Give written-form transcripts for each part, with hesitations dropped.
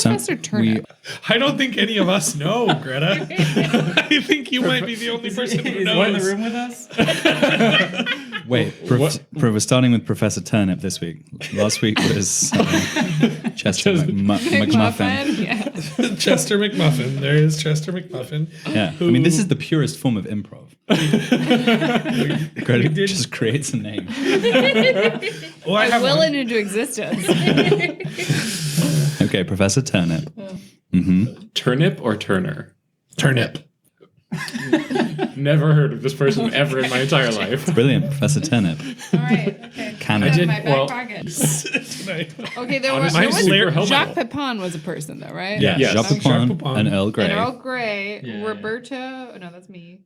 Professor Turnip? I don't think any of us know, Greta. I think you might be the only person who knows. Is one in the room with us? Wait, we're starting with Professor Turnip this week. Last week was Chester McMuffin. Yeah. Chester McMuffin. There is Chester McMuffin. Yeah, I mean, this is the purest form of improv. Greta just creates a name. I will it into existence. Okay, Professor Turnip. Turnip or Turner? Turnip. Never heard of this person ever in my entire life. Brilliant, Professor Turnip. All right. Okay. Canon. I did- my back well- pocket. Tonight. Okay, there Honestly, was super helpful. Jacques Pepin was a person, though, right? Yeah, Yes. Jacques Jacques Pepin Pepin. and Earl Grey. And Earl Grey, Yeah. Roberto. No, that's me.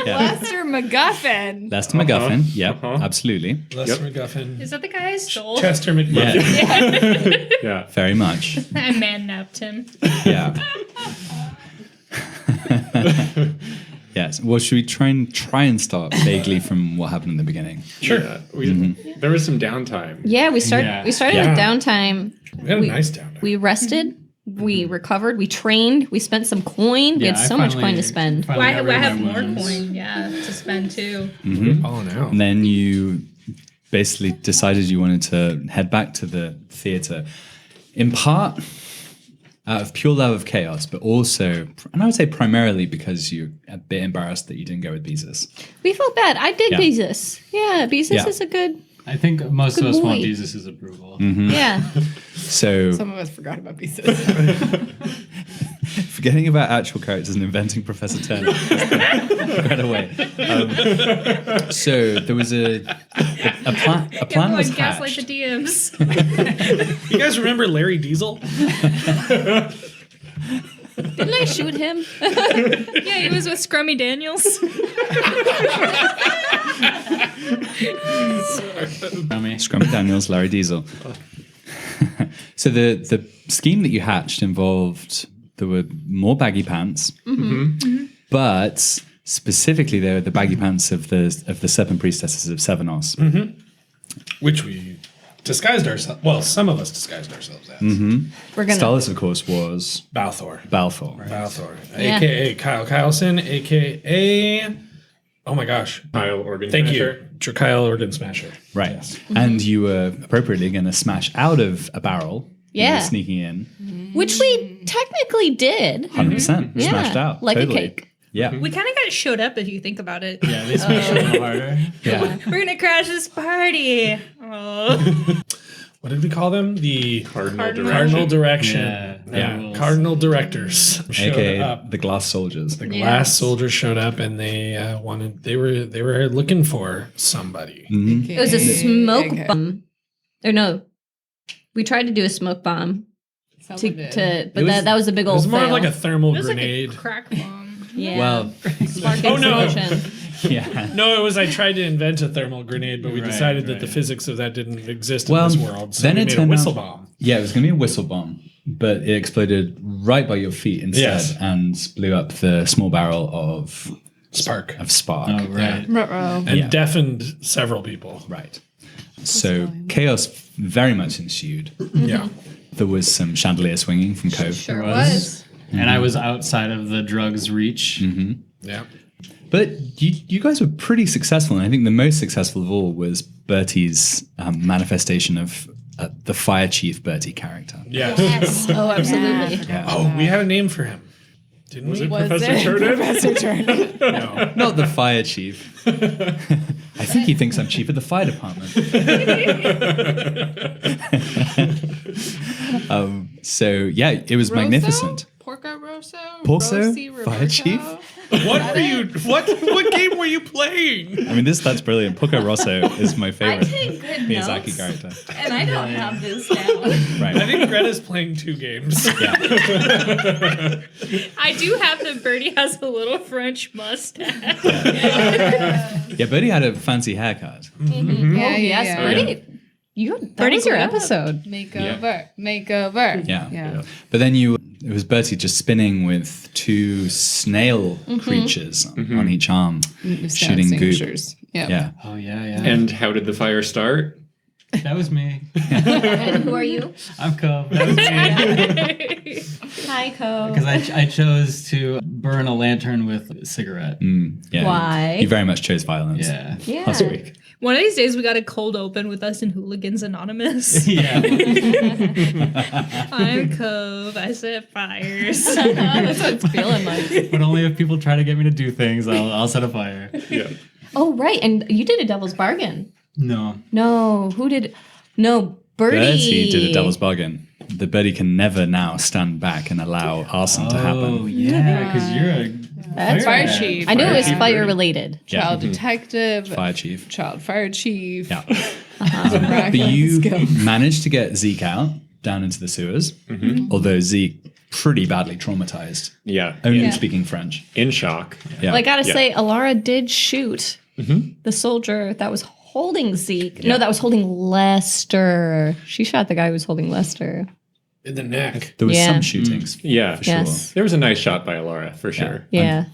Yeah. Lester MacGuffin. Lester McGuffin. Yep, absolutely. Lester McGuffin. Is that the guy I stole? Chester McMuffin. Yeah, Yeah. very much. I man-napped him. Yeah. Yes. Well, should we try and start vaguely from what happened in the beginning? Sure. Yeah, there was some downtime. Yeah, we started Yeah. with downtime. We had a nice down there. We rested, we recovered, we trained, we spent some coin. We had so much coin to spend. Well, I have more coin, to spend too. Oh, no. And then you basically decided you wanted to head back to the theater, in part out of pure love of chaos, but also, and I would say primarily because you're a bit embarrassed that you didn't go with Beezus. We felt bad. I dig Yeah. Beezus. Yeah, Beezus Yeah. is a good. I think most Good of us want boy. Jesus' approval. Yeah. So Some of us forgot about pieces. forgetting about actual characters and inventing Professor Turner right away. So there was a plan Everyone was gaslight hatched. the DMs. You guys remember Larry Diesel? Didn't I shoot him? Yeah, he was with Scrummy Daniels. Scrummy Daniels, Larry Diesel. So the scheme that you hatched involved there were more baggy pants, but specifically they were the baggy pants of the Serpent Priestesses of Sevenos. Which we disguised ourselves. Well, some of us disguised ourselves as. We're gonna. Stylus, of course, was Balthor. Balfour. Balthor. Yeah. A.K.A. Kyle Kyleson. A.K.A. Oh my gosh. Kyle Organ Thank Smasher. you. Kyle Organ Smasher. Right. Yes. And you were appropriately going to smash out of a barrel. You Yeah. were sneaking in. Which we technically did. 100%. Yeah. Smashed out. Like totally. a cake. Yeah. We kind of got showed up if you think about it. Yeah, they smash a little harder. Yeah. We're gonna crash this party. Oh. What did we call them? The Cardinal Direction. Yeah. Cardinal Directors showed AKA up. the Glass Soldiers. The glass soldiers showed up, and they they were looking for somebody. It was a smoke bomb. Or no, we tried to do a smoke bomb. But that was a big It old was more fail. of like a thermal It was grenade. like a crack bomb. yeah. Well, Sparked Oh, no. explosion. yeah. No, it was I tried to invent a thermal grenade, but we Right, decided that the right. physics of that didn't exist Well, in this world. So then we it made a turned whistle out- bomb. Yeah, it was going to be a whistle bomb, but it exploded right by your feet instead Yes. and blew up the small barrel of Spark. spark. Oh, right. Ruh-roh. And Yeah. deafined several people. Right. So chaos very much ensued. Yeah. There was some chandelier swinging from Cove. Sure was. was. And I was outside of the drug's reach. Yeah. But you guys were pretty successful, and I think the most successful of all was Bertie's manifestation of the Fire Chief Bertie character. Yes. Yes. Oh, absolutely. Oh, we had a name for him. Didn't we? Was Professor it Turnip? Professor Turnip? No. Not the Fire Chief. I think he thinks I'm chief of the fire department. So yeah, it was magnificent. Porco Rosso? Porco? Rossi, Fire Roberto? Chief? What were you? What game were you playing? I mean, that's brilliant. Porco Rosso is my favorite take good Miyazaki notes. character. And I don't have this down. Right. I think Greta's playing two games. Yeah. I do have the Birdie has a little French mustache. Yeah, Bertie had a fancy haircut. Yeah, Yes, Bertie. That was your episode. Makeover. Yeah. But then it was Bertie just spinning with two snail creatures on each arm, shooting goop. Yeah. Yeah. Oh, yeah, yeah. And how did the fire start? That was me. And who are you? I'm Cove. That was me. Hi, Co. Because I chose to burn a lantern with a cigarette. Yeah. Why? You very much chose violence Yeah. Yeah. last week. One of these days, we got a cold open with us in Hooligans Anonymous. Yeah. I'm Cove. I set fires. That's what it's feeling like. But only if people try to get me to do things, I'll set a fire. Yeah. Oh, right. And you did a devil's bargain. No. No, who did? No, Birdie. Bertie did a devil's bargain. The birdie can never now stand back and allow arson to Oh, happen. yeah, because you're a That's Fire fireman. chief. I knew it was Chief fire Birdie. related. Yeah. Child detective. Fire chief. Child fire chief. Yeah. But But you managed to get Zeke out down into the sewers, although Zeke pretty badly traumatized, Yeah. only Yeah. speaking French. In shock. Yeah. Well, I gotta Yeah. say, Alara did shoot the soldier that was holding Zeke. No, Yeah. that was holding Lester. She shot the guy who was holding Lester. In the neck. There was Yeah. some shootings. Yeah. For sure. Yes. There was a nice shot by Alara, for sure. Yeah.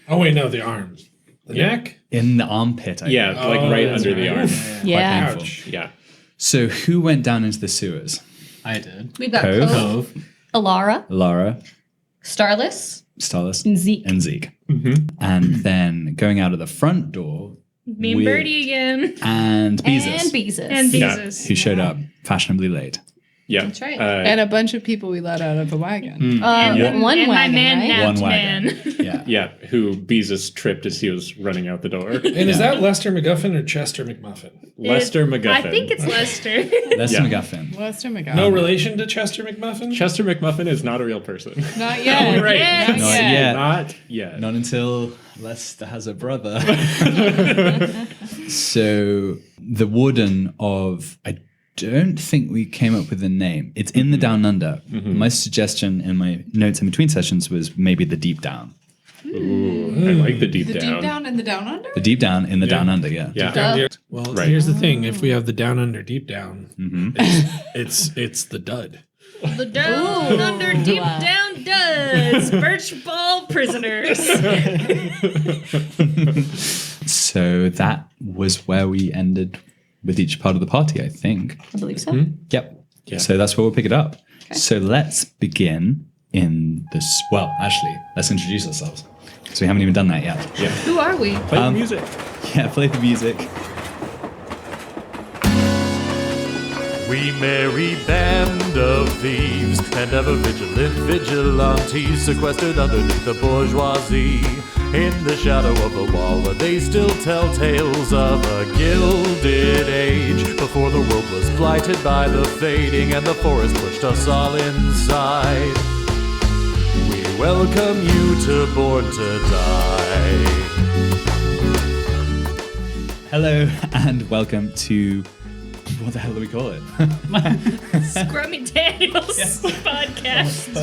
Oh wait, no, the arms. The Yeah. neck? In the armpit, I Yeah, think. like Oh, right that's under the right. arm. Yeah. painful. Ouch. Yeah. So who went down into the sewers? I did. We've got Cove. Cove, Cove. Alara, Lara, Starless, Starless, and Zeke. and Zeke. And then going out of the front door, Me and Weird. Birdie again. and Beezus, And Beezus. And Yeah. Beezus. who showed up fashionably late. Yeah. That's right. And a bunch of people we let out of the wagon. Yeah. One and wagon, my man right? napped One wagon. man. Yeah. Yeah, who Beezus tripped as he was running out the door. And is that Lester McGuffin or Chester McMuffin? Lester McGuffin. I think it's Lester. Lester Yeah. McGuffin. Lester McGuffin. No relation to Chester McMuffin? Chester McMuffin is not a real person. Not yet. Right. Yes. Not Not yet. yet. Not yet. Not until Lester has a brother. So the warden of, I don't think we came up with a name. It's in the Down Under. My suggestion in my notes in between sessions was maybe the Deep Down. Ooh, I like the deep The down. deep down and the down under? The Deep Down in the Down Under, yeah. Yeah. Down here. Well, Right. here's the thing: if we have the down under, deep down, it's the dud. The down under deep down duds. Birch ball prisoners. So that was where we ended with each part of the party, I think. I believe so. Yep. Yeah. So that's where we'll pick it up. So let's begin in this. Well, actually, let's introduce ourselves. Because we haven't even done that yet. Yeah. Who are we? Play the music. Yeah, play the music. We merry band of thieves and ever vigilant vigilantes sequestered underneath the bourgeoisie. In the shadow of the wall where they still tell tales of a gilded age before the world was blighted by the fading and the forest pushed us all inside. We welcome you to Born to Die. Hello and welcome to. What the hell do we call it? Scrummy Daniels podcast.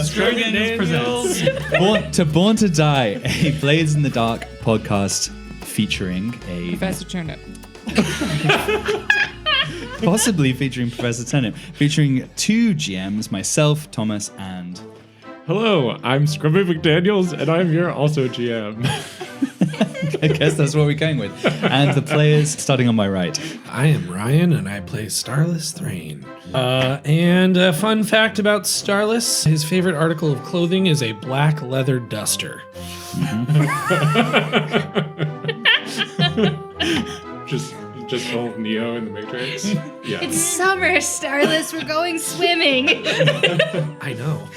Born to Die, a Blades in the Dark podcast featuring a. Professor Turnip. Possibly featuring Professor Tennant, featuring two GMs, myself, Thomas, and. Hello, I'm Scrubby McDaniels, and I'm your also GM. I guess that's what we're going with. And the players starting on my right. I am Ryan, and I play Starless Thrain. And a fun fact about Starless: his favorite article of clothing is a black leather duster. just old Neo in the Matrix. Yeah. It's summer, Starless. We're going swimming. I know.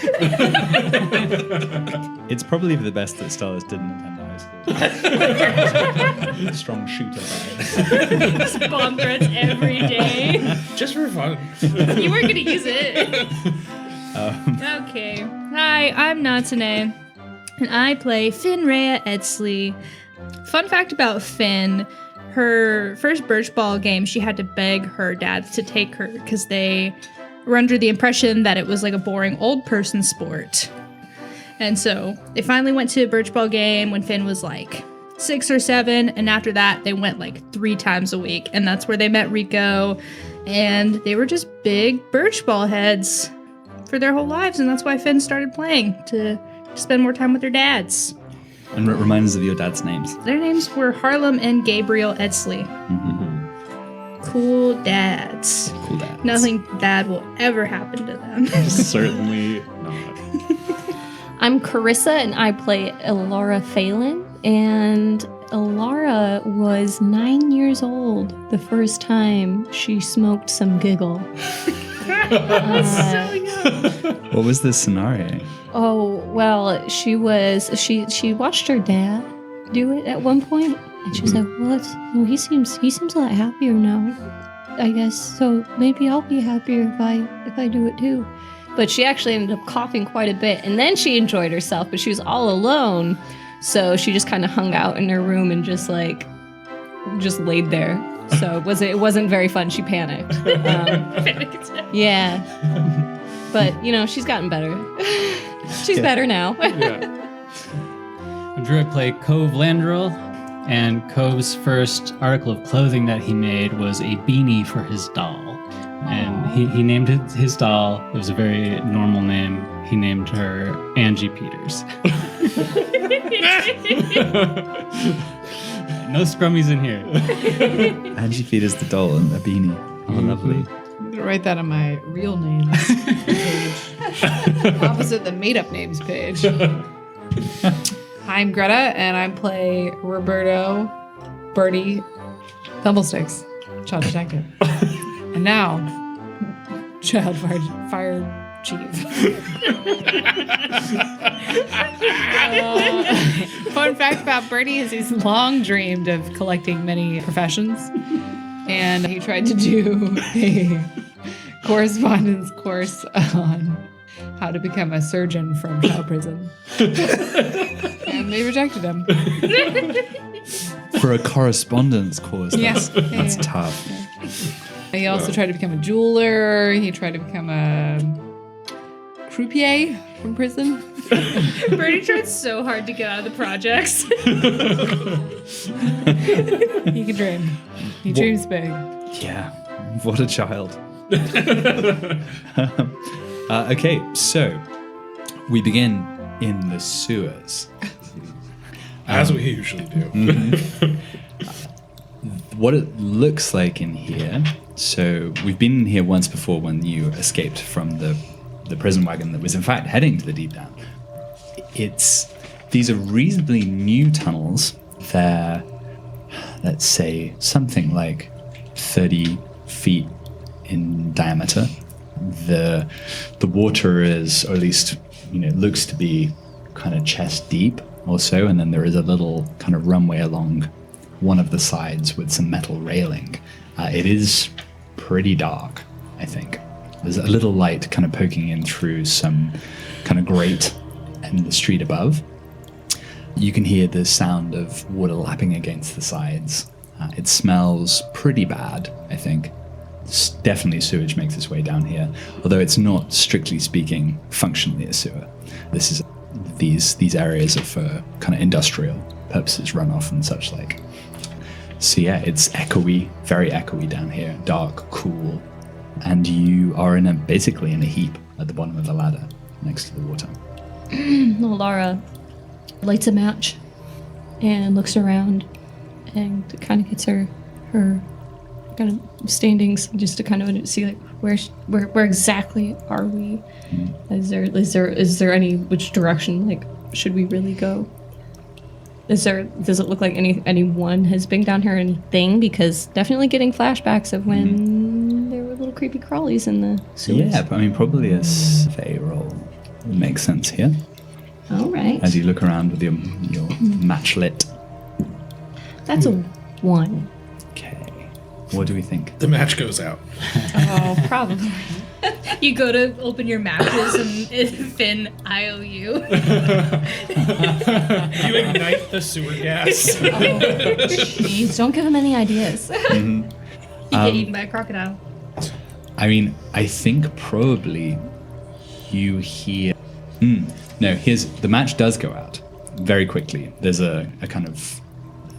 It's probably the best that Starless didn't attend high school. Strong shooter. Just bomb threats every day. Just for fun. You weren't gonna use it. Okay. Hi, I'm Natane, and I play Finraya Edsley. Fun fact about Finn: her first birch ball game, she had to beg her dad to take her because they were under the impression that it was like a boring old person sport. And so they finally went to a birch ball game when Finn was like 6 or 7, and after that they went like 3 times a week, and that's where they met Rico, and they were just big birch ball heads for their whole lives, and that's why Finn started playing to spend more time with their dads. And remind us of your dad's names. Their names were Harlem and Gabriel Edsley. cool dads. Cool dads. Nothing bad will ever happen to them. Certainly not. I'm Carissa, and I play Elara Phelan. And Elara was 9 years old the first time she smoked some giggle. What was the scenario? Oh, well, she watched her dad do it at one point, and she was like, "What? Well, he seems a lot happier now. I guess so. Maybe I'll be happier if I do it too." But she actually ended up coughing quite a bit, and then she enjoyed herself, but she was all alone, so she just kind of hung out in her room and just laid there. So it wasn't very fun. She panicked. Yeah, but she's gotten better. She's better now. Drew, I play Cove Landrill, and Cove's first article of clothing that he made was a beanie for his doll. And he named his doll, it was a very normal name, he named her Angie Peters. No scrummies in here. Angie Peters the doll and a beanie. Oh, lovely. I'm gonna write that on my real names page. Opposite the made-up names page. Hi, I'm Greta, and I play Roberto Bertie Thumblesticks, child detective. And now, child fire chief. Fun fact about Bertie is he's long dreamed of collecting many professions. And he tried to do a correspondence course on how to become a surgeon from child prison. And they rejected him. For a correspondence course, that's Yeah. tough. He also tried to become a jeweler. He tried to become a croupier from prison. Bertie tried so hard to get out of the projects. He can dream. He dreams big. Yeah, what a child. Okay, so we begin in the sewers. As we usually do. What it looks like in here, so we've been in here once before when you escaped from the prison wagon that was in fact heading to the deep down. These are reasonably new tunnels. They're, let's say, something like 30 feet in diameter. The water is, or at least looks to be kind of chest deep or so, and then there is a little kind of runway along one of the sides with some metal railing. It is pretty dark, I think. There's a little light kind of poking in through some kind of grate in the street above. You can hear the sound of water lapping against the sides. It smells pretty bad, I think. Definitely sewage makes its way down here, although it's not, strictly speaking, functionally a sewer. This is these areas of kind of industrial purposes, runoff and such like. So yeah, it's echoey, very echoey down here, dark, cool, and you are basically in a heap at the bottom of the ladder next to the water. Laura lights a match and looks around and kind of gets her kind of standings just to kind of see like where exactly are we? Is there any, which direction, like, should we really go? Does it look like anyone has been down here or anything? Because definitely getting flashbacks of when there were little creepy crawlies in the sewers. Yeah, I mean, probably a survey roll makes sense here. All right. As you look around with your match lit. That's a 1. Okay. What do we think? The match goes out. Oh, probably. You go to open your matches and Finn IOU. You ignite the sewer gas. Jeez, don't give him any ideas. You get eaten by a crocodile. I mean, I think probably you hear... No, the match does go out very quickly. There's a kind of...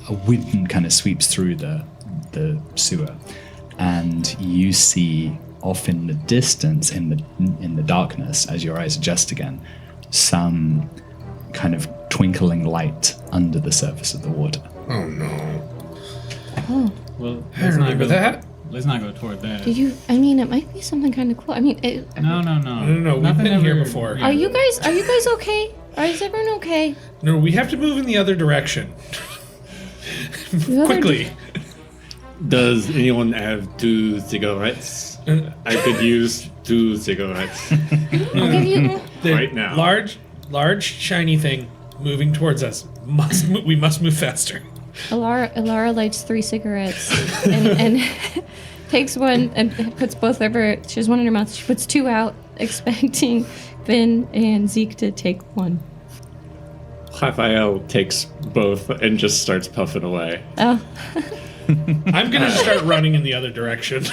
A wind kind of sweeps through the sewer, and you see off in the distance, in the darkness, as your eyes adjust again, some kind of twinkling light under the surface of the water. Oh no. Well, I remember that. Let's not go toward that. Did you? I mean, it might be something kind of cool. I mean, No. No. We've Nothing been here ever- before. are you guys okay? Is everyone okay? No, we have to move in the other direction. Quickly. Does anyone have 2 cigarettes? I could use 2 cigarettes I'll give you. right now. Large, shiny thing moving towards us. We must move faster. Alara lights 3 cigarettes and takes one and puts both of her. She has one in her mouth. She puts 2 out, expecting Finn and Zeke to take one. Raphael takes both and just starts puffing away. Oh, I'm gonna start running in the other direction.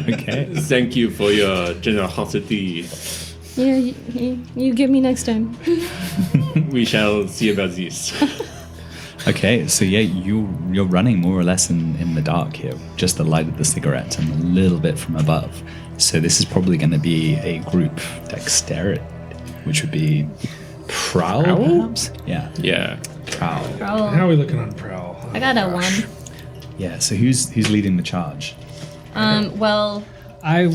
Okay. Thank you for your generosity. yeah. You give me next time. We shall see about this. Okay, so yeah, you're running more or less in the dark here, just the light of the cigarette and a little bit from above. So this is probably going to be a group dexterity, which would be prowl, perhaps? Yeah, Yeah. prowl. How are we looking on prowl? I got a 1. Yeah, so who's leading the charge? Well, No. I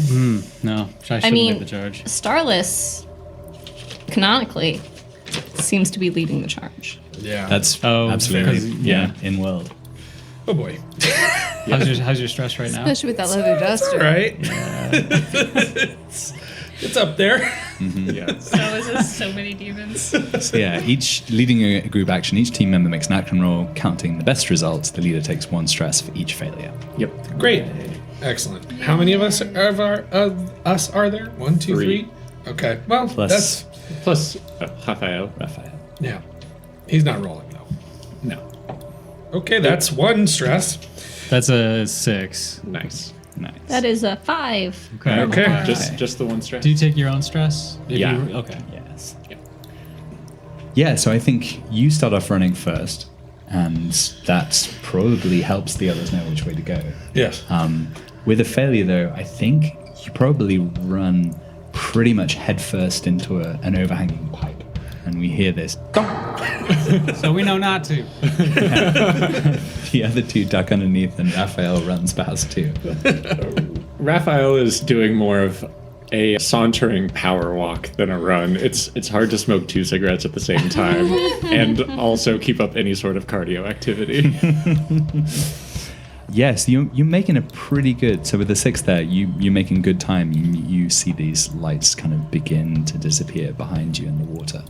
shouldn't mean- lead the charge. Starless, canonically, seems to be leading the charge. Yeah. That's Oh, absolutely because- yeah, in world. Oh boy. How's your stress right now? Especially with that leather duster. Right. it's up there. Yes. So is this so many demons? So yeah, each leading a group action, each team member makes an action roll, counting the best results. The leader takes 1 stress for each failure. Yep. Great. Excellent. How many of us are there? 1, 2, 3. Okay. Well, Plus- that's Plus Raphael. Raphael. yeah. He's not rolling though. No. Okay, that's 1 stress. That's a 6. Nice. Nice. That is a 5. Okay. Okay. Just the 1 stress. Do you take your own stress? If Yeah. Okay. Yes. Yeah, so I think you start off running first, and that probably helps the others know which way to go. Yes. With a failure, though, I think you probably run pretty much headfirst into an overhanging pipe. And we hear this. So we know not to. The other 2 duck underneath, and Raphael runs past too. Raphael is doing more of a sauntering power walk than a run. It's hard to smoke 2 cigarettes at the same time and also keep up any sort of cardio activity. Yes, you're making a pretty good. So with the 6 there, you're making good time. You see these lights kind of begin to disappear behind you in the water.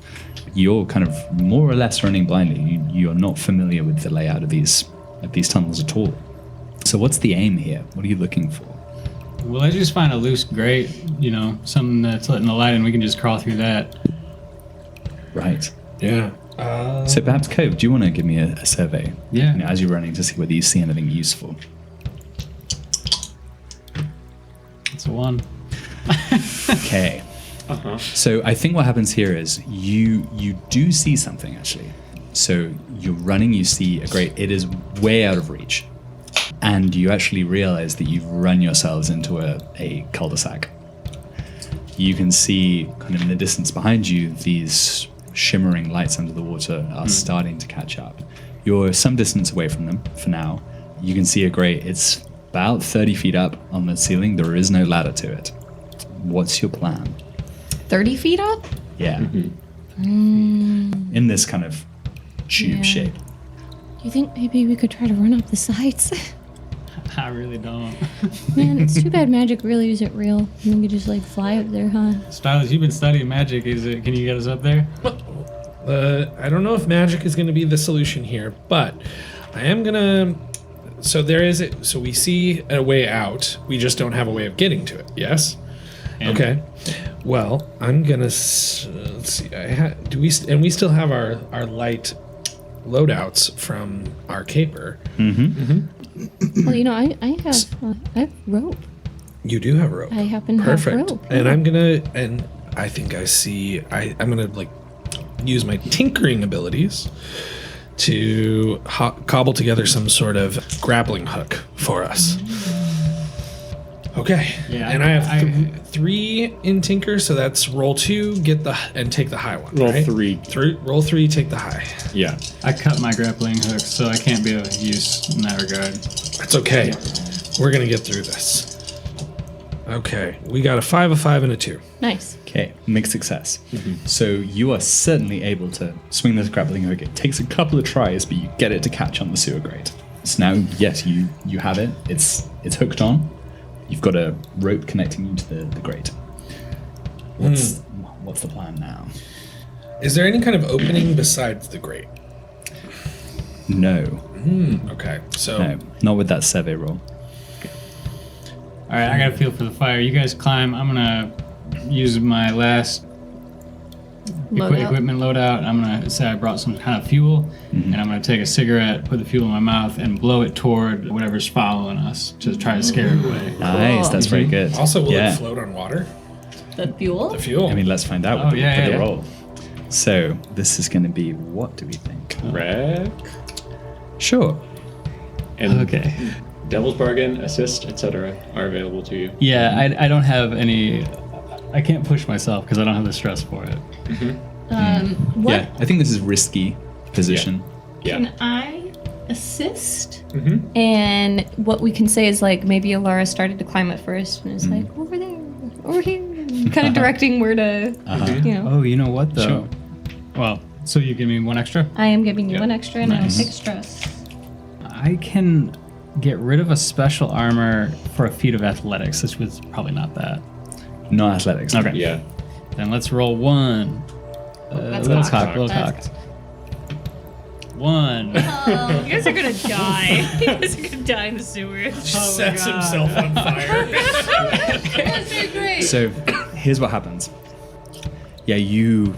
You're kind of more or less running blindly. You're not familiar with the layout of these tunnels at all. So what's the aim here? What are you looking for? Well, let's just find a loose grate, something that's letting the light in. We can just crawl through that. Right. Yeah. So perhaps Cove, do you want to give me a survey? Yeah. As you're running to see whether you see anything useful. It's a 1. Okay. So I think what happens here is you do see something actually. So you're running, you see a grate. It is way out of reach, and you actually realize that you've run yourselves into a cul-de-sac. You can see kind of in the distance behind you these shimmering lights under the water are starting to catch up. You're some distance away from them for now. You can see a grate. It's about 30 feet up on the ceiling. There is no ladder to it. What's your plan? 30 feet up? Yeah. In this kind of tube Yeah. shape. Do you think maybe we could try to run up the sides? I really don't. Man, it's too bad magic really isn't real. And we could just like fly up there, huh? Stylus, you've been studying magic. Can you get us up there? I don't know if magic is going to be the solution here, but I am going to. So so we see a way out. We just don't have a way of getting to it. Yes. And- Okay. Well, I'm gonna let's see. We still have our light loadouts from our caper. Well, I have rope. You do have rope. I happen to Perfect. have rope. And I think I see. I'm gonna like use my tinkering abilities to cobble together some sort of grappling hook for us. Okay. Yeah, and I have 3 in tinker, so that's roll 2, and take the high one. Roll right? 3. Roll 3, take the high. Yeah. I cut my grappling hook, so I can't be of use in that regard. That's okay. We're gonna get through this. Okay, we got a 5, a 5, and a 2. Nice. Okay, mixed success. So you are certainly able to swing this grappling hook. It takes a couple of tries, but you get it to catch on the sewer grate. So now, yes, you have it. It's hooked on. You've got a rope connecting you to the grate. What's the plan now? Is there any kind of opening besides the grate? No, Okay, so no, not with that survey roll. All right, I got a feel for the fire. You guys climb. I'm gonna use my last equipment loadout. I'm gonna say I brought some kind of fuel, and I'm gonna take a cigarette, put the fuel in my mouth, and blow it toward whatever's following us to try to scare it away. Nice, that's very good. also will it float on water? The fuel? The fuel. I mean, let's find out with yeah, the yeah. roll. So this is going to be, what do we think? Wreck. Sure. And Okay. Devil's Bargain, Assist, etc. are available to you. Yeah, I don't have any. I can't push myself because I don't have the stress for it. What Yeah, I think this is risky position. Yeah. can I assist? And what we can say is like maybe Alara started to climb at first and is like over there, over here, kind of directing where to, you know. Oh, you know what though? Sure. Well, so you give me one extra? I am giving you one extra and Nice. I'll take stress. I can get rid of a special armor for a feat of athletics, which was probably not that. Not athletics. Okay. Yeah. Then let's roll one. That's Little cocked. cocked, little That's- cocked. One. You guys are gonna die. You guys are gonna die in the sewers. Sets himself on fire. So here's what happens. Yeah, you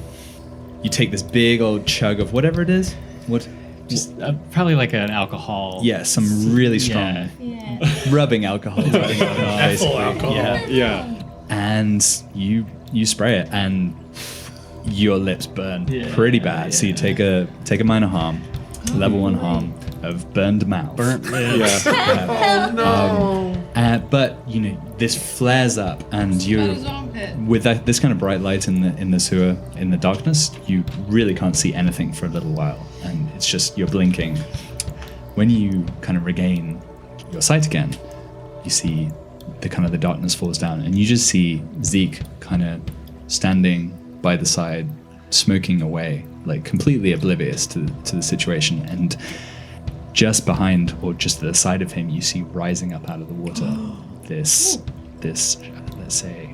take this big old chug of whatever it is. What? Just probably like an alcohol. Yeah, some really strong Yeah. rubbing alcohol. Ethyl alcohol. Yeah. Yeah. And you spray it, and your lips burn Yeah, pretty bad. So you take a minor harm, level 1 harm of burned mouth. Burnt lips. Yeah. But you know this flares up, and you, with this kind of bright light in the sewer, in the darkness, you really can't see anything for a little while, and it's just you're blinking. When you kind of regain your sight again, you see the darkness falls down, and you just see Zeke kind of standing by the side, smoking away, like completely oblivious to the situation. And just behind, or just to the side of him, you see rising up out of the water this let's say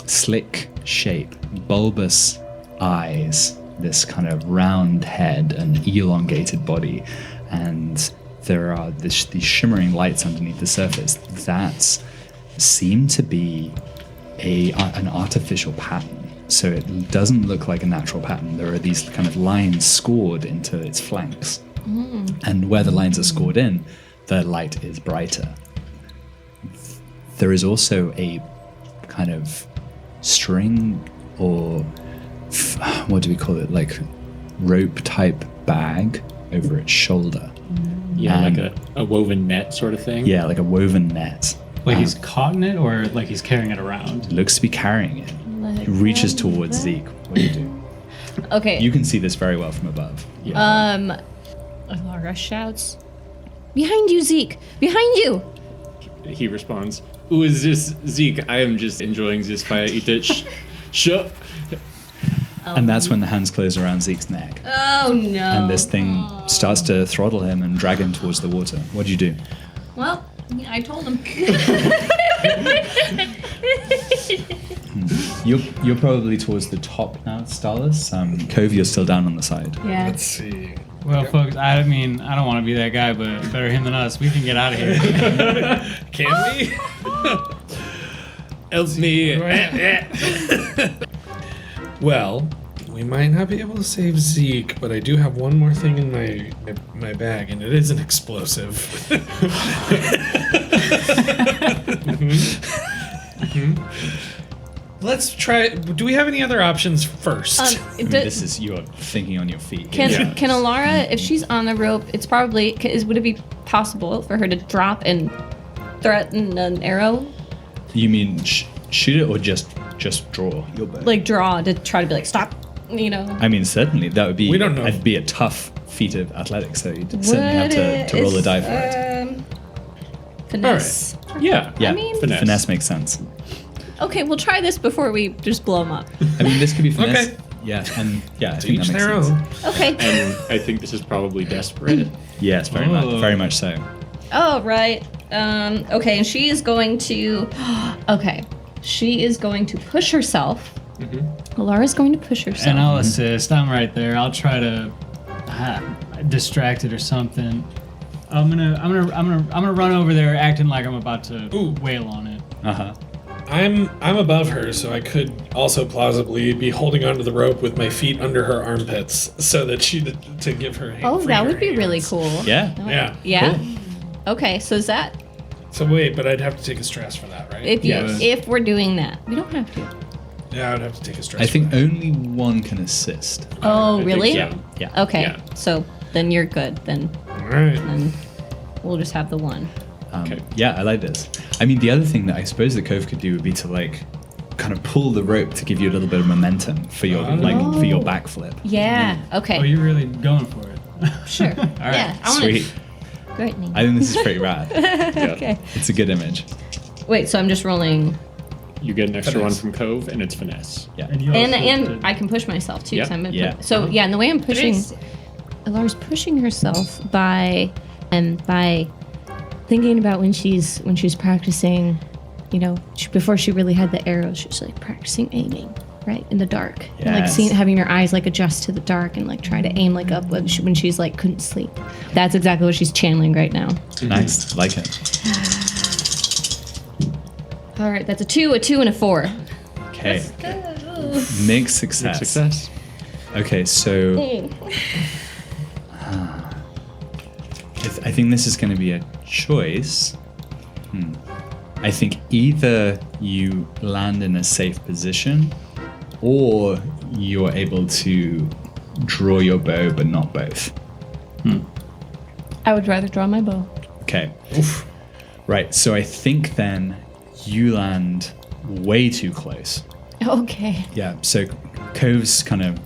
slick shape, bulbous eyes, this kind of round head and elongated body, and there are these shimmering lights underneath the surface that seem to be an artificial pattern. So it doesn't look like a natural pattern. There are these kind of lines scored into its flanks. And where the lines are scored in, the light is brighter. There is also a kind of string, or what do we call it? Like rope type bag over its shoulder. Yeah, And- like a woven net sort of thing. Yeah, like a woven net. Like he's caught in it, or like he's carrying it around? Looks to be carrying it. He reaches towards Zeke. What do you do? Okay. You can see this very well from above. Alara shouts, "Behind you, Zeke! Behind you!" He responds, "Who is this, Zeke? I am just enjoying this fire eater. Shut." And that's when the hands close around Zeke's neck. Oh no. And this thing starts to throttle him and drag him towards the water. What do you do? Well, I told him. You're probably towards the top now, Starless. Cove, you're still down on the side. Yeah. Let's see. Well, folks, I mean, I don't want to be that guy, but better him than us. We can get out of here. Can we? Help me. Well, we might not be able to save Zeke, but I do have one more thing in my bag, and it is an explosive. Let's try. Do we have any other options first? This is you're thinking on your feet. Can Yeah. can Alara, if she's on the rope, it's probably would it be possible for her to drop and threaten an arrow, You mean shoot it or just draw your bow? like draw to try to be like stop, you know? I mean, certainly that would be. We don't know. It'd be a tough feat of athletics, so you'd certainly have to roll a die for it. Finesse. Yeah. Yeah, mean- finesse makes sense. Okay, we'll try this before we just blow them up. I mean, this could be finesse. Okay. Yeah, and yeah, I To think each that makes their sense. own. Okay. And I think this is probably desperate. Yes, very much so. Oh, right. Okay, and she is going to. Okay. She is going to push herself. Laura's going to push herself. And I'll assist. I'm right there. I'll try to distract it or something. I'm gonna run over there, acting like I'm about to wail on it. Uh huh. I'm above her, so I could also plausibly be holding onto the rope with my feet under her armpits, so that to give her. Oh, free that her would be really hands. cool. Yeah. Yeah. Yeah. Okay, so is that So wait, but I'd have to take a stress for that, right? if we're doing that? We don't have to. Yeah, I would have to take a stress. I think for that. only one can assist. Oh, think really? so. Yeah. Okay. Yeah. So then you're good. Then All right. we'll just have the one. Okay. Yeah, I like this. I mean, the other thing that I suppose that Cove could do would be to like kind of pull the rope to give you a little bit of momentum for your for your backflip. Yeah. Okay. Oh, you're really going for it. Sure. Yeah. I want Sweet. Great name. I think this is pretty rad. Okay. It's a good image. Wait. So I'm just rolling, You get an extra Finesse. one from Cove, and it's finesse. Yeah. you and also I can push myself too. 'Cause Yeah. I'm gonna Yeah. So yeah, and the way I'm pushing, Nice. Laura's pushing herself by thinking about when she's practicing, you know, before she really had the arrows, she was like practicing aiming, right, in the dark. And, like Yes. having her eyes like adjust to the dark and like try to aim like up when she's like couldn't sleep. That's exactly what she's channeling right now. Nice. Like it. All right, that's a 2, and a 4. Okay. Mixed success. Success. Okay, so I think this is going to be a choice. I think either you land in a safe position or you're able to draw your bow, but not both. I would rather draw my bow. Okay. Right, so I think then you land way too close. Okay. Yeah, so Cove's kind of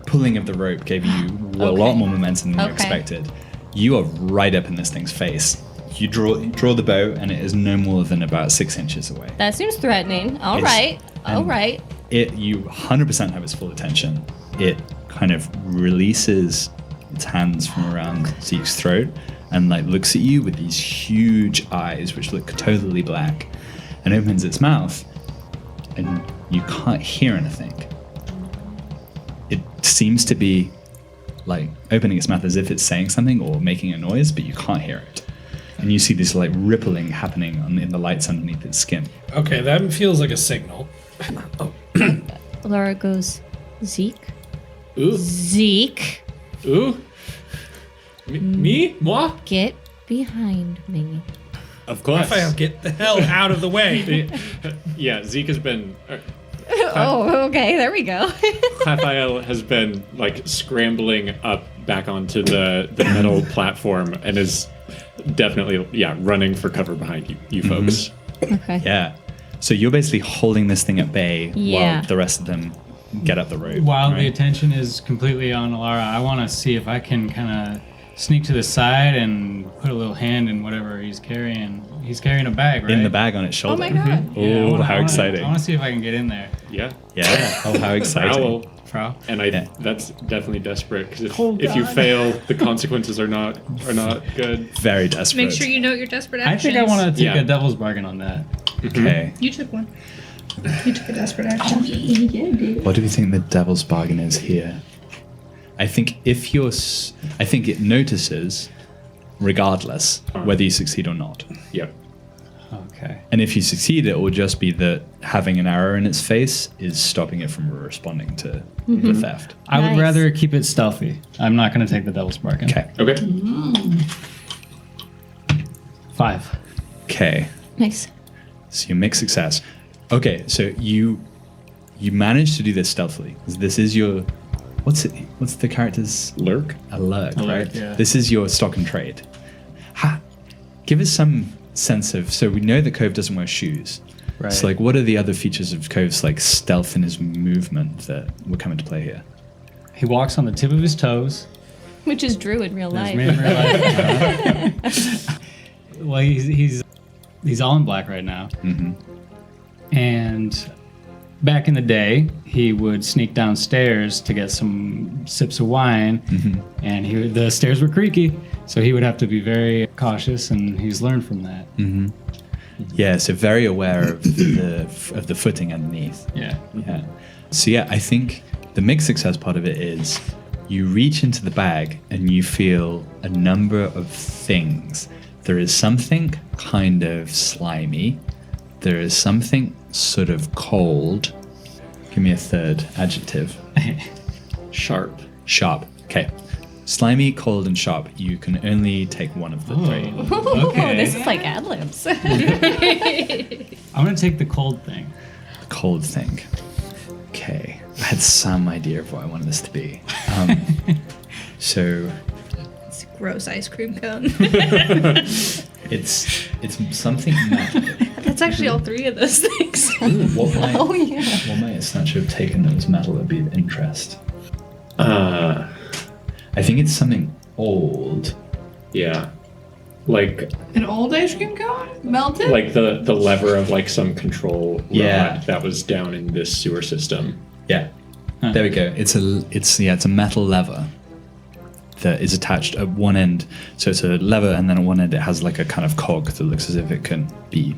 pulling of the rope gave you a lot more momentum than you Okay. expected. You are right up in this thing's face. You draw the bow, and it is no more than about 6 inches away. That seems threatening. All It's- right. All and right. You 100% have its full attention. It kind of releases its hands from around Zeke's throat and like looks at you with these huge eyes, which look totally black, and opens its mouth, and you can't hear anything. It seems to be like opening its mouth as if it's saying something or making a noise, but you can't hear it. And you see this like rippling happening in the lights underneath its skin. Okay, that feels like a signal. Laura goes, Zeke? Ooh. Zeke, Ooh. Me? Moi? get behind me. Of course. Raphael, get the hell out of the way. Yeah, Zeke has been. Oh, okay. There we go. Raphael has been like scrambling up back onto the metal platform and is definitely running for cover behind you folks. Okay. Yeah. So you're basically holding this thing at bay Yeah. while the rest of them get up the rope. While the right? attention is completely on Alara, I want to see if I can kind of sneak to the side and put a little hand in whatever he's carrying. He's carrying a bag, right? In the bag on its shoulder. my God. Oh, Yeah, I wanna- how I wanna- exciting. I want to see if I can get in there. Yeah. Yeah. Oh, how exciting. Prowl. Frau. And Yeah. that's definitely desperate because if you fail, the consequences are not good. Very desperate. Make sure you note your desperate I actions. think I want to take Yeah. a devil's bargain on that. Okay. You took one. You took a desperate action. What do we think the devil's bargain is here? I think I think it notices regardless whether you succeed or not. Yep. Okay. And if you succeed, it will just be that having an arrow in its face is stopping it from responding to the theft. I would Nice. rather keep it stealthy. I'm not going to take the devil's bargain. Okay. Okay. 5. Okay. Nice. So you make success. Okay, so you managed to do this stealthily. This is your what's the character's Lurk. a lurk, A lurk, right? yeah. This is your stock and trade. Give us some sense of, so we know that Cove doesn't wear shoes. Right. So like what are the other features of Cove's like stealth in his movement that would come into play here? He walks on the tip of his toes. Which is Drew in real That's life. me in real life. Well, he's he's all in black right now. And back in the day, he would sneak downstairs to get some sips of wine, and the stairs were creaky, so he would have to be very cautious, and he's learned from that. Yeah, so very aware of the footing underneath. Yeah. Yeah. So yeah, I think the mixed success part of it is you reach into the bag and you feel a number of things. There is something kind of slimy. There is something sort of cold. Give me a third adjective. Sharp. Sharp. Okay. Slimy, cold, and sharp. You can only take one of the three. Oh, this is like ad libs. I'm gonna take the cold thing. Cold thing. Okay. I had some idea of what I wanted this to be. So It's a gross ice cream cone. it's something magical. That's actually all three of those things. What might, Oh, yeah. what might a snatcher have taken that was metal that would be of interest? I think it's something old. Yeah. Like An old ice cream cone? Melted? like the lever of like some control rod Yeah. that was down in this sewer system. Yeah. There we go. It's a metal lever that is attached at one end. So it's a lever, and then at one end it has like a kind of cog that looks as if it can be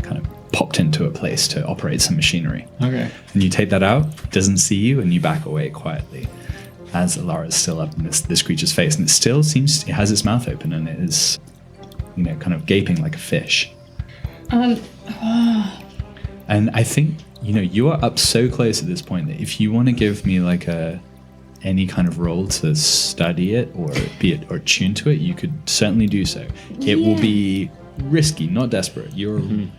kind of popped into a place to operate some machinery. Okay. And you take that out, it doesn't see you, and you back away quietly. As Alara is still up in this creature's face, and it still seems it has its mouth open, and it is, kind of gaping like a fish. And I think you are up so close at this point that if you want to give me like any kind of roll to study it or or tune to it, you could certainly do so. It will be risky, not desperate. You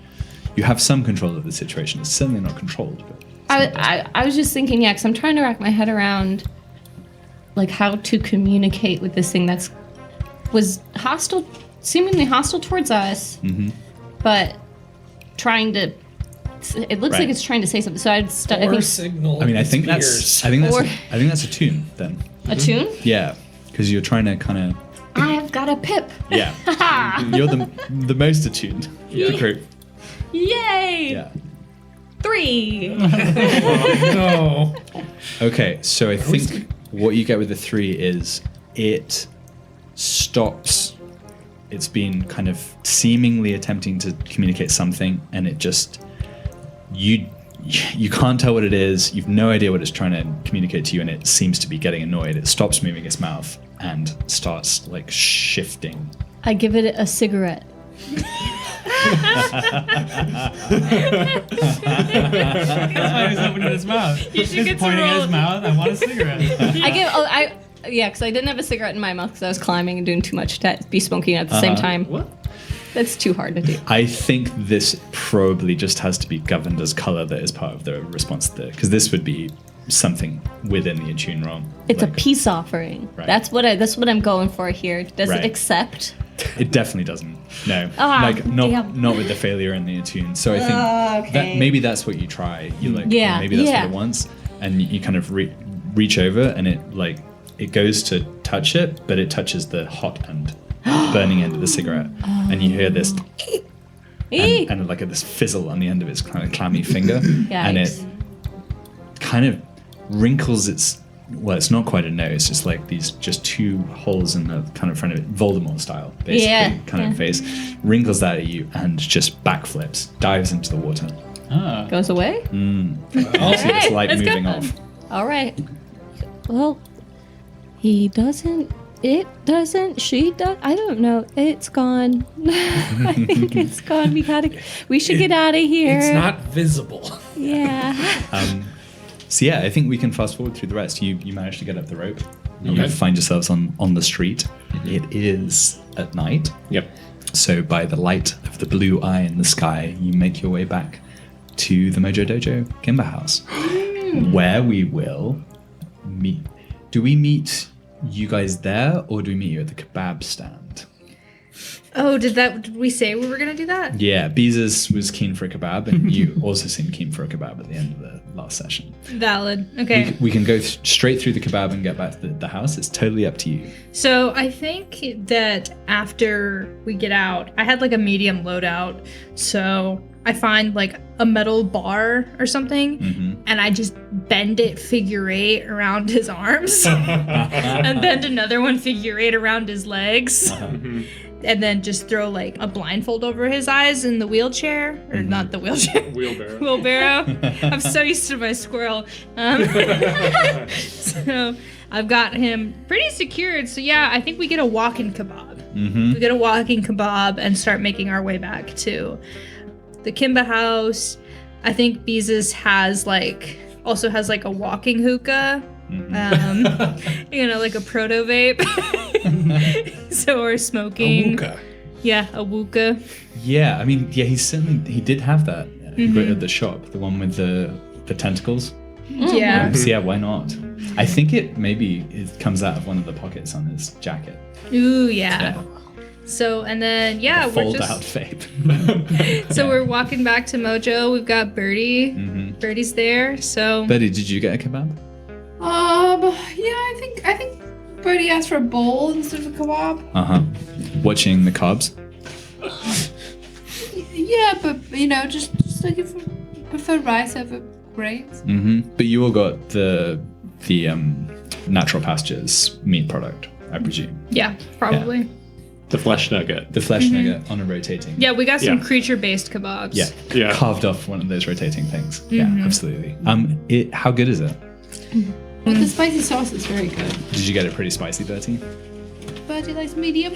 have some control of the situation. It's certainly not controlled. But I was just thinking, because I'm trying to wrap my head around like how to communicate with this thing was hostile, seemingly hostile towards us, but trying to. It looks like it's trying to say something. So I think signal. I think that's a tune then. a tune. Yeah, because you're trying to kind of. I have got a pip. Yeah, you're the most attuned of the group. Yay! Yeah. 3. No. Okay, so I think what you get with the 3 is it stops. It's been kind of seemingly attempting to communicate something, and it just you can't tell what it is. You've no idea what it's trying to communicate to you, and it seems to be getting annoyed. It stops moving its mouth and starts like shifting. I give it a cigarette. That's why he's opening his mouth. should He's get to pointing at roll. his mouth. I want a cigarette. Because I didn't have a cigarette in my mouth because I was climbing and doing too much to be smoking at the same time. What? That's too hard to do. I think this probably just has to be governed as color that is part of the response to because this would be something within the attune realm. It's a Like, peace offering. Right. That's what I'm going for here. Does Right. it accept? It definitely doesn't. No, damn. not with the failure in the attune. So I think Okay. that maybe that's what you try. You Yeah, maybe that's yeah. what it wants, and you kind of reach over, and it goes to touch it, but it touches the hot end, burning end of the cigarette, and you hear this. And like this fizzle on the end of its kind of clammy finger, and it kind of wrinkles its. Well, it's not quite a nose. It's like these just 2 holes in the kind of front of it, Voldemort style, basically, kind of face. Wrinkles that at you and just backflips, dives into the water. Oh. Goes away? Also, this light let's go moving then. off. All right. Well, he doesn't. It doesn't. She does. I don't know. It's gone. I think it's gone. We should get out of here. It's not visible. Yeah. So yeah, I think we can fast forward through the rest. You manage to get up the rope. You find yourselves on the street. It is at night. Yep. So by the light of the blue eye in the sky, you make your way back to the Mojo Dojo Kimber House, where we will meet. Do we meet you guys there, or do we meet you at the kebab stand? Oh, did we say we were gonna do that? Yeah, Beezus was keen for a kebab, and you also seemed keen for a kebab at the end of the last session. Valid. Okay. We can go straight through the kebab and get back to the house. It's totally up to you. So I think that after we get out, I had like a medium loadout. So I find like a metal bar or something, and I just bend it figure eight around his arms, and bend another one figure eight around his legs. And then just throw like a blindfold over his eyes in the wheelchair, or not the wheelchair, wheelbarrow. I'm so used to my squirrel. So I've got him pretty secured. So yeah, I think we get a walk-in kebab. We get a walk-in kebab and start making our way back to the Kimba house. I think Beezus also has like a walking hookah. Like a proto vape. So we're smoking. A hookah. Yeah, a hookah. Yeah, I mean, yeah, he did have that at the shop, the one with the tentacles. Yeah. So yeah, why not? I think it comes out of one of the pockets on his jacket. Ooh, yeah. So, and then, yeah, we're Fold just... out vape. So we're walking back to Mojo. We've got Birdie. Birdie's there, so... Betty, did you get a kebab? Yeah, I think Birdie asked for a bowl instead of a kebab. Watching the carbs? Yeah, but just looking for prefer rice over grains. But you all got the Natural Pastures meat product, I presume. Yeah, probably. The flesh nugget. The flesh nugget on a rotating. Yeah, we got some creature-based kebabs. Yeah, carved off one of those rotating things. Yeah, absolutely. How good is it? With the spicy sauce, it's very good. Did you get it pretty spicy, Bertie? Birdie likes medium.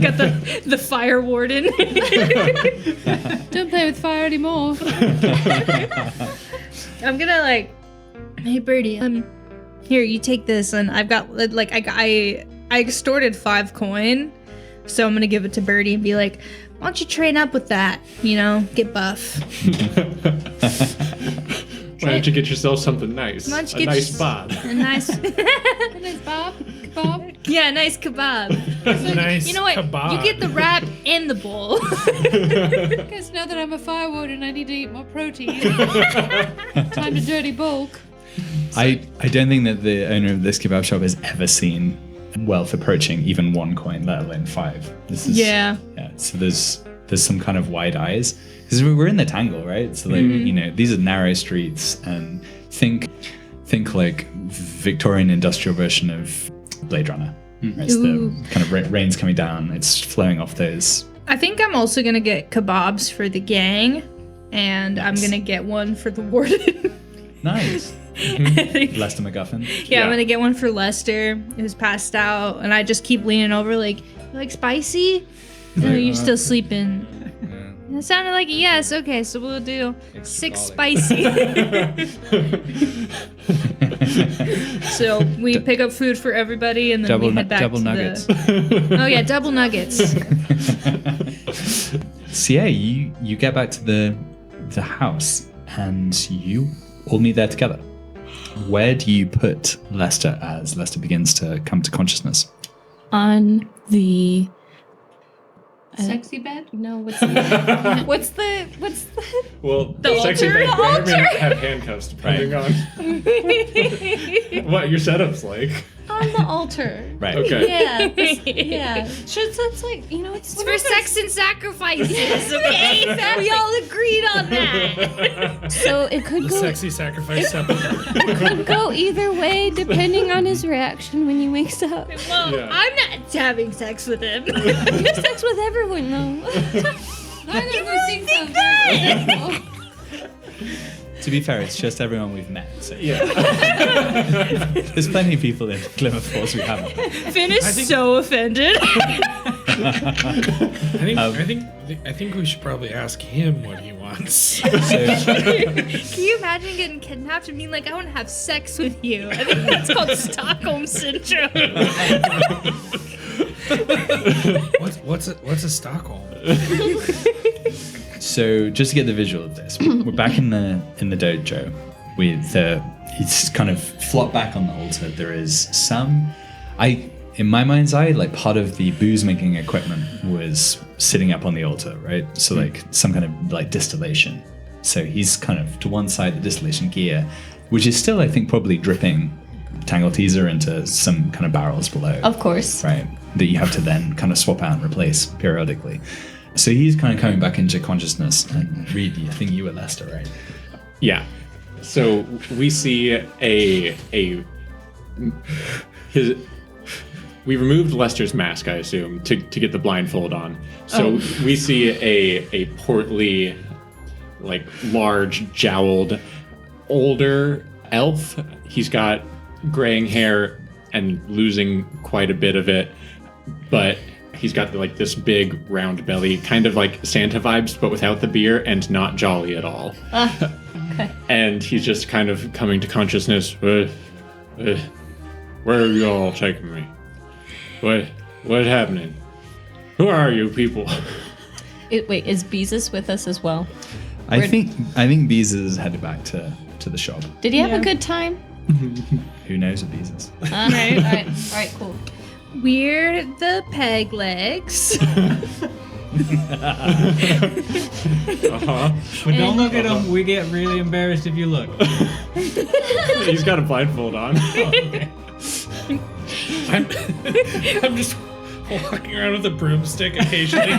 Got the fire warden. Don't play with fire anymore. I'm gonna hey Birdie, here, you take this, and I've got I extorted 5 coin, so I'm gonna give it to Birdie and be like, why don't you train up with that? Get buff. Why don't you get yourself something nice? Why don't you A get nice your- bod. A nice, A nice kebab. yeah, a nice kebab. Nice You know what? kebab. You get the wrap and the bowl. Guess now that I'm a fire warden, I need to eat more protein. Time to dirty bulk. I don't think that the owner of this kebab shop has ever seen wealth approaching even 1 coin, let alone 5. This is Yeah. So there's some kind of wide eyes because we're in the tangle, right? So these are narrow streets, and think like Victorian industrial version of Blade Runner. It's the kind of rain's coming down. It's flowing off those. I think I'm also gonna get kebabs for the gang, and I'm gonna get one for the warden. Nice. Lester MacGuffin. Yeah, I'm gonna get one for Lester, who's passed out, and I just keep leaning over like spicy? No, you're still sleeping. It sounded like a yes. Okay, so we'll do 6 spicy. So we pick up food for everybody, and then we head back double to nuggets. Oh yeah, double nuggets. So yeah, you get back to the house, and you all meet there together. Where do you put Lester as Lester begins to come to consciousness? On the Sexy bed? no, what's the What's the Well, The sexy altar? bed may or may not have handcuffs, depending on what your setup's like. on the altar? Right. Okay. Yeah. So it's like, it's For sex and sacrifices, okay? We all agreed on that. So it could The go sexy sacrifice sepulcher. could go either way depending on his reaction when he wakes up. Well, Yeah. I'm not having sex with him. Have sex with everyone though. I never seen something. To be fair, it's just everyone we've met. So Yeah. there's plenty of people in Glimmer Falls we haven't. Finn is so offended. I think we should probably ask him what he wants. So, Can you imagine getting kidnapped and being like, I want to have sex with you? I think that's called Stockholm Syndrome. What's a Stockholm? So just to get the visual of this, we're back in the dojo with it's kind of flopped back on the altar. There is some, in my mind's eye, like part of the booze making equipment was sitting up on the altar, right? So like some kind of like distillation. So he's kind of to one side the distillation gear, which is still, I think, probably dripping Tangle Teaser into some kind of barrels below. Of course. Right. That you have to then kind of swap out and replace periodically. So he's kind of coming back into consciousness. And Reed, I think you were Lester, right? Yeah. So we see we removed Lester's mask, I assume, to get the blindfold on. So we see a portly, like large, jowled, older elf. He's got graying hair and losing quite a bit of it, but he's got like this big round belly, kind of like Santa vibes, but without the beer and not jolly at all. Okay. And he's just kind of coming to consciousness. Where are you all taking me? What's happening? Who are you people? Wait, is Beezus with us as well? I think Beez is headed back to the shop. Did he have a good time? Who knows what Beez is? All right, cool. We're the peg legs. But don't look at him. We get really embarrassed if you look. He's got a blindfold on. I'm just walking around with a broomstick occasionally.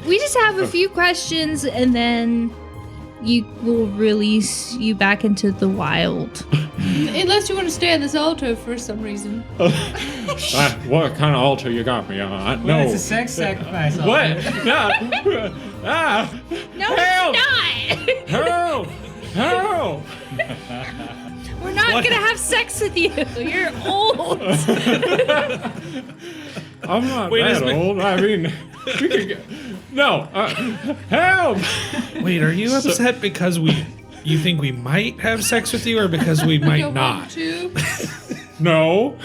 We just have a few questions and then we'll release you back into the wild. Unless you want to stay on this altar for some reason. What kind of altar you got me on? Well, No. it's a sex sacrifice. What? No. No, Help! it's Help! Help! not. We're not gonna have sex with you. You're old. I'm not Wait, that old. I mean, we could get... No. Help! Wait, are you upset because you think we might have sex with you, or because we might Don't want not? to. No.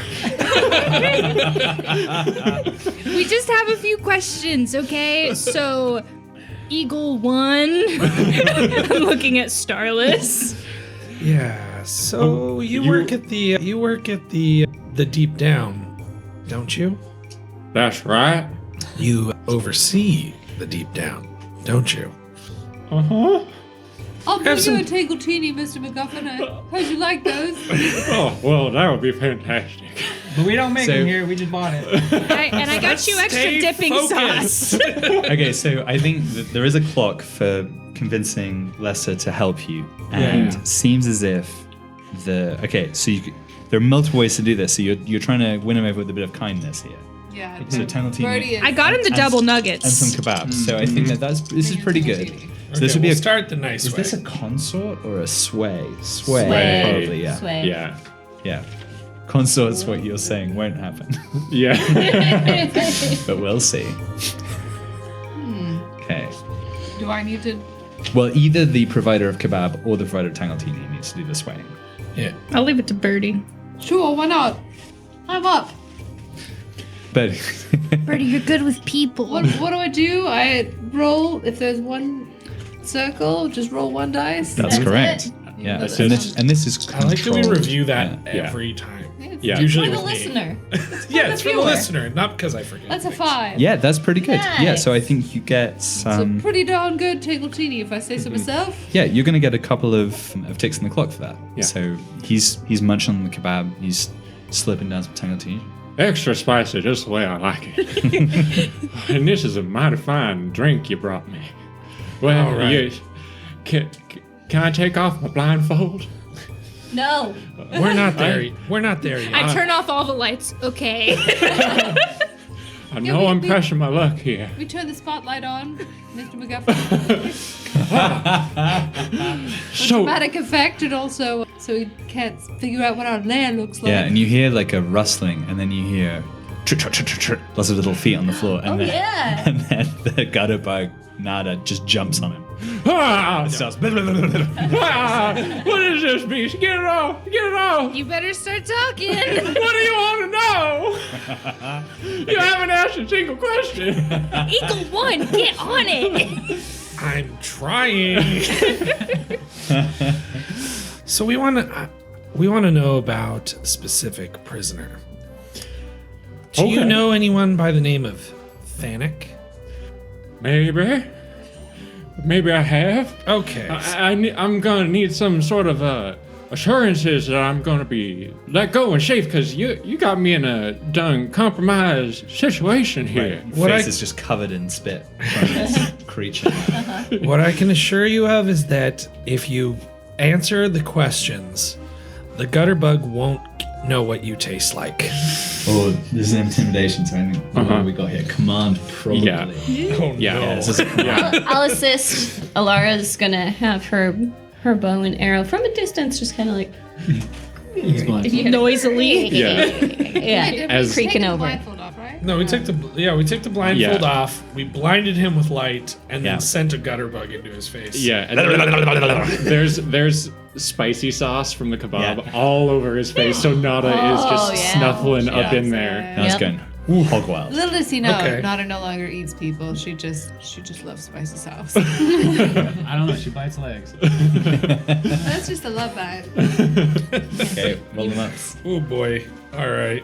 We just have a few questions, okay? So, Eagle 1. I'm looking at Starless. Yeah. So you work at the deep down, don't you? That's right. You oversee the deep down, don't you? Uh-huh. I'll bring some- you a Tinkletini, Mr. McGuffin. How'd you like those? Oh, well, that would be fantastic. But we don't make So- them here. We just bought it. And I got you extra Stay dipping focused. sauce. Okay, so I think that there is a clock for convincing Lester to help you, and Yeah. seems as if there are multiple ways to do this. So you're trying to win him over with a bit of kindness here. Yeah. So Tangle Birdie is. I got him the double nuggets. and some kebabs. So I think this is pretty good. So this Okay, would be we'll a start the nice Is way. this a consort or a sway? Sway. Probably, yeah. Sway. Yeah. Yeah. Consort's what you're saying won't happen. Yeah. But we'll see. Okay. Do I need to? Well, either the provider of kebab or the provider of Tangltini needs to do the swaying. Yeah. I'll leave it to Birdie. Sure, why not? I'm up. But Birdie, you're good with people. What do I do? I roll. If there's one circle, just roll one dice. that's correct. Yeah. That's And it. this is I like that we controlled. review that Yeah. every time. Yeah. Usually For the with me. listener. Yeah, it's for the viewer. listener, not because I forget. That's a things. 5. Yeah, that's pretty good. Yeah, Nice. so I think you get It's a some. pretty darn good Tinkletini, if I say so myself. Yeah, you're going to get a couple of ticks on the clock for that. Yeah. So he's munching on the kebab. He's slipping down some Tangltini. Extra spicy, just the way I like it. And this is a mighty fine drink you brought me. Well, All right. can I take off my blindfold? No. We're not there. We're not there yet. I turn off all the lights. Okay. I know I'm pressing my luck here. We turn the spotlight on, Mr. McGuffin. So, Dramatic effect, and also so he can't figure out what our lair looks like. Yeah, and you hear like a rustling, and then you hear lots of little feet on the floor, and then yeah. and then the gutter bug Nada just jumps on him. ah, Starts what is this beast? Get it off! Get it off! You better start talking. What do you want to know? You haven't asked a single question. Eagle 1, get on it. I'm trying. So we want to know about a specific prisoner. Do you Okay. know anyone by the name of Thanik? Maybe I have. Okay. I'm gonna need some sort of assurances that I'm gonna be let go and safe, because you got me in a done compromised situation here. What Face I- is just covered in spit from this creature. What I can assure you of is that if you answer the questions, the gutter bug won't know what you taste like. Oh, this is an intimidation, so I think what have we got here? Command, probably. Yeah. Oh, Yeah. no. Yeah, this is a command. I'll assist. Alara's gonna have her bow and arrow from a distance, just kind of like if you had Noisily. Yeah. yeah, As- Take creaking the over. blindfold off, right? No, we took the blindfold Yeah. off. We blinded him with light and Yeah. then sent a gutter bug into his face. Yeah. And there's spicy sauce from the kebab Yeah. all over his face, so Nada is just yeah. snuffling up Yeah. in there. Now it's Yep. going hog wild. Little does he know, Okay. Nada no longer eats people. She just loves spicy sauce. I don't know. She bites legs. That's just a love bite. Okay, roll them up. Oh boy. All right.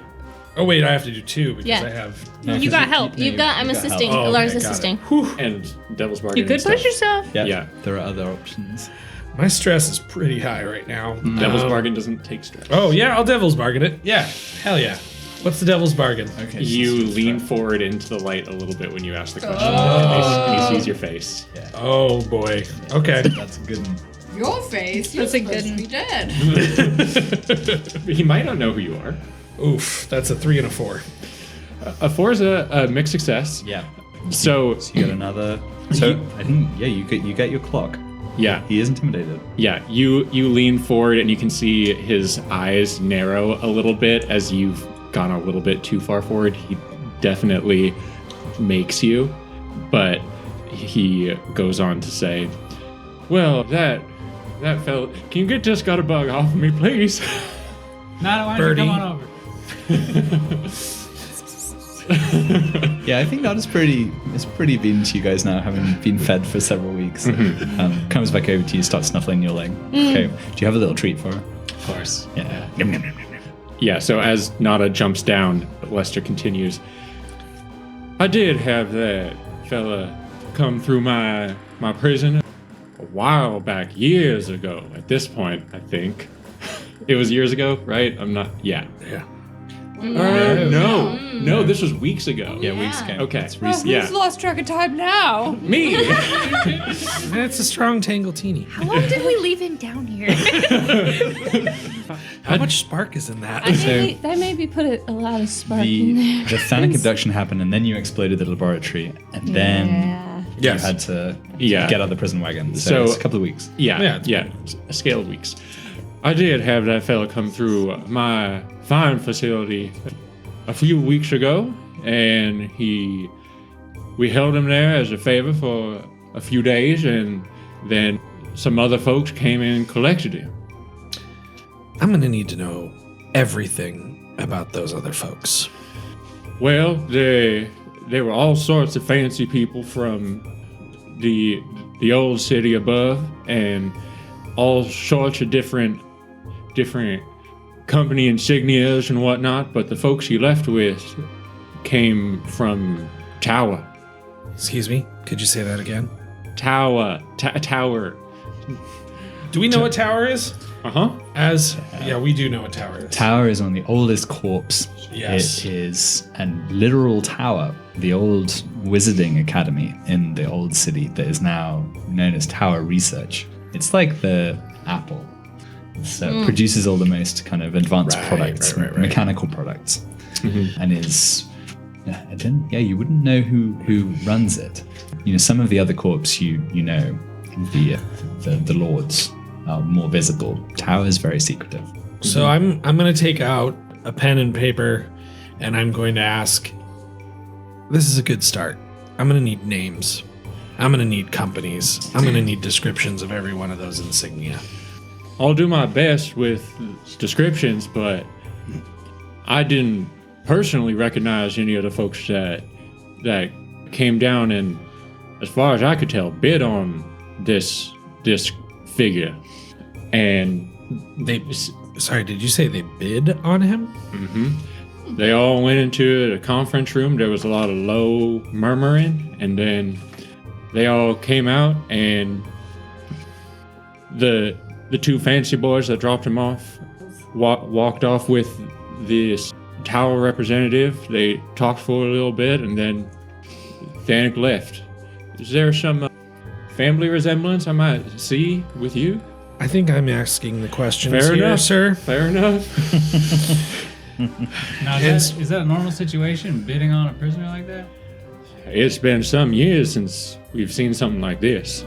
Oh wait, I have to do two because Yeah. I have. You got help. You've got. I'm assisting. help. Oh, Alara's okay, got assisting. And Devil's Bargain. You could and stuff. push yourself. Yeah, Yeah. there are other options. My stress is pretty high right now. Devil's Um, Bargain doesn't take stress. Oh yeah, I'll devil's bargain it. Yeah, hell yeah. What's the devil's bargain? Okay. You lean forward into the light a little bit when you ask the question, and he sees your face. Oh boy. Okay. That's a good one. Your face. That's You're a good supposed to one. be dead. He might not know who you are. Oof, that's a 3 and a 4. A 4 is a mixed success. Yeah. So You got another. So I think you get your clock. yeah, He is intimidated. yeah. You lean forward and you can see his eyes narrow a little bit as you've gone a little bit too far forward. He definitely makes you, but he goes on to say, "Well, that fella, can you get this gutter bug off of me, please?" Nada, why don't you Birdie. come on over? Yeah, I think that is it's pretty been to you guys now, having been fed for several weeks. Comes back over to you, starts snuffling your leg. Okay, do you have a little treat for her? Of course. Yeah. Yeah, so as Nada jumps down, Lester continues. I did have that fella come through my prison a while back, years ago. At this point, I think. It was years ago, right? I'm not. Yeah. Yeah. No, this was weeks ago. Yeah, weeks ago. Okay. It's recent. Yeah. Who's lost track of time now? Me. That's a strong Tangletini. How long did we leave him down here? How much spark is in that? That maybe put a lot of spark in The there. Thanic abduction happened, and then you exploded the laboratory, and then Yeah. Yes. you had to Yeah. get out of the prison wagon. So, So- it's a couple of weeks. Yeah, Yeah, a scale of weeks. I did have that fella come through my fine facility a few weeks ago, and we held him there as a favor for a few days, and then some other folks came and collected him. I'm gonna need to know everything about those other folks. Well, they were all sorts of fancy people from the old city above, and all sorts of different company insignias and whatnot. But the folks he left with came from Tower. Excuse me, could you say that again? Tower. Do we know what tower is? Uh-huh. Yeah, we do know what tower is. Tower is on the oldest corpse. Yes. It is a literal tower, the old wizarding academy in the old city that is now known as Tower Research. It's like the Apple. So it produces all the most kind of advanced Right, products, right. mechanical products, and is you wouldn't know who runs it. You know, some of the other corps you know, the lords are more visible. Tower is very secretive. So I'm gonna take out a pen and paper, and I'm going to ask. This is a good start. I'm gonna need names. I'm gonna need companies. I'm gonna need descriptions of every one of those insignia. I'll do my best with descriptions, but I didn't personally recognize any of the folks that came down and, as far as I could tell, bid on this figure. And Sorry, did you say they bid on him? They all went into the conference room. There was a lot of low murmuring, and then they all came out, and the two fancy boys that dropped him off walked off with this tower representative. They talked for a little bit, and then Danik left. Is there some family resemblance I might see with you? I think I'm asking the questions Fair here, enough. sir. Fair enough. Now, is that a normal situation, bidding on a prisoner like that? It's been some years since we've seen something like this.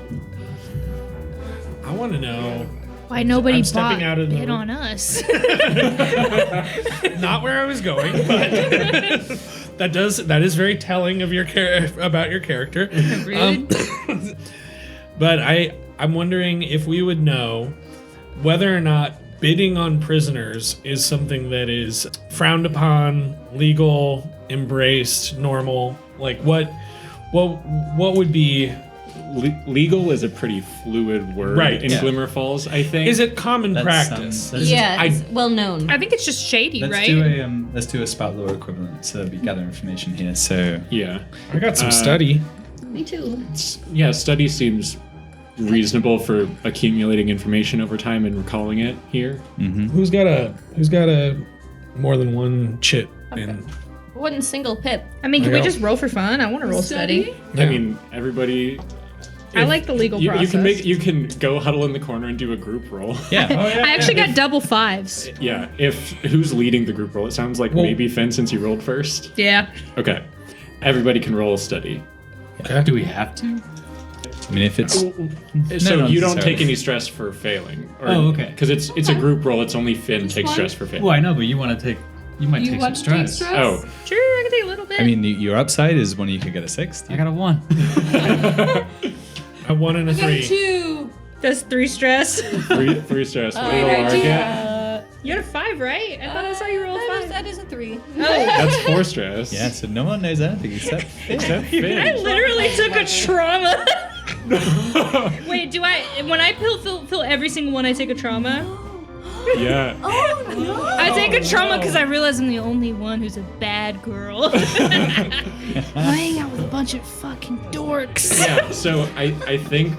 I want to know, Why nobody I'm stepping bought out of the it room. on us? not where I was going, but that is very telling of your about your character. Rude. But I'm wondering if we would know whether or not bidding on prisoners is something that is frowned upon, legal, embraced, normal. Like what would be? Legal is a pretty fluid word Right, in yeah. Glimmer Falls, I think. Is it common That's, practice? Yeah, I- it's well known. I think it's just shady, Let's right? do a spout lore equivalent so that we gather information here. So Yeah. I got some study. Me too. Yeah, study seems reasonable for accumulating information over time and recalling it here. Who's got a more than one chip in? One single pip. I mean, can I we go. just roll for fun? I want to roll study. I mean, everybody. I like the legal you process. you can go huddle in the corner and do a group roll. yeah, I actually got double fives. Yeah, if who's leading the group roll? It sounds like maybe Finn since you rolled first. Yeah. Okay, everybody can roll a study. Okay. Do we have to? I mean, if it's So not you don't necessarily. take any stress for failing. Oh, okay. Because it's a group roll. It's only Finn takes stress for failing. Well, I know, but you want to take. You might take some want to take stress. stress? Oh, Sure, I can take a little bit. I mean, your upside is when you could get a 6. I got a 1. A 1 and a 3. 2. That's 3 stress. three stress. What did Great Laura idea. get? You had a 5, right? I thought I saw you roll a 5. That is a 3. Oh, That's 4 stress. Yeah, so no one knows anything except Except Finn. I literally took a trauma. Wait, do I? When I fill every single one, I take a trauma. Yeah. Oh no! I take a trauma because I realize I'm the only one who's a bad girl. Hanging out with a bunch of fucking dorks. Yeah. So I think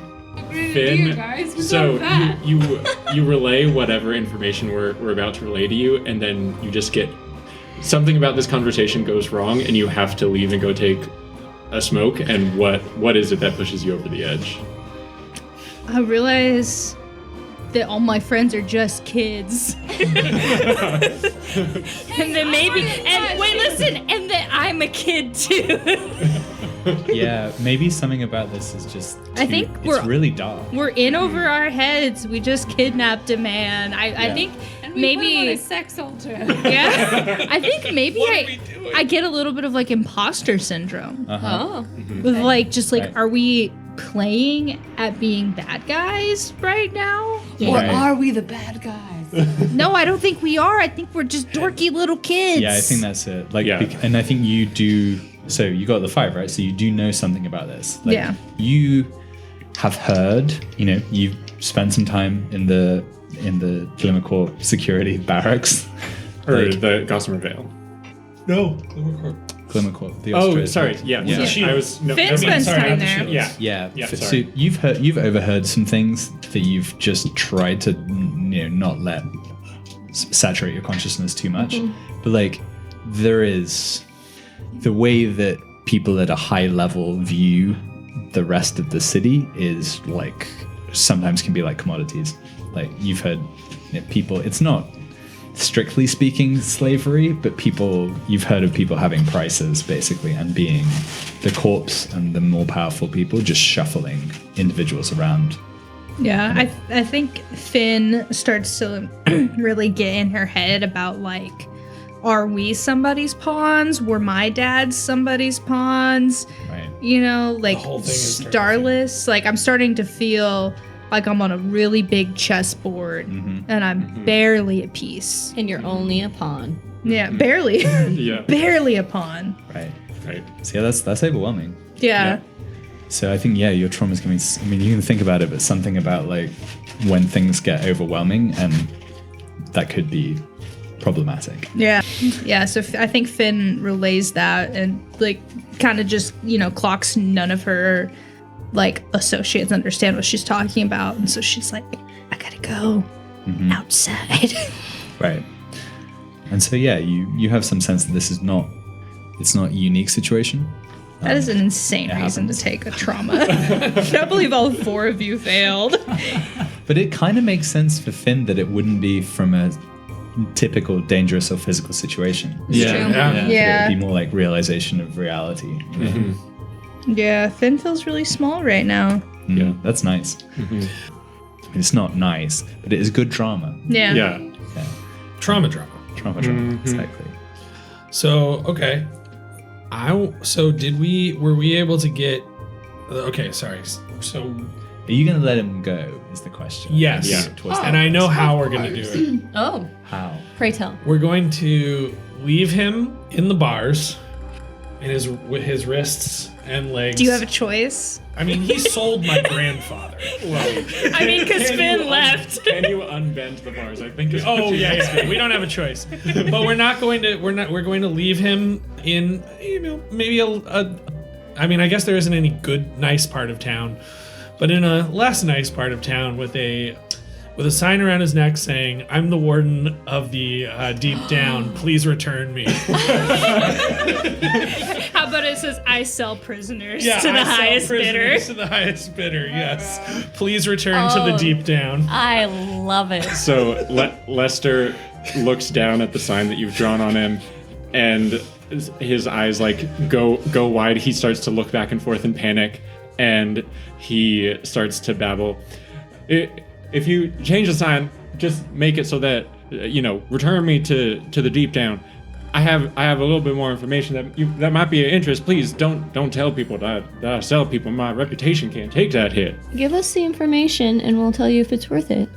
You Finn. guys, what's So up with that? you relay whatever information we're about to relay to you, and then you just get something about this conversation goes wrong, and you have to leave and go take a smoke. And what is it that pushes you over the edge? I realize that all my friends are just kids. And then maybe, and wait, listen, and that I'm a kid too. Yeah, maybe something about this is just. I think it's we're- really dark. We're in over our heads. We just kidnapped a man. I think And we put him on maybe. a sex altar. Yeah, I think maybe What are we doing? I get a little bit of like imposter syndrome. Oh. With like, just like, Right. are we playing at being bad guys right now? Or Right. are we the bad guys? No, I don't think we are. I think we're just dorky little kids. Yeah, I think that's it. Like, Yeah. and I think you do. So you got the 5, right? So you do know something about this. Like, Yeah. You have heard. You know, you've spent some time in the Glimmer Corp security barracks. Or Like- the Gossamer Vale? No. Glimmer Corp. The Oh, Austrians. sorry. Yeah. Yeah. I was. No, Finn I mean, spends sorry, time not the there. shield. Yeah. Yeah. Yeah, So sorry. you've overheard some things that you've just tried to not let saturate your consciousness too much. But like there is the way that people at a high level view the rest of the city is like sometimes can be like commodities. Like you've heard people. It's not strictly speaking slavery, but you've heard of people having prices basically and being the corpse and the more powerful people just shuffling individuals around. Yeah, I think Finn starts to really get in her head about like, are we somebody's pawns? Were my dads somebody's pawns? Right. You know, like whole thing is starting to starless. Like I'm starting to feel like I'm on a really big chessboard and I'm barely a piece. And you're only a pawn. Yeah, barely. Yeah. Barely a pawn. Right. Right. So yeah, that's overwhelming. Yeah. So I think, your trauma's coming. I mean, you can think about it, but something about like when things get overwhelming, and that could be problematic. Yeah. So I think Finn relays that and like kind of just, clocks none of her like associates understand what she's talking about. And so she's like, I gotta go outside. Right. And so, you have some sense that this is not, it's not a unique situation. That is an insane It reason happens. to take a trauma. I can't believe all 4 of you failed. But it kind of makes sense for Finn that it wouldn't be from a typical dangerous or physical situation. Yeah. It'd be more like realization of reality. Yeah, Finn feels really small right now. Yeah, that's nice. I mean, it's not nice, but it is good drama. Yeah. Yeah. Trauma. Drama, exactly. So, okay. Were we able to get... Okay, sorry. So, Are you going to let him go is the question. yes. Yeah. Towards And I know how we're going to do it. Oh, how. pray tell. We're going to leave him in the bars with his wrists and legs. Do you have a choice? I mean, he sold my grandfather. I mean, because Finn left. Can you unbend the bars? I think. Oh yeah. We don't have a choice. But we're going to leave him in, maybe I mean, I guess there isn't any good, nice part of town, but in a less nice part of town with a sign around his neck saying, "I'm the warden of the Deep Down. Please return me." How about it says, I sell prisoners Yeah, to the I sell highest bidder? prisoners to the highest bidder. Yes. Please return to the Deep Down. I love it. So Lester looks down at the sign that you've drawn on him, and his eyes like go wide. He starts to look back and forth in panic, and he starts to babble. If you change the sign, just make it so that return me to the Deep Down. I have a little bit more information that might be of interest. Please don't tell people that I sell people. My reputation can't take that hit. Give us the information and we'll tell you if it's worth it.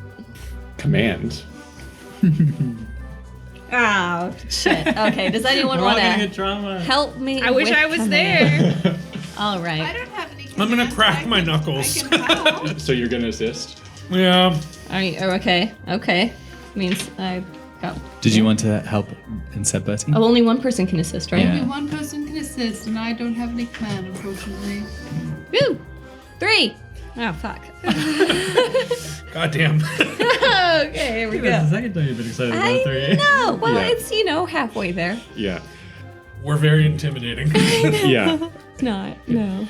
Command. Oh, shit. Okay, does anyone We're all want gonna to get drama. help me? I wish with I was command? there. All I right. don't have any. I'm gonna commands, crack but my I can- knuckles. I can help. So you're gonna assist? Yeah. Okay. Means I got. Did you want to help in said Bertie? Oh, only one person can assist, right? Yeah. Only one person can assist, and I don't have any command, unfortunately. Woo! 3. Oh, fuck. Goddamn. Okay, here we That's the go. second time you've been excited I about 3. know. Well, Yeah. it's, halfway there. Yeah. We're very intimidating. Yeah. Not, no.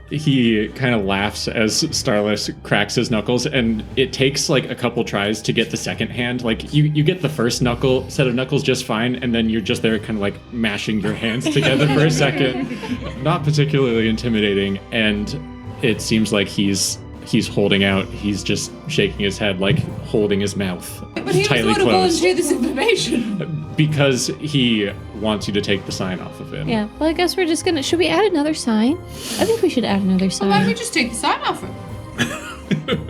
He kind of laughs as Starless cracks his knuckles, and it takes like a couple tries to get the second hand. Like you get the first set of knuckles just fine, and then you're just there kind of like mashing your hands together for a second. Not particularly intimidating, and it seems like he's holding out. He's just shaking his head, like holding his mouth But he was tightly going to closed. volunteer this information. Because he wants you to take the sign off of him. Yeah, well, I guess we're just gonna. Should we add another sign? I think we should add another Why don't we sign. just take the sign off him?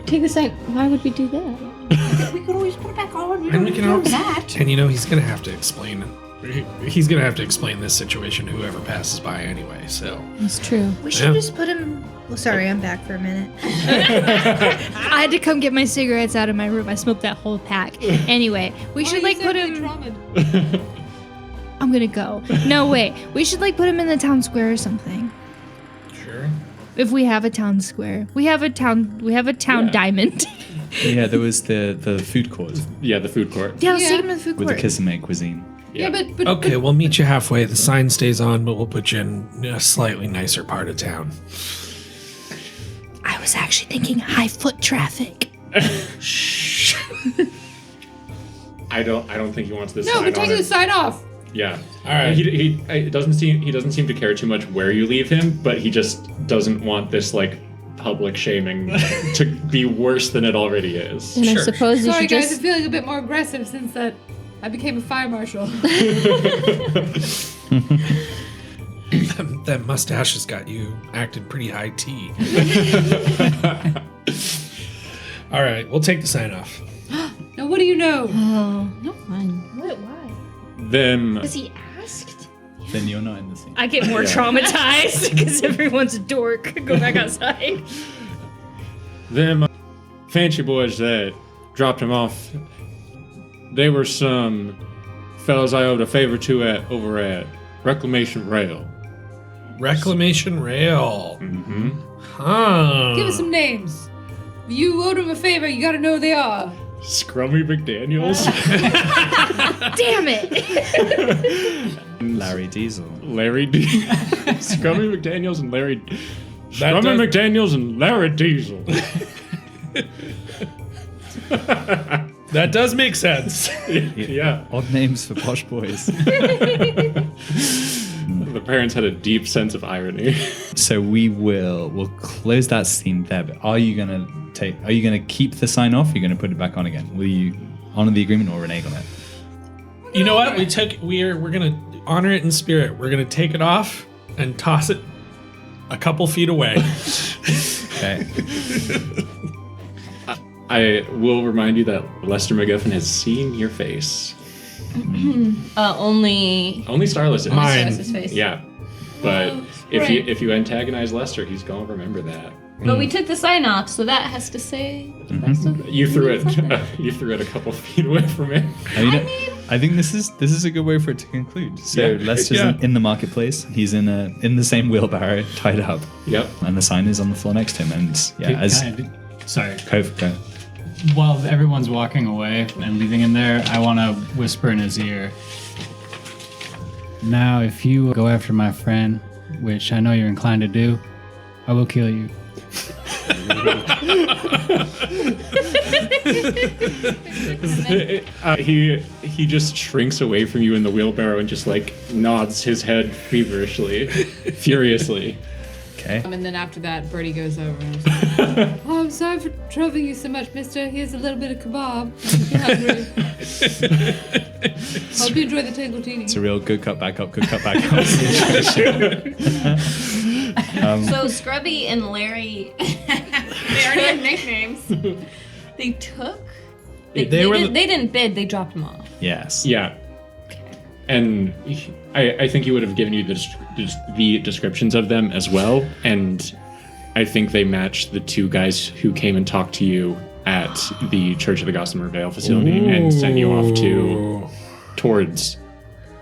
Take the sign. Why would we do that? We could always put it back on. You And we don't can know always, that. and he's gonna have to explain. He's gonna have to explain this situation to whoever passes by anyway. So That's true. We should Yeah. just put him. Well, sorry, I'm back for a minute. I had to come get my cigarettes out of my room. I smoked that whole pack. Anyway, we should like put him. I'm gonna go. No, wait. We should like put him in the town square or something. sure. If we have a town square, we have a town diamond. Yeah, there was the food court Yeah, the food court. Yeah, let's Yeah. take him to the food with the court. Kisame cuisine. Yeah, but Okay, we'll meet you halfway. The sign stays on, but we'll put you in a slightly nicer part of town. I was actually thinking high foot traffic. I don't think he wants this no, sign we're on taking him. the sign off. Yeah. All right. He doesn't seem to care too much where you leave him, but he just doesn't want this like public shaming to be worse than it already is. And I Sure. suppose you Sorry, should guys, just. I'm feeling a bit more aggressive since that I became a fire marshal. That mustache has got you acting pretty high tea. All right, we'll take the sign off. Now, what do you know? Oh, no fun. What? Why? Then Because he asked. then you're not in the scene. I get more traumatized because everyone's a dork. Go back outside. Them fancy boys that dropped him off, they were some fellas I owed a favor to over at Reclamation Rail. Reclamation Rail. Mm-hmm. Huh. Give us some names. If you owed them a favor, you gotta know who they are. Scrummy McDaniels. Damn it. Larry Diesel. Larry D. Scrummy McDaniels and Larry. That Scrummy does- McDaniels and Larry Diesel. That does make sense. Yeah. Odd names for posh boys. The parents had a deep sense of irony. So we'll close that scene there. But are you gonna keep the sign off? Or are you gonna put it back on again? Will you honor the agreement or renege on it? You know what? We're gonna honor it in spirit. We're gonna take it off and toss it a couple feet away. Okay. I will remind you that Lester McGuffin has seen your face. Only Only Starless is. Mine. His face. Yeah. But if you antagonize Lester, he's gonna remember that. But we took the sign off, so that has to say. You threw it you threw it a couple feet away from it. I think this is a good way for it to conclude. So Yeah. Lester's Yeah. in the marketplace. He's in the same wheelbarrow, tied up, Yep. and the sign is on the floor next to him. And yeah, as Sorry. go. While everyone's walking away and leaving him there, I want to whisper in his ear. Now, if you go after my friend, which I know you're inclined to do, I will kill you. He just shrinks away from you in the wheelbarrow and just like nods his head feverishly, furiously. Okay. And then after that, Birdie goes over and is like, oh, I'm sorry for troubling you so much, mister. Here's a little bit of kebab. If you're hungry. Hope you enjoy the tangletini. It's a real good cut back up situation. So Scrubby and Larry, They already have nicknames. they took. They They were didn't, the- they didn't bid. They dropped him off. Yes. Yeah. And I think he would have given you the descriptions of them as well. And I think they match the two guys who came and talked to you at the Church of the Gossamer Vale facility and sent you off towards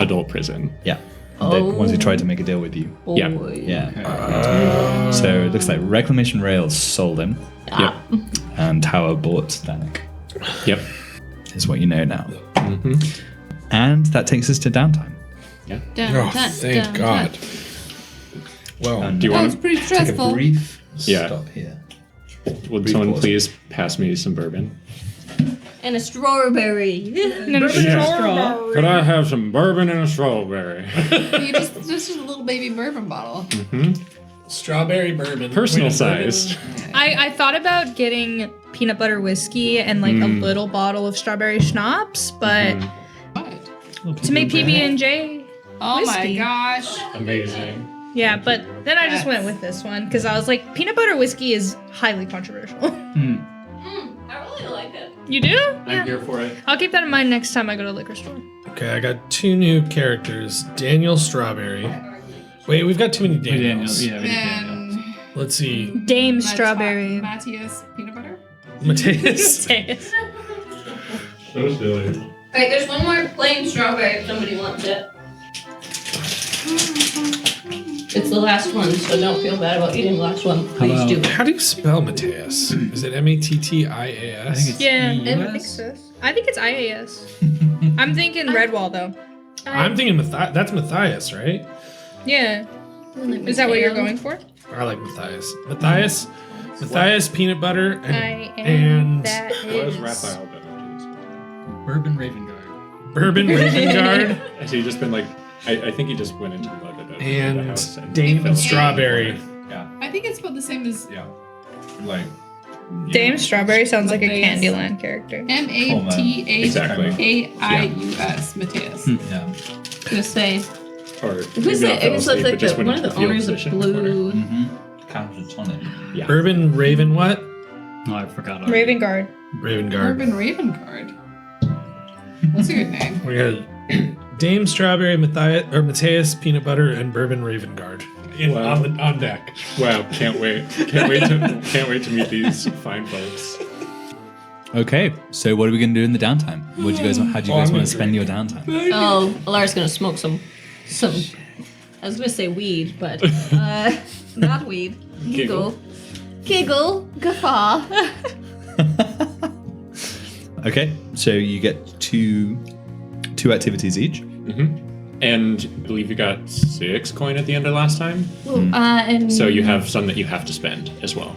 adult prison. Yeah. The ones who tried to make a deal with you. Yeah. Yeah. So it looks like Reclamation Rails sold him, Yep. and Tower bought Danik. Yep. Is what you know now. And that takes us to downtime. Yeah. Oh, thank God. Well, Do you That want was to? pretty stressful. brief Yeah. stop here. Would someone please pass me some bourbon? And a strawberry. Could I have some bourbon and a strawberry? You just a little baby bourbon bottle. strawberry bourbon. Personal Wait, bourbon. sized. I thought about getting peanut butter whiskey and like a little bottle of strawberry schnapps, but What? to make PB&J, Oh Whiskey. my gosh. Amazing. yeah. But then I just went with this one because I was like, peanut butter whiskey is highly controversial. I really like it. You do? I'm here for it. I'll keep that in mind next time I go to the liquor store. Okay, I got two new characters. Daniel Strawberry. Wait, we've got too many Daniels. Yeah, we did Daniel. And Let's see. Dame Strawberry. Matthias peanut butter. Mateus. So silly. Wait, there's one more plain strawberry if somebody wants it. It's the last one, so don't feel bad about eating the last one. Please about- do. How do you spell Mateus? Is it Mattias? I think it's Yeah, EUS? I think it's IAS. I'm thinking Redwall though. I'm thinking that's Matthias, right? Yeah. Is that what you're going for? I like Matthias. Matthias peanut butter I and, am and that What is is. Raphael beverages? Bourbon Raven Guard. bourbon Raven Guard Has he just been like? I think he just went into like the and house and Dame fell Strawberry. I think it's spelled the same as Yeah. Like. Dame Strawberry sounds like a Matthias. Candyland character. Exactly. MATHAIUS. Matthias. Yeah. Gonna say. Or Who's maybe not it? fell It was asleep, like but just one went of into the field owners of position in the corner. Blue. Countertonic. Yeah. Bourbon Raven what? Oh, I forgot. already. Raven Guard. Raven Guard. Urban Raven Guard. That's a good name. We got Dame Strawberry, Matthias Peanut Butter, and Bourbon Raven Guard Wow. on deck. Wow, can't wait to meet these fine folks. Okay, so what are we going to do in the downtime? How do you guys I'm want gonna to spend your downtime? Oh, Alara's gonna smoke some. I was gonna say weed, but not weed. Giggle, guffaw. Okay, so you get two activities each. And I believe you got 6 coin at the end of last time. And So you have some that you have to spend as well.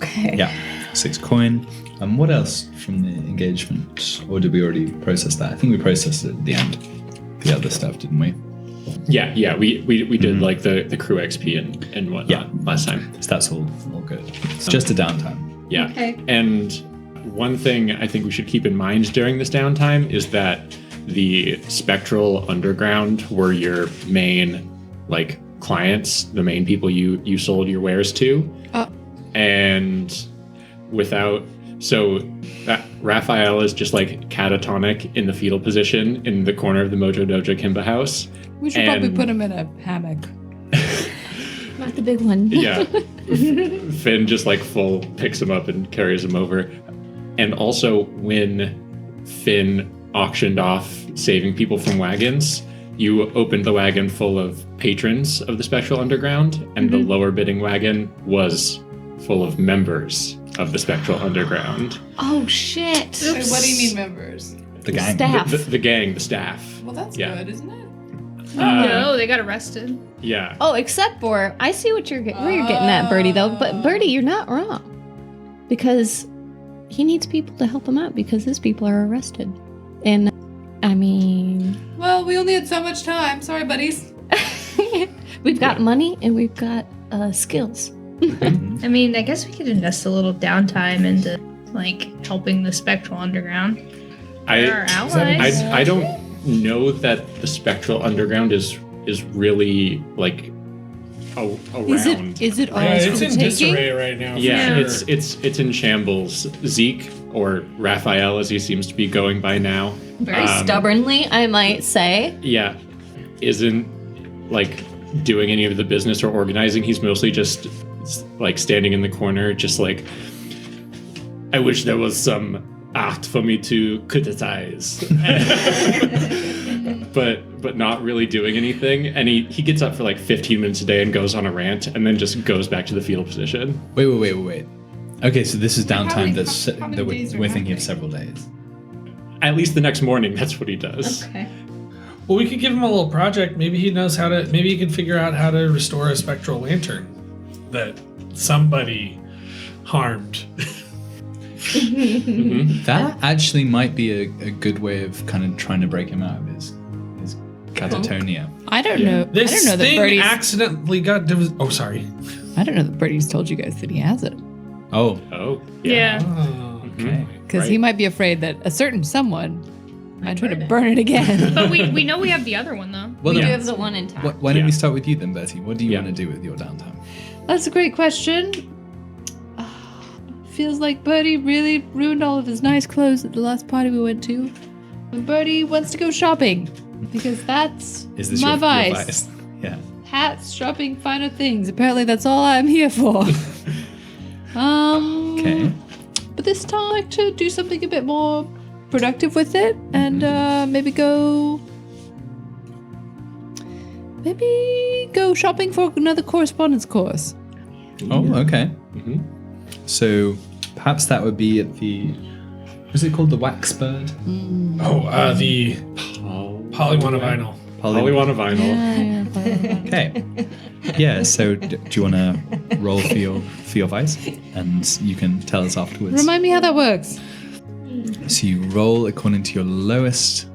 okay. Yeah, 6 coin. And what else from the engagement? Or did we already process that? I think we processed it at the end. The other stuff, didn't we? Yeah, we did like the crew XP and whatnot last time. So that's all good. It's just a downtime. Yeah. Okay. And one thing I think we should keep in mind during this downtime is that the Spectral Underground were your main like clients, the main people you sold your wares to. And without that Raphael is just like catatonic in the fetal position in the corner of the Mojo Dojo Kimba house. We should probably put him in a hammock. Not the big one. Yeah. Finn just like full picks him up and carries him over. And also when Finn auctioned off saving people from wagons, you opened the wagon full of patrons of the Spectral Underground, and the lower bidding wagon was full of members of the Spectral Underground. Oh shit! Wait, what do you mean members? The gang. Staff. The gang, the staff. Well, that's Yeah. good, isn't it? No, they got arrested. Yeah. Oh, except for I see where you're getting at, Birdie. Though, but Birdie, you're not wrong, because he needs people to help him out because his people are arrested, and I mean, Well, we only had so much time. Sorry, buddies. we've got money and we've got skills. I mean, I guess we could invest a little downtime into like helping the Spectral Underground. They're our allies. I don't know that the Spectral Underground is really like around. Is it Yeah, ours it's for in the taking? disarray right now. Yeah, for it's sure. it's in shambles. Zeke, or Raphael as he seems to be going by now, Very stubbornly, I might say. yeah, isn't like doing any of the business or organizing. He's mostly just like standing in the corner, just like, I wish there was some art for me to criticize. but not really doing anything. And he gets up for like 15 minutes a day and goes on a rant and then just goes back to the fetal position. Wait. Okay, so this is How downtime many- that how many days are we're thinking of happening? several days. At least the next morning, that's what he does. Okay. Well, we could give him a little project. Maybe he knows how to. Maybe he can figure out how to restore a spectral lantern that somebody harmed. That actually might be a good way of kind of trying to break him out of his catatonia. I don't know. This I don't know that thing Birdie's. accidentally got. Oh, sorry. I don't know that Birdie's told you guys that he has it. Oh, Oh, Yeah. Oh, okay. Because he might be afraid that a certain someone might try to burn it again. But we know we have the other one though. Well, We do then, have the one in town. why don't Yeah. we start with you then, Bertie? What do you Yeah. want to do with your downtime? That's a great question. Feels like Birdie really ruined all of his nice clothes at the last party we went to. And Birdie wants to go shopping because that's Is this my your vice. Yeah. Hats, shopping, finer things. Apparently, that's all I'm here for. Okay. But this time, I like to do something a bit more productive with it, and maybe go shopping for another correspondence course. Oh, okay. Mhm. So perhaps that would be at the. Was it called the Wax Bird? Oh, the Polywana vinyl. Polywana vinyl. Okay. Yeah. So do you want to roll for your vice, and you can tell us afterwards. Remind me how that works. So you roll according to your lowest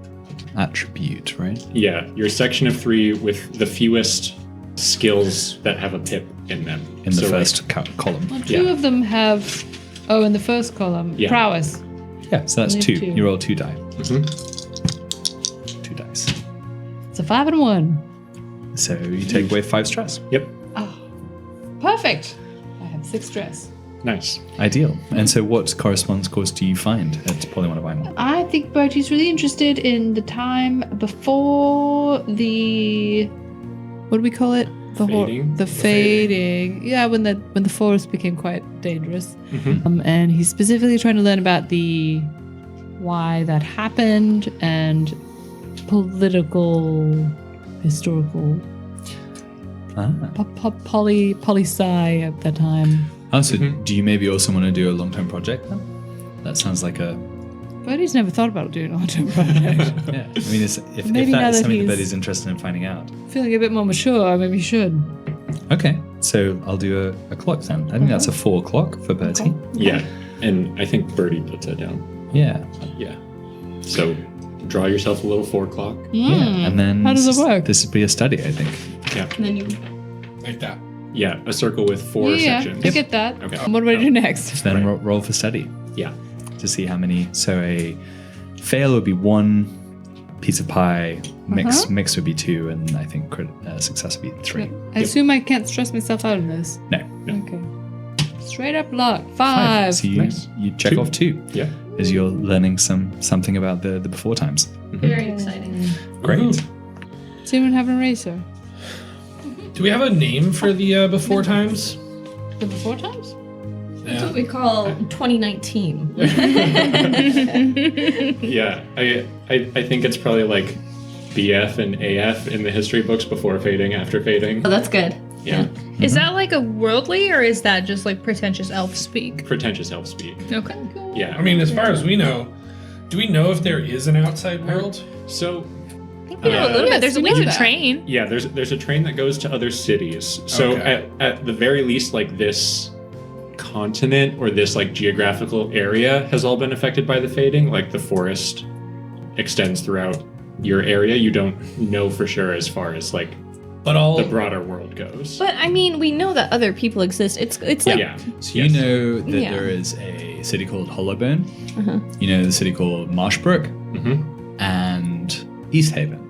attribute, right? Yeah, your section of 3 with the fewest skills that have a pip in them. In the So, first column. Well, two Yeah. of them have. Oh, in the first column, Yeah. prowess. Yeah. So that's Only 2. two. You roll 2 die. Mhm. 2 dice. It's a 5 and 1. So you take away 5 stress. Yep. Perfect. I have 6 stress. Nice. Ideal. And so what correspondence course do you find at Polygon of Weimar? I think Bertie's really interested in the time before the, what do we call it? Fading? The fading. Yeah, when the forest became quite dangerous. And he's specifically trying to learn about why that happened and political, historical, poli-sci at that time. Oh, so do you maybe also want to do a long-term project then? That sounds like a... Bertie's never thought about doing a long-term project. Yeah. I mean, if Maybe now that is that something that he's- Betty's interested in finding out. Feeling a bit more mature, maybe you should. Okay. So I'll do a clock then. I think that's a 4 o'clock for Bertie. Yeah. And I think Birdie puts that down. Yeah. Yeah. So draw yourself a little 4 o'clock. Yeah. And then How does it work? This would be a study, I think. Yeah. And then you. Like that. Yeah. A circle with 4 Yeah, sections. I get that. Okay. And what do I do next? Then Right. roll for study Yeah. to see how many. So a fail would be 1 piece of pie, mix would be 2, and I think success would be 3. I assume I can't stress myself out in this. No. Okay. Straight up luck. 5. So Nice. you check 2. off 2 Yeah. as you're learning something about the before times. Very exciting. Great. Does anyone have an eraser? Do we have a name for the before times? The before times? That's what we call 2019. Yeah. I think it's probably like BF and AF in the history books before fading, after fading. Oh, that's good. Yeah. Is that like a worldly, or is that just like pretentious elf speak? Pretentious elf speak. Okay. Yeah. I mean, as far as we know, do we know if there is an outside world? So I think we know a little Yes, bit. There's we a know legion that. train. yeah, there's a train that goes to other cities. So Okay. at the very least, like this continent or this like geographical area has all been affected by the fading. Like the forest extends throughout your area. You don't know for sure as far as like But all the broader world goes. But I mean, we know that other people exist. It's like Yeah. So you Yes. know that Yeah. there is a city called Hollowburn. Uh-huh. You know the city called Marshbrook Mm-hmm. and East Haven.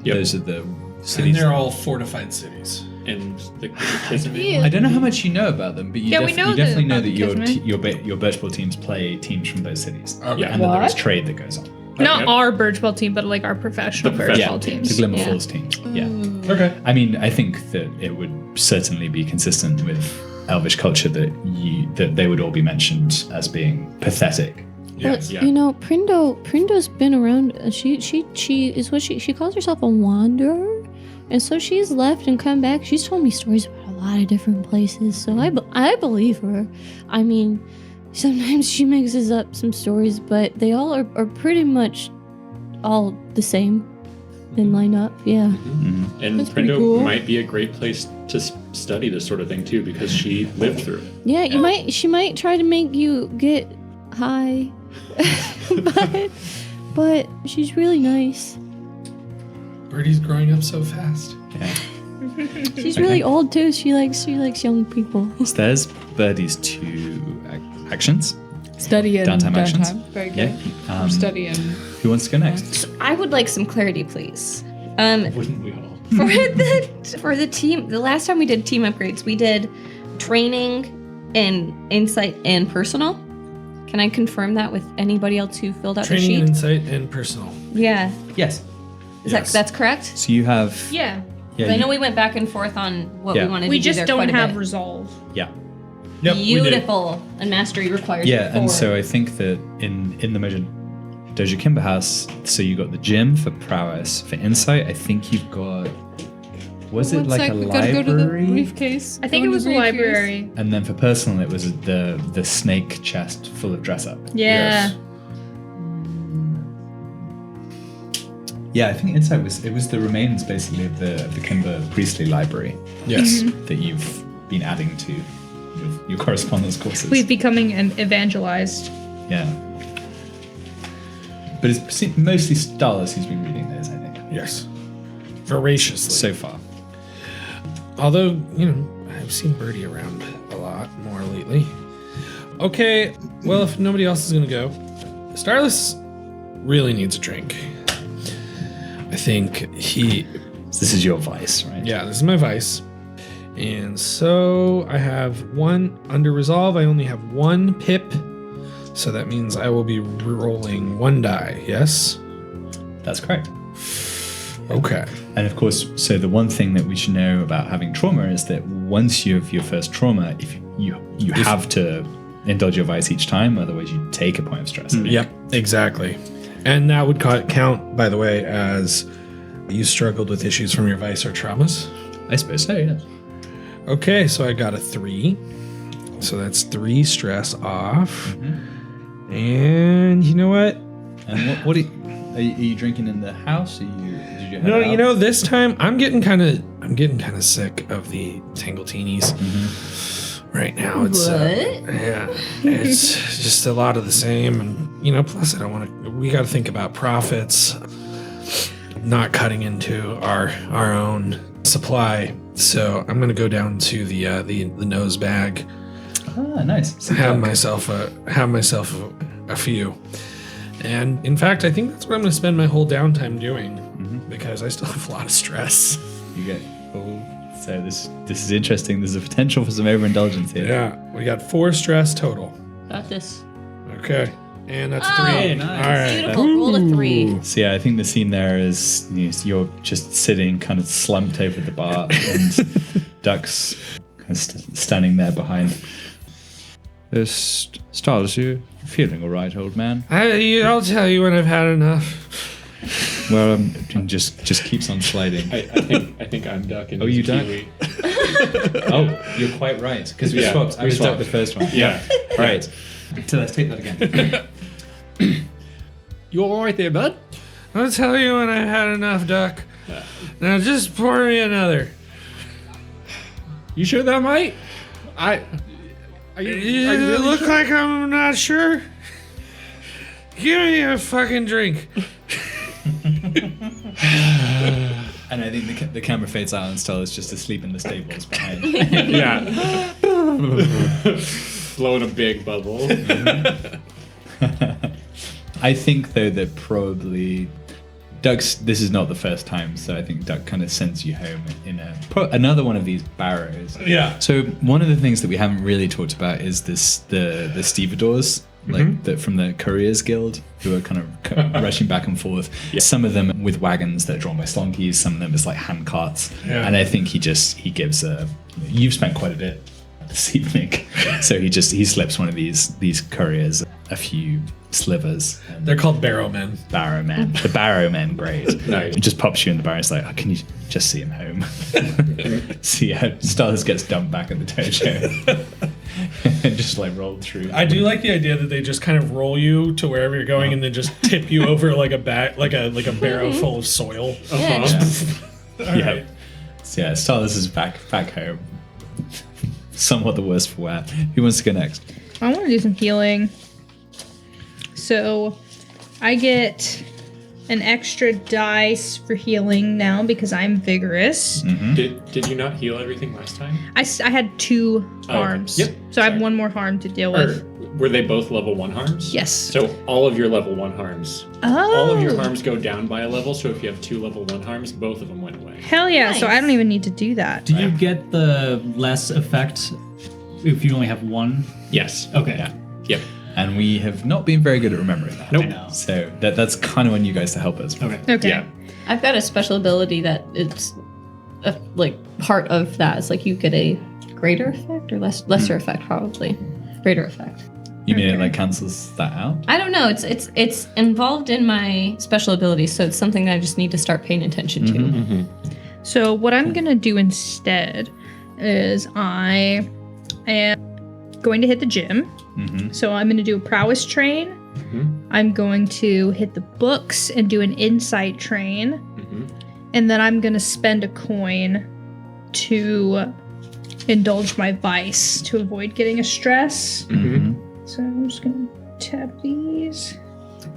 Yep. Those are the and cities. they're all fortified cities. And the kids of Yeah. I don't know how much you know about them, but you, Yeah, we know you definitely know about that the your Kismet. your birchball teams play teams from those cities, Okay. Yeah. and that there is What? trade that goes on. Not Yep. our Birchball team, but like our professional The professional Birchball teams. The Glimmer Yeah. Falls teams. Yeah. Okay. I mean, I think that it would certainly be consistent with Elvish culture that they would all be mentioned as being pathetic. Yes. But Yeah. you know, Prindo's been around. She is what she calls herself a wanderer, and so she's left and come back. She's told me stories about a lot of different places, so I believe her. I mean, sometimes she mixes up some stories, but they all are pretty much all the same and line up. Yeah. And That's pretty Prindo cool. might be a great place to study this sort of thing too, because she lived through it. Yeah, she might try to make you get high, but she's really nice. Birdie's growing up so fast. She's really old too. She likes young people. So there's Birdie's 2 actions. Study and Downtime actions. Very good. Yeah. Study and Who wants to go next? I would like some clarity, please. Wouldn't we all? For the team, the last time we did team upgrades, we did training and insight and personal. Can I confirm that with anybody else who filled out Training, the sheet? insight, and personal. Yeah, Yes. that's correct. So you have. Yeah. Yeah. I know we went back and forth on what Yeah. we wanted We to do just there don't quite a have bit. resolve. Yeah. Yep, we do. Beautiful, and mastery requires. Yeah, and 4. so I think that in the Doja Kimber house, so you got the gym for prowess. For insight, I think you've got. Was it One like sec, a we gotta go to the library? briefcase. I think Go it to was a briefcase. library. And then for personal, it was the snake chest full of dress up. Yeah. Yes. Yeah, I think insight was the remains basically of the Kimber priestly library Yes. that you've been adding to your correspondence courses. We've becoming an evangelized. Yeah. But it's mostly Starless who's been reading those, I think. Yes. Voraciously. So far. Although, I've seen Birdie around a lot more lately. Okay, well, if nobody else is going to go, Starless really needs a drink. I think This is your vice, right? yeah, this is my vice. And so I have 1 under resolve. I only have 1 pip. So that means I will be rolling 1 die. Yes? That's correct. Okay. And of course, so the one thing that we should know about having trauma is that once you have your first trauma, if you have to indulge your vice each time, otherwise you take a point of stress. Yep, exactly. And that would count, by the way, as you struggled with issues from your vice or traumas. I suppose so, yeah. Okay, so I got a 3. So that's 3 stress off. And you know what? And what are you drinking in the house? Did you head No, out? you know, this time I'm getting kind of sick of the Tangletinis. Right now, it's it's just a lot of the same, and plus I don't want to. We got to think about profits, not cutting into our own supply. So I'm gonna go down to the nose bag. Ah, nice. Have myself a few, and in fact, I think that's what I'm gonna spend my whole downtime doing because I still have a lot of stress. You get. So this is interesting. There's a potential for some overindulgence here. Yeah, we got 4 stress total. Got this. Okay, and that's 3. nice. All right. Beautiful. Roll a 3. So yeah, I think the scene there is you're just sitting kind of slumped over the bar and Duck's kind of standing there behind. Stars, you feeling all right, old man? I'll tell you when I've had enough. Well, and just keeps on sliding. I think I'm Duck. And Oh, you he's a Duck? Kiwi. Oh, you're quite right because we Yeah, swapped. I we was Duck swapped. the first one. Yeah. Right. So let's take that again. You all right there, bud? I'll tell you when I've had enough, Duck. Now just pour me another. You sure that might? You look like I'm not sure. Give me a fucking drink. And I think the camera fades out and Stella's just asleep in the stables behind. Yeah. Blowing a big bubble. I think though that probably this is not the first time, so I think Duck kind of sends you home in another one of these barrows. Yeah. So one of the things that we haven't really talked about is the stevedores, like from the Couriers Guild, who are kind of rushing back and forth. Yeah. Some of them with wagons that are drawn by slonkies, some of them is like hand carts. Yeah. And I think he gives you've spent quite a bit this evening, so he slips one of these couriers a few slivers. And They're called barrowmen. Barrowmen, the barrowmen grade. Nice. It just pops you in the bar. It's like, oh, can you just see him home? See how Stars gets dumped back at the dojo and just like rolled through. I do like the idea that they just kind of roll you to wherever you're going and then just tip you over like a barrow full of soil. Yeah. All Yeah. right. So yeah, Stars is back home. Somewhat the worse for wear. Who wants to go next? I want to do some healing. So I get an extra dice for healing now because I'm vigorous. Did you not heal everything last time? I had 2 okay. harms. Yep. So I have Sorry. 1 more harm to deal Or with. were they both level 1 harms? Yes. So all of your level 1 harms. Oh. All of your harms go down by a level, so if you have 2 level 1 harms, both of them went away. Hell yeah. So I Nice. don't even need to do that. Do you get the less effect if you only have 1? Yes. Okay. Yeah. Yep. And we have not been very good at remembering that. Nope. I know. So that's kind of on you guys to help us. Okay. Okay. Yeah. I've got a special ability that it's like part of that. It's like you get a greater effect or lesser effect, probably. Greater effect. You mean it like cancels that out? I don't know. It's involved in my special abilities, so it's something that I just need to start paying attention to. So what I'm going to do instead is I am going to hit the gym. So I'm going to do a prowess train. I'm going to hit the books and do an insight train. And then I'm going to spend a coin to indulge my vice to avoid getting a stress. So I'm just going to tap these.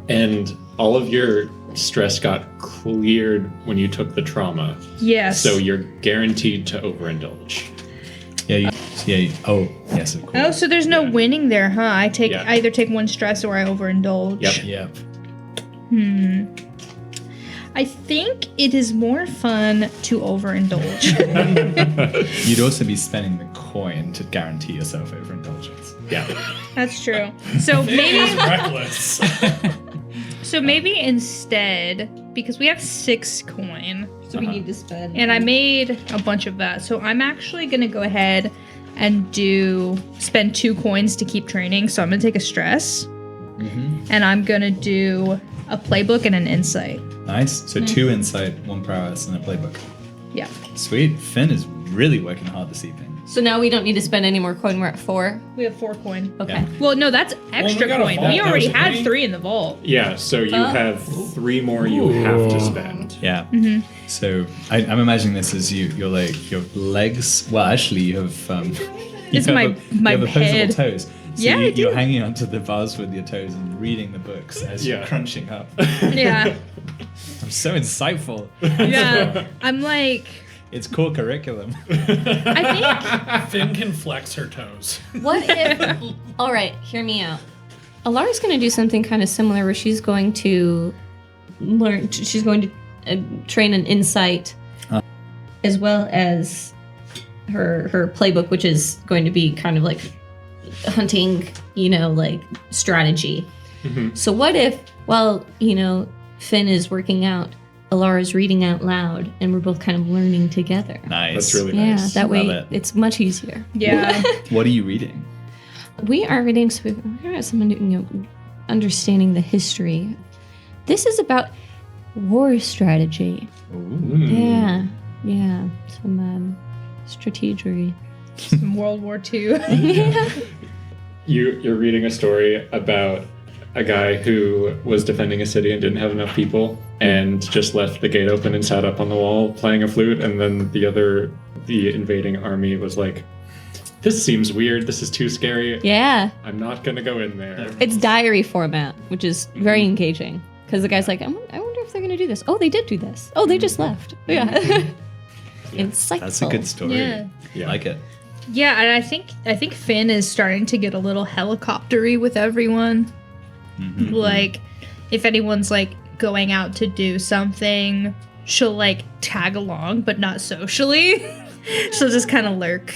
And all of your stress got cleared when you took the trauma. Yes. So you're guaranteed to overindulge. Oh, yes, of course. Oh, so there's no winning there, huh? I either take 1 stress or I overindulge. Yep. Yep. I think it is more fun to overindulge. You'd also be spending the coin to guarantee yourself overindulgence. Yeah. That's true. So maybe Reckless. so maybe instead, because we have 6 coin, So we need to spend. and I made a bunch of that. So I'm actually gonna go ahead and spend 2 coins to keep training. So I'm gonna take a stress, and I'm gonna do a playbook and an insight. Nice. So 2 insight, 1 prowess, and a playbook. Yeah. Sweet. Finn is really working hard this evening. So now we don't need to spend any more coin. We're at 4. We have 4 coin. Okay. Yeah. Well, no, that's extra got a coin. vault. We already That was had three? 3 in the vault. Yeah, so you have 3 more you have to spend. Yeah. So I'm imagining this as your legs. Well, actually, you have. It's my you have opposable head. toes. So Yeah, I you're do. hanging onto the bars with your toes and reading the books as you're Yeah. crunching up. Yeah. I'm so insightful. Yeah. I'm like, It's core curriculum. I Finn can flex her toes. What if? All right, hear me out. Alara's going to do something kind of similar, where she's going to learn. She's going to train an insight, as well as her playbook, which is going to be kind of like hunting, like strategy. So what if, while Finn is working out, Alara's reading out loud, and we're both kind of learning together. Nice. That's really Yeah, nice. that way Love it. it's much easier. yeah. What are you reading? We are reading, so we're at someone understanding the history. This is about war strategy. Yeah, some strategery. Some World War II. You're reading a story about a guy who was defending a city and didn't have enough people and just left the gate open and sat up on the wall playing a flute, and then the invading army was like, this seems weird, this is too scary, Yeah, I'm not gonna go in there. it's diary format, which is very engaging, because the guy's like, I wonder if they're going to do this. Oh, they did do this. Oh, they just left. Yeah. Insightful. That's a good story. Yeah. Yeah. Like it. Yeah, and I think Finn is starting to get a little helicoptery with everyone. Like, if anyone's like going out to do something, she'll like tag along, but not socially. She'll just kind of lurk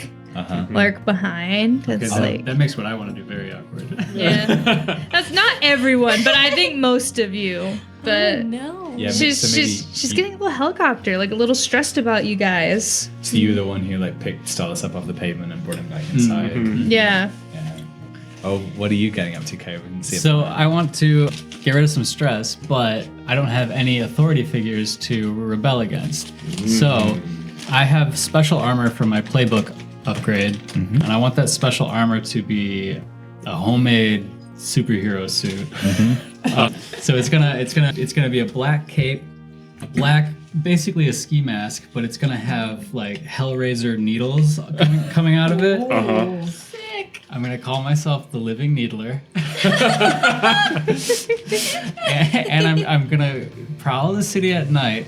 behind. Okay, It's that, like, that makes what I want to do very awkward. yeah, that's not everyone, but I think most of you. But No. Yeah, she's so maybe she's getting a little helicopter, like a little stressed about you guys. So you were the one who like picked Starless up off the pavement and brought him back inside. Yeah. Yeah. Oh, what are you getting up to, Kay? We can see. So I want to get rid of some stress, but I don't have any authority figures to rebel against. So I have special armor for my playbook upgrade, and I want that special armor to be a homemade superhero suit. So it's gonna be a black cape, basically a ski mask, but it's gonna have like Hellraiser needles coming out of it. I'm gonna call myself the Living Needler, and I'm gonna prowl the city at night,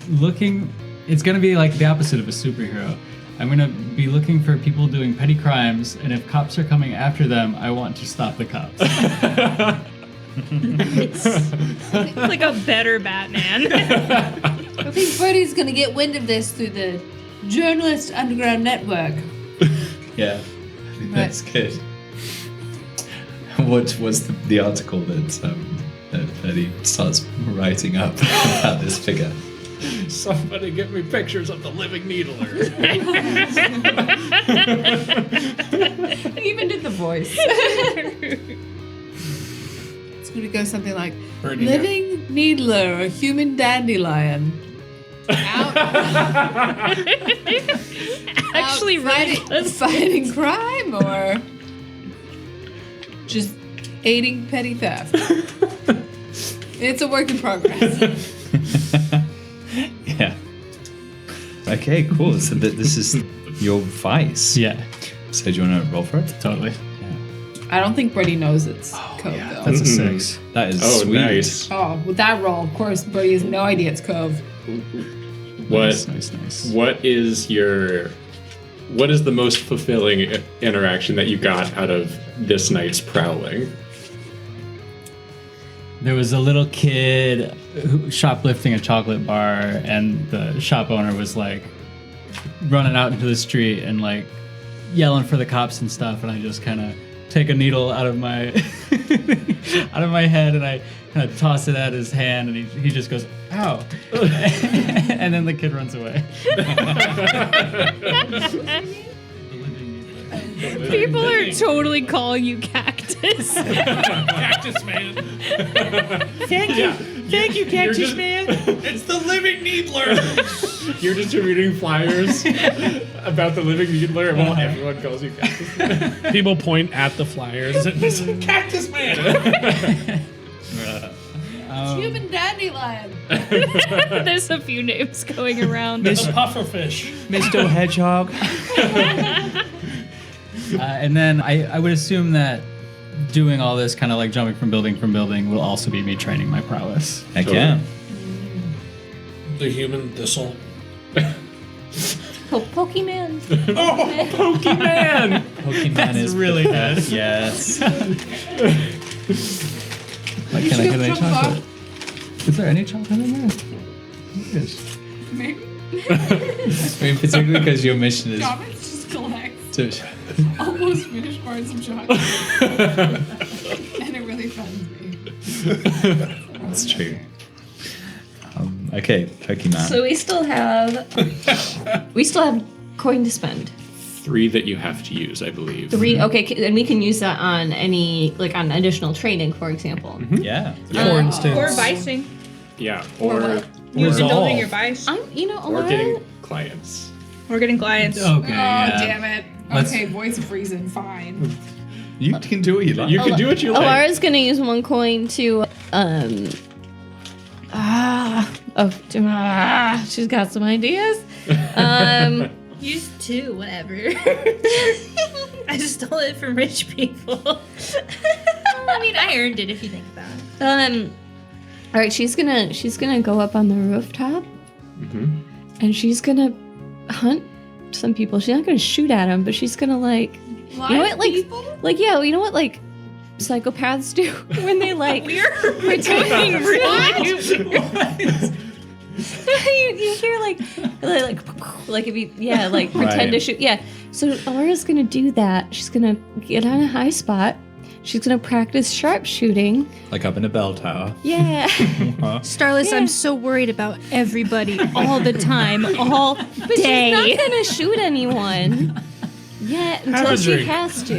looking. It's gonna be like the opposite of a superhero. I'm gonna be looking for people doing petty crimes, and if cops are coming after them, I want to stop the cops. It's like a better Batman. I think Freddie's gonna get wind of this through the Journalist Underground Network. Yeah, I think that's good. What was the article that he starts writing up about this figure? Somebody get me pictures of the living needler. He even did the voice. It's gonna go something like Birdie living needler, a human dandelion. Out, Actually, fighting crime or just aiding petty theft. It's a work in progress. Yeah. Okay, cool. So this is your vice. Yeah, So do you want to roll for it? totally. I don't think Brady knows it's Cove though. That's a 6. That is Oh, sweet. nice. Oh, with that roll, of course, Brady has no idea it's Cove. What Nice. what is the most fulfilling interaction that you got out of this night's prowling? there was a little kid shoplifting a chocolate bar, and the shop owner was like running out into the street and like yelling for the cops and stuff. And I just kind of take a needle out of my out of my head, and I kind of toss it at his hand, and he just goes, "Ow!" And then the kid runs away. People are totally calling you Cactus. Cactus Man. Thank you, Cactus Man. It's the living needler. You're distributing flyers about the living needler, and well, everyone calls you Cactus Man. People point at the flyers and it's Cactus Man. Human dandelion. There's a few names going around. It's pufferfish. Mr. Hedgehog. And then I would assume that doing all this kind of like jumping from building will also be me training my prowess. Heck yeah. The human thistle. Pokemon. Pokemon! Pokemon is really good. Yes. Like, can I get any chocolate? Is there any chocolate in there? Yes. Maybe. I mean, particularly because your mission is Chocolate just collects to. almost finished parts of chocolate. And it really funds me. That's true. Okay, Pokemon. So we still have coin to spend. 3 that you have to use, I believe. 3. Okay, and we can use that on any on additional training, for example. Yeah. For instance. Or vicing. Yeah, Or or what? Using Resolve. building your vice. Or or getting clients. Or getting clients. Okay, Oh, yeah. damn it. Let's- Okay, voice of reason, fine. You can do what you like. You can do what you like. Alara's gonna use 1 coin to she's got some ideas. Use 2, whatever. I stole it from rich people. I mean, I earned it if you think about it. All right, she's gonna go up on the rooftop, and she's gonna hunt some people. She's not gonna shoot at them, but she's gonna you know what, you know what psychopaths do when they We're pretending really you hear like if you pretend Right. to shoot. Yeah. So Alara's gonna do that. She's gonna get on a high spot. She's gonna practice sharpshooting. Like up in a bell tower. Yeah. Starless, Yeah. I'm so worried about everybody all the time, all But day. she's not gonna shoot anyone. Yeah, until Have a she drink. has to.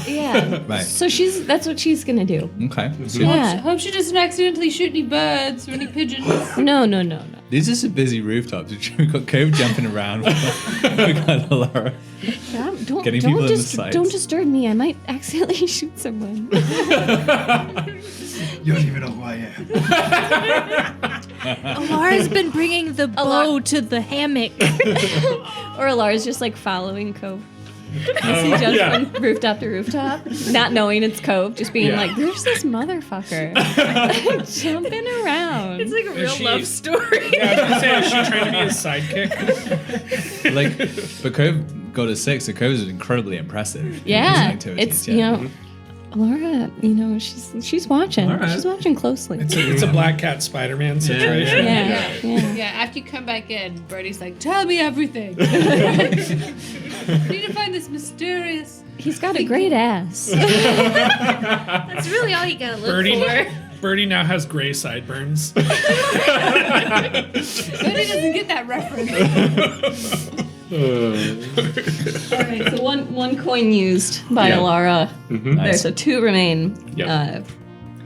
Yeah. Right. So that's what she's gonna do. Okay. So Yeah. Hope she doesn't accidentally shoot any birds or any pigeons. No. This is a busy rooftop. We've got Cove jumping around. We've got Laura. Don't Getting people in the sights. don't disturb me. I might accidentally shoot someone. You don't even know who I am. Laura's been bringing the bow to the hammock. Or Alara's just following Cove. As he jumps from rooftop to rooftop, not knowing it's Cove, just being there's this motherfucker jumping around. It's like a real she- love story. Yeah, I was gonna say, is she trying to be his sidekick? But Cove got a 6, so Cove is incredibly impressive. in his Yeah, activities, it's Laura, she's watching. All right. She's watching closely. It's a Black Cat Spider-Man situation. yeah. Yeah, after you come back in, Birdie's like, tell me everything. I need to find this mysterious. He's got a great ass. That's really all you gotta look for. Birdie now has gray sideburns. Birdie doesn't get that reference. All right, so one coin used by Yeah. Alara. Nice. There, so 2 remain. Yep.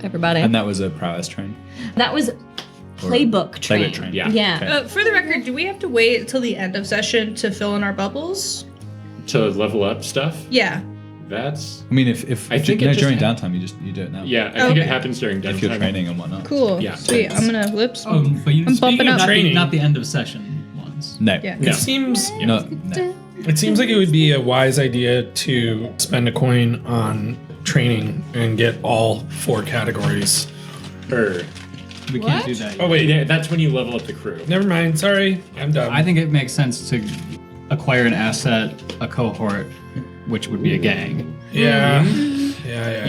Everybody. And that was a prowess train. That was playbook train. Playbook train. Yeah. Yeah. Okay. For the record, do we have to wait until the end of session to fill in our bubbles? To level up stuff. Yeah. That's I mean, if I think it just during ha- downtime, you do it now. I think it Okay. happens during downtime. If you're training and whatnot. Cool. Yeah. Sweet. I'm gonna whoops. But you I'm bumping speaking up. of not Training. not the end of session ones. No. Yeah. It seems No. it seems like it would be a wise idea to spend a coin on training and get all 4 categories. We can't do that. Oh wait, Yeah, that's when you level up the crew. never mind. Sorry, I'm done. I think it makes sense to acquire an asset, a cohort, which would be a gang. yeah, Yeah.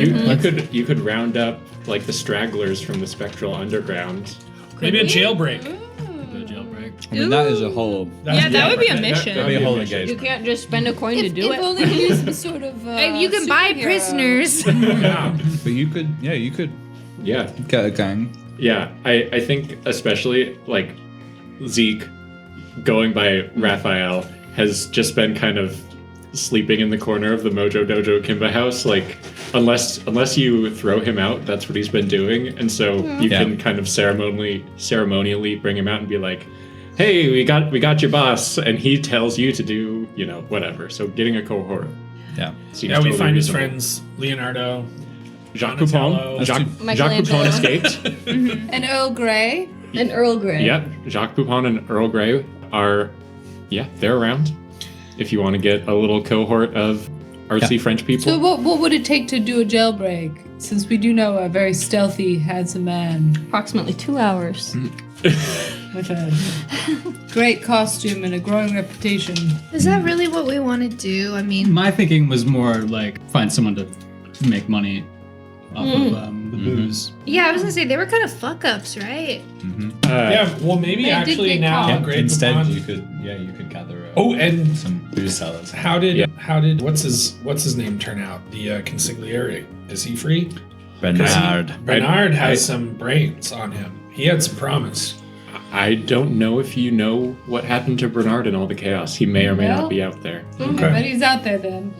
You could round up like the stragglers from the spectral underground. Maybe a jailbreak. The jailbreak. I mean, that is a whole. Yeah, that would be a mission. That'd be a whole You engagement. can't just spend a coin to do if it. only we use some sort of. You can buy superhero. prisoners. Yeah. But you could Yeah. get a gang. Yeah, I think especially like Zeke going by Raphael has just been kind of sleeping in the corner of the Mojo Dojo Kimba house. Like unless you throw him out, that's what he's been doing. And so you Yeah. can kind of ceremonially bring him out and be like, hey, we got your boss, and he tells you to do, whatever. So getting a cohort. Yeah. seems Yeah, we totally find his reasonable. friends, Leonardo. Jacques Donatello. Poupon. Jacques Michelangelo. Poupon escaped. And Earl Grey. And Earl Grey. Yeah, Jacques Poupon and Earl Grey they're around. If you want to get a little cohort of artsy French people. So what would it take to do a jailbreak? Since we do know a very stealthy, handsome man Approximately 2 hours. with a great costume and a growing reputation. Is that really what we want to do? I mean, My thinking was more like find someone to make money off of the booze. yeah, I was gonna say they were kind of fuck ups, right? Yeah, well, maybe They did actually get now, caught. Great Instead, Poupon- you could gather. Oh, and some booze sellers. how did what's his name turn out? The consigliere, is he free? 'Cause Bernard. Bernard has I- some brains on him. He had some promise. I don't know if you know what happened to Bernard in all the chaos. He may or may Well. not be out there. Okay. But he's out there then.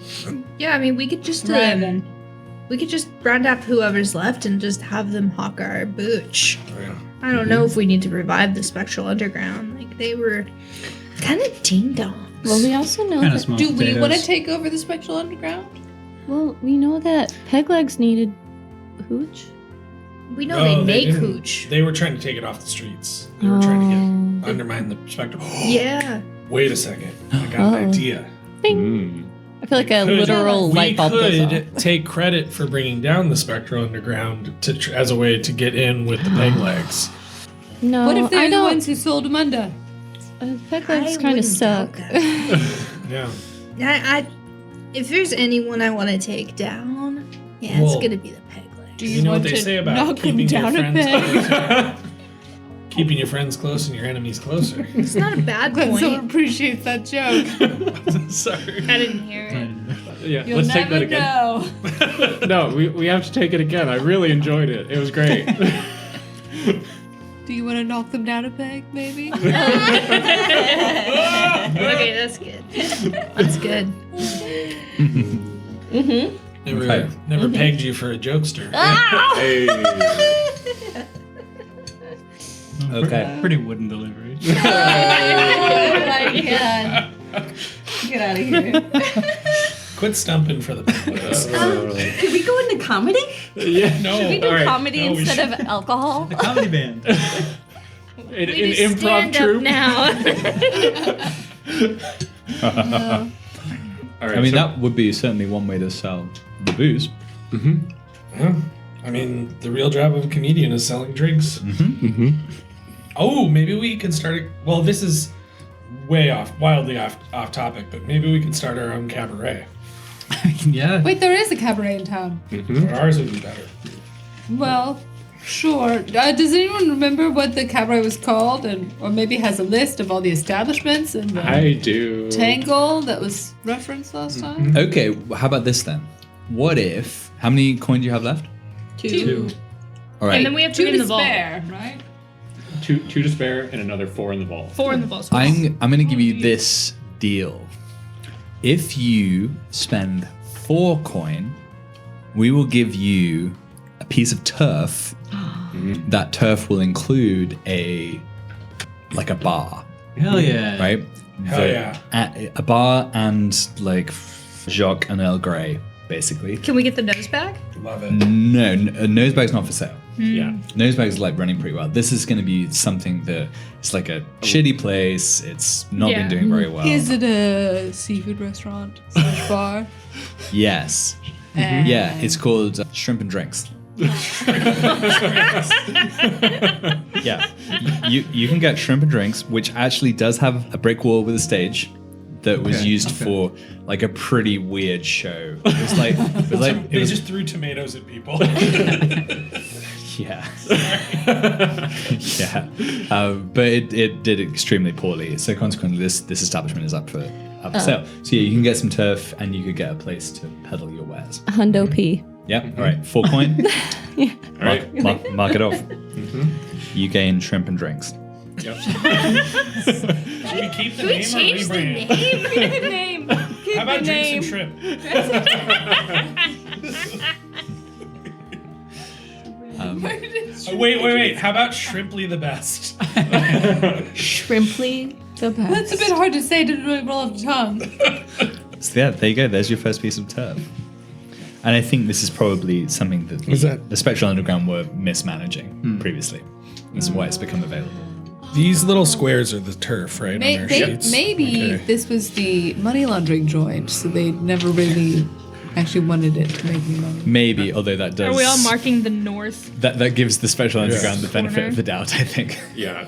Yeah, I mean we could just Right then. we could just round up whoever's left and just have them hawk our booch. Oh, yeah. I don't know if we need to revive the Spectral Underground. Like they were kind of ding dong. Well, we also know Kind of that. small Do we potatoes. want to take over the Spectral Underground? Well, we know that Peglegs needed hooch. We know No, they they make didn't. hooch. They were trying to take it off the streets. They were trying to Oh. undermine the spectrum. Yeah. Wait a second. I got an Uh-oh. idea. Mm. I feel like a Could- literal light bulb goes We off. could take credit for bringing down the Spectral Underground as a way to get in with the peg legs. No, What if I they're the don't. ones who sold him under? Peglegs I kind of wouldn't suck. doubt that. Yeah. I if there's anyone I want to take down, yeah, it's Well, gonna be the peg leg. Do You know what want they to say about knock him keeping your down a friends bit? close? Keeping your friends close and your enemies closer. It's not a bad Glenn so point. appreciates that joke. Sorry. I didn't hear it. Yeah, You'll let's take never that again. know. No, we have to take it again. I really enjoyed it. It was great. Do you want to knock them down a peg, maybe? Okay, that's good. That's good. Never pegged you for a jokester. Hey. Okay. Pretty wooden delivery. Oh my god. Get out of here. Quit stumping for the peg legs. Could we go into comedy? Yeah, No. Should we do all right. comedy No, we instead of alcohol? Comedy band. An We just improv stand up troupe. now. All right, I mean, so- that would be certainly one way to sell the booze. Yeah. I mean, the real job of a comedian is selling drinks. Mm-hmm. Oh, maybe we could start. Well, this is wildly off topic, but maybe we could start our own cabaret. Yeah. Wait, there is a cabaret in town. But ours would be better. Well, sure. Does anyone remember what the cabaret was called, or maybe has a list of all the establishments and the I do. tangle that was referenced last time? Okay, how about this then? What if? How many coins do you have left? Two. All right. And then we have two in to the vault. spare, right? Two to spare and another 4 in the vault. 4 in the vault. I'm going to give you this deal. If you spend 4 coin, we will give you a piece of turf. That turf will include a bar, Hell yeah. right? Hell yeah. A bar and like Jacques and Earl Grey, basically. Can we get the nose back? Love it. No, a nosebag's not for sale. Yeah. Nosebag's like running pretty well. This is going to be something that it's like a shitty place. It's not Yeah. been doing very well. Is it a seafood restaurant? Slash bar? Yes. And Yeah, it's called Shrimp and Drinks. Yeah, you can get shrimp and drinks, which actually does have a brick wall with a stage, that was used for like a pretty weird show. It was just threw tomatoes at people. yeah, yeah. But it did extremely poorly. So consequently, this establishment is up for sale. So yeah, you can get some turf, and you could get a place to peddle your wares. Hundo P. Yeah. All right. 4 coin. Yeah. All right. Mark it off. You gain shrimp and drinks. Yep. Should we keep the name or rebrand? Keep the name. Keep How about the drinks name. and shrimp? Wait. How about Shrimply the best? Shrimply the best. That's a bit hard to say to roll off the tongue. So yeah, there you go. There's your first piece of turf. And I think this is probably something that the Spectral Underground were mismanaging previously. That's why it's become available. These little squares are the turf, right? On their sheets? Maybe Okay. this was the money laundering joint, so they never really actually wanted it to make any money. Maybe, although that does. Are we all marking the north? That gives the Spectral Underground the benefit Corner. of the doubt, I think. Yeah.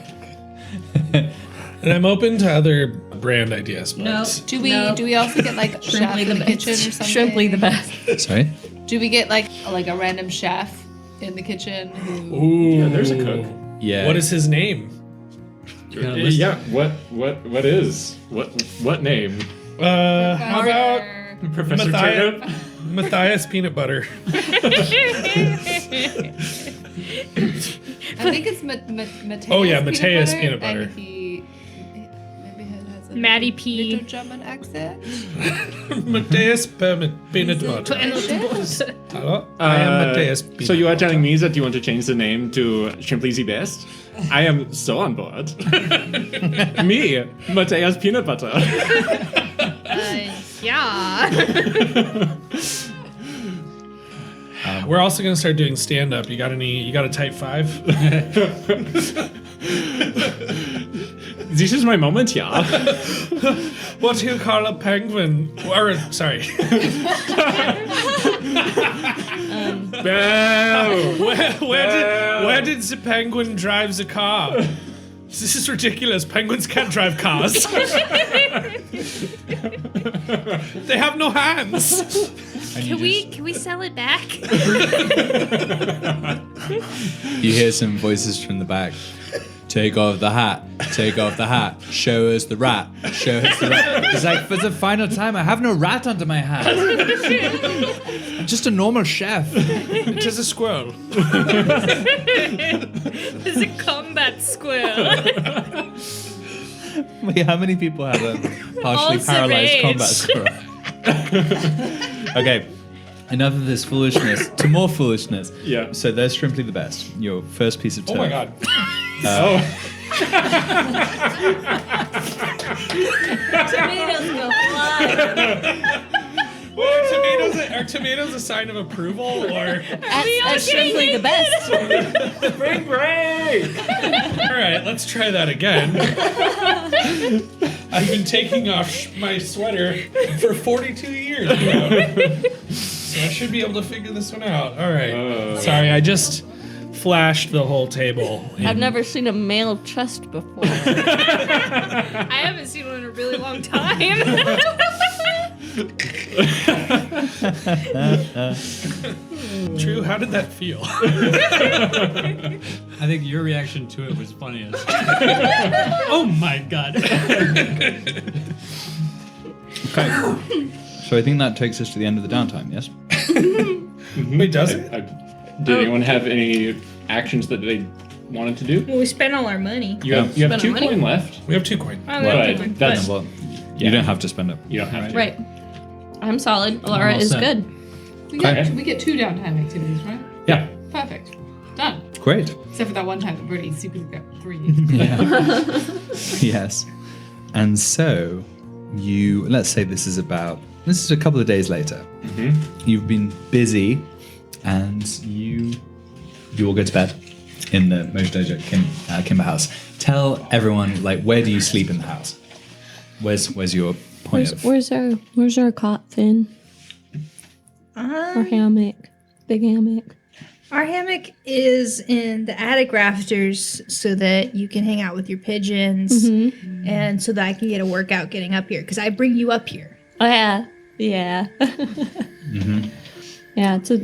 And I'm open to other brand ideas. But No. Do we also get like chef in the kitchen or something? Shrimply the best. Sorry? Do we get like a random chef in the kitchen who? Ooh, Yeah, there's a cook. Yeah. What is his name? Yeah. What is? What name? How about Professor Turnip? Matthias Peanut Butter? I think it's Mateus. Oh, yeah, Mateus peanut butter. And he maybe has a Maddie P. little German accent. Matthias Peanut Butter. Hello, I am Matthias Peanut So you are Butter. telling me that you want to change the name to Shrimply the Best? I am so on board. Me, Matthias Peanut Butter. Yeah. We're also gonna start doing stand up. You got a type 5? This is my moment, yeah. What do you call a penguin? Or sorry. Where did the penguin drive the car? This is ridiculous. Penguins can't drive cars. They have no hands. Can we sell it back? You hear some voices from the back. Take off the hat. Take off the hat. Show us the rat. Show us the rat. It's like, for the final time, I have no rat under my hat. I'm just a normal chef. It is a squirrel. It's a combat squirrel. Wait, how many people have a partially Also paralyzed rage. combat squirrel? Okay, enough of this foolishness. To more foolishness. Yeah. So there's Shrimply the Best. Your first piece of turf. Oh my god. Tomatoes go fly. Are tomatoes a sign of approval or? That's Shrimply the best. Spring break! All right, let's try that again. I've been taking off my sweater for 42 years now. So I should be able to figure this one out. All right. Sorry, I just flashed the whole table. I've never seen a male chest before. I haven't seen one in a really long time. True, how did that feel? I think your reaction to it was funniest. Oh my god. Okay. So I think that takes us to the end of the downtime, yes? Wait, does it? Did anyone have any actions that they wanted to do? Well, we spent all our money. You have Spend 2 our money. coin left. We have 2 coin. Oh, we But have to- that's Well, yeah. you don't have to spend it. You don't have to. Right. I'm solid. Laura all is set. good. We Okay. get 2 downtime activities, right? Yeah. Perfect. Done. Great. Except for that one time that Birdie secretly got 3. Yes. And so let's say this is a couple of days later. You've been busy and you all go to bed in the Mojo Dojo Kimber house. Tell everyone, like, where do you sleep in the house? Where's your point of? Where's our cot, Finn? Or hammock? Big hammock. Our hammock is in the attic rafters so that you can hang out with your pigeons and so that I can get a workout getting up here because I bring you up here. Oh, yeah. Yeah. Yeah, it's a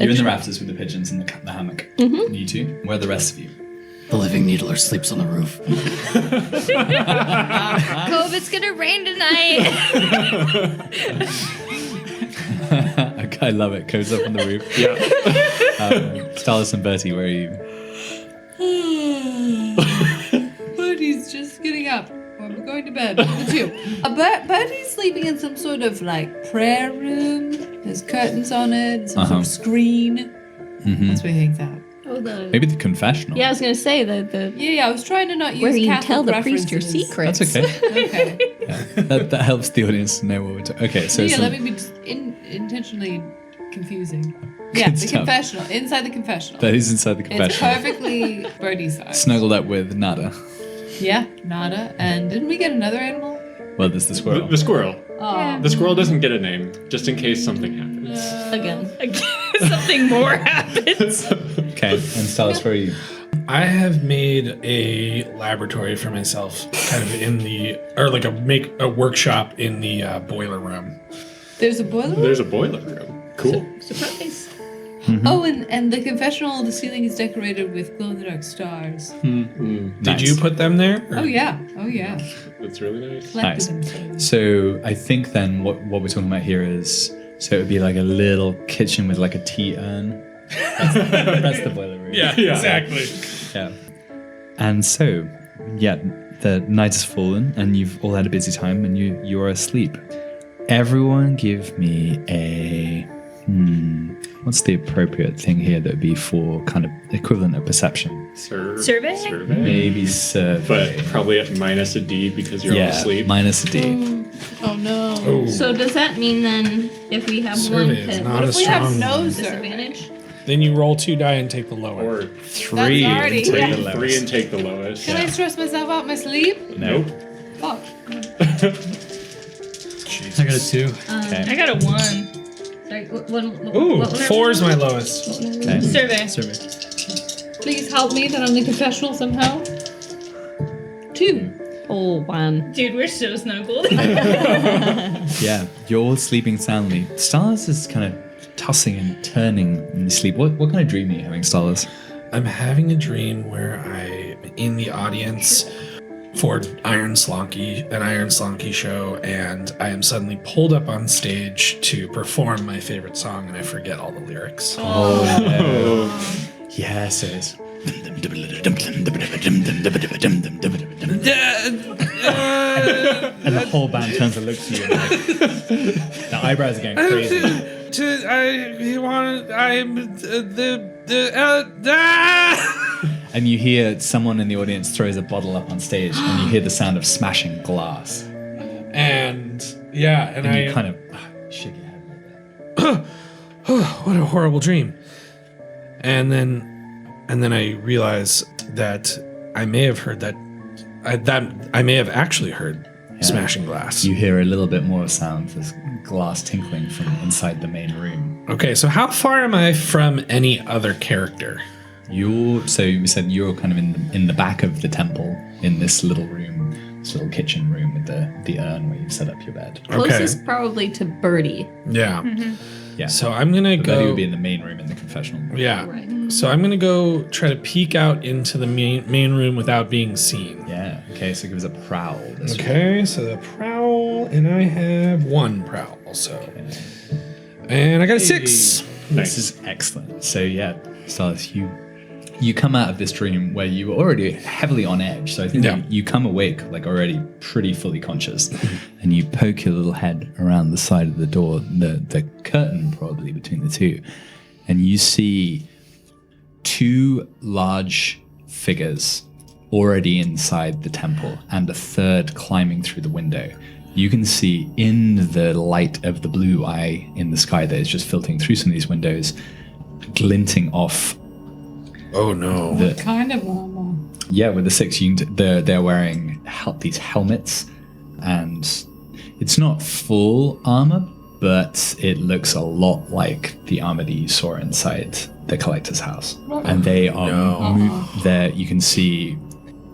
You're in the rafters with the pigeons in the hammock. You two. Where are the rest of you? The living needler sleeps on the roof. Cove, it's gonna rain tonight. I love it. Goes up on the roof. Yeah. Starless and Bertie, where are you? Birdie's just getting up. We're going to bed. The two. Birdie's sleeping in some sort of like prayer room. There's curtains on it. Some sort of screen. That's where he hangs out. Oh, Maybe the confessional. yeah, I was gonna say the Yeah, I was trying to not use where you Catholic tell the priest your references. secrets. That's okay. Okay. That helps the audience know what we're talking. Okay, so Yeah, some- let me be just intentionally confusing. Yeah, the stuff. confessional. Inside the confessional. Bertie's inside the It's confessional. perfectly birdie size. Snuggled up with Nada. Yeah, nada. And didn't we get another animal? Well, there's the squirrel. The squirrel. Oh. The squirrel doesn't get a name, just in case something happens. Again. Something more happens. Okay, and Starless, where are you? I have made a laboratory for myself, kind of in the, or like a workshop in the boiler room. There's a boiler room? There's a boiler room. Cool. Surprise. Oh, and the confessional, the ceiling is decorated with glow-in-the-dark stars. Did you put them there? or- Oh, yeah. Oh, yeah. That's really nice. Collected Nice. them. So I think then what we're talking about here is, so it would be like a little kitchen with like a tea urn. That's the boiler room. Yeah, exactly. Yeah. And so, yeah, the night has fallen and you've all had a busy time and you're asleep. Everyone give me a what's the appropriate thing here that would be for kind of equivalent of perception? Survey? Maybe survey. But probably at minus a D because you're all Yeah, asleep. minus a D. Oh, no. Oh, So does that mean then if we have one survey is hit, not what a if We have strong no one. survey. disadvantage? Then you roll 2 die and take the lower. Or Three That's already- and take Yeah. the lowest. 3 and take the lowest. Can I stress myself out in my sleep? Nope. Fuck. I got a 2. Okay. I got a 1. Sorry, Ooh, what was 4 is my lowest. Okay. Survey. Survey. Please help me that I'm the confessional somehow. 2. Oh, 1. Dude, we're so snuggled. Yeah, you're all sleeping soundly. Starless is kind of tossing and turning in your sleep. What kind of dream are you having, Starless? I'm having a dream where I'm in the audience for an Iron Slonky show, and I am suddenly pulled up on stage to perform my favorite song, and I forget all the lyrics. Oh, no. Yes, it is. And the whole band turns and looks at you. And like, the eyebrows are going crazy. And you hear someone in the audience throws a bottle up on stage, and you hear the sound of smashing glass. And yeah, and And you I kind of shake your head like that. what a horrible dream. And then I realize that I may have heard I may have actually heard smashing glass. You hear a little bit more sound. There's glass tinkling from inside the main room. Okay, so how far am I from any other character? So you said you're kind of in the back of the temple in this little room, this little kitchen room with the urn where you've set up your bed. Closest probably to Birdie. Yeah. Yeah. So I'm gonna Betty go. would be in the main room in the confessional. Yeah. Right. So I'm gonna go try to peek out into the main room without being seen. Yeah. Okay. So give us a prowl. This week. Okay, so the prowl, and I have 1 prowl, so. And I got a 6. This is excellent. So yeah, Starless, you come out of this dream where you were already heavily on edge. So I think Yeah. you come awake like already pretty fully conscious, and you poke your little head around the side of the door, the curtain probably between the two, and you see 2 large figures already inside the temple and a third climbing through the window. You can see in the light of the blue eye in the sky that is just filtering through some of these windows, glinting off. Oh no. Kind of armor. Yeah, with the 6 unit, they're wearing these helmets, and it's not full armor, but it looks a lot like the armor that you saw inside the collector's house. And they are there. You can see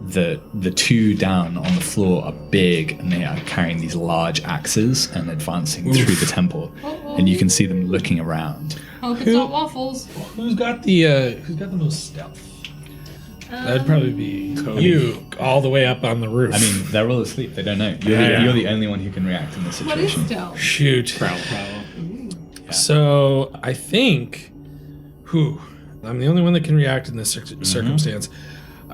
the two down on the floor are big, and they are carrying these large axes and advancing through the temple. And you can see them looking around. Hope it's not waffles. Who's got the most stealth? That'd probably be you, all the way up on the roof. I mean, they're all asleep. They don't know. You're the only one who can react in this What is situation. stealth? Shoot. Prowl. So I think, I'm the only one that can react in this circumstance.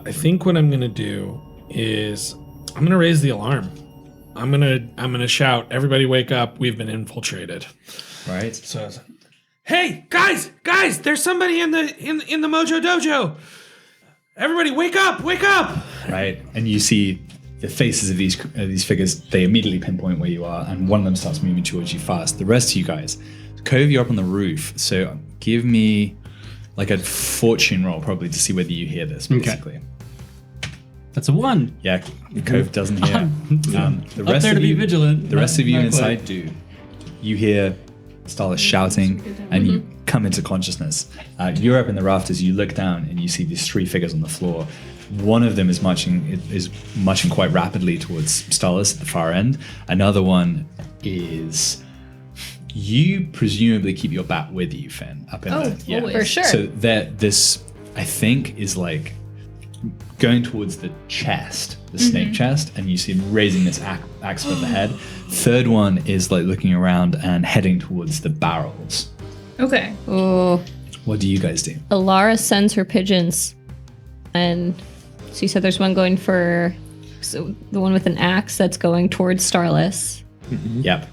I think what I'm gonna do is I'm gonna raise the alarm. I'm gonna shout, "Everybody wake up! We've been infiltrated." Right? So, hey guys, there's somebody in the Mojo Dojo. Everybody wake up! Right? And you see the faces of these figures. They immediately pinpoint where you are, and one of them starts moving towards you fast. The rest of you guys, Cove, you're up on the roof. So give me like a fortune roll, probably, to see whether you hear this. Basically, That's a 1. yeah. Cove doesn't hear. The Up rest there of to be you, vigilant. the rest of you Not inside quite. do. You hear Starla shouting, and you come into consciousness. You're up in the rafters. You look down, and you see these 3 figures on the floor. One of them is marching quite rapidly towards Starless at the far end. Another one is. You presumably keep your bat with you, Finn, up in the always. For sure. So this, I think, is like going towards the chest, the snake chest, and you see him raising this axe above the head. Third one is like looking around and heading towards the barrels. Okay. Oh, What do you guys do? Alara sends her pigeons, and so you said there's one going for the one with an axe that's going towards Starless. Yep.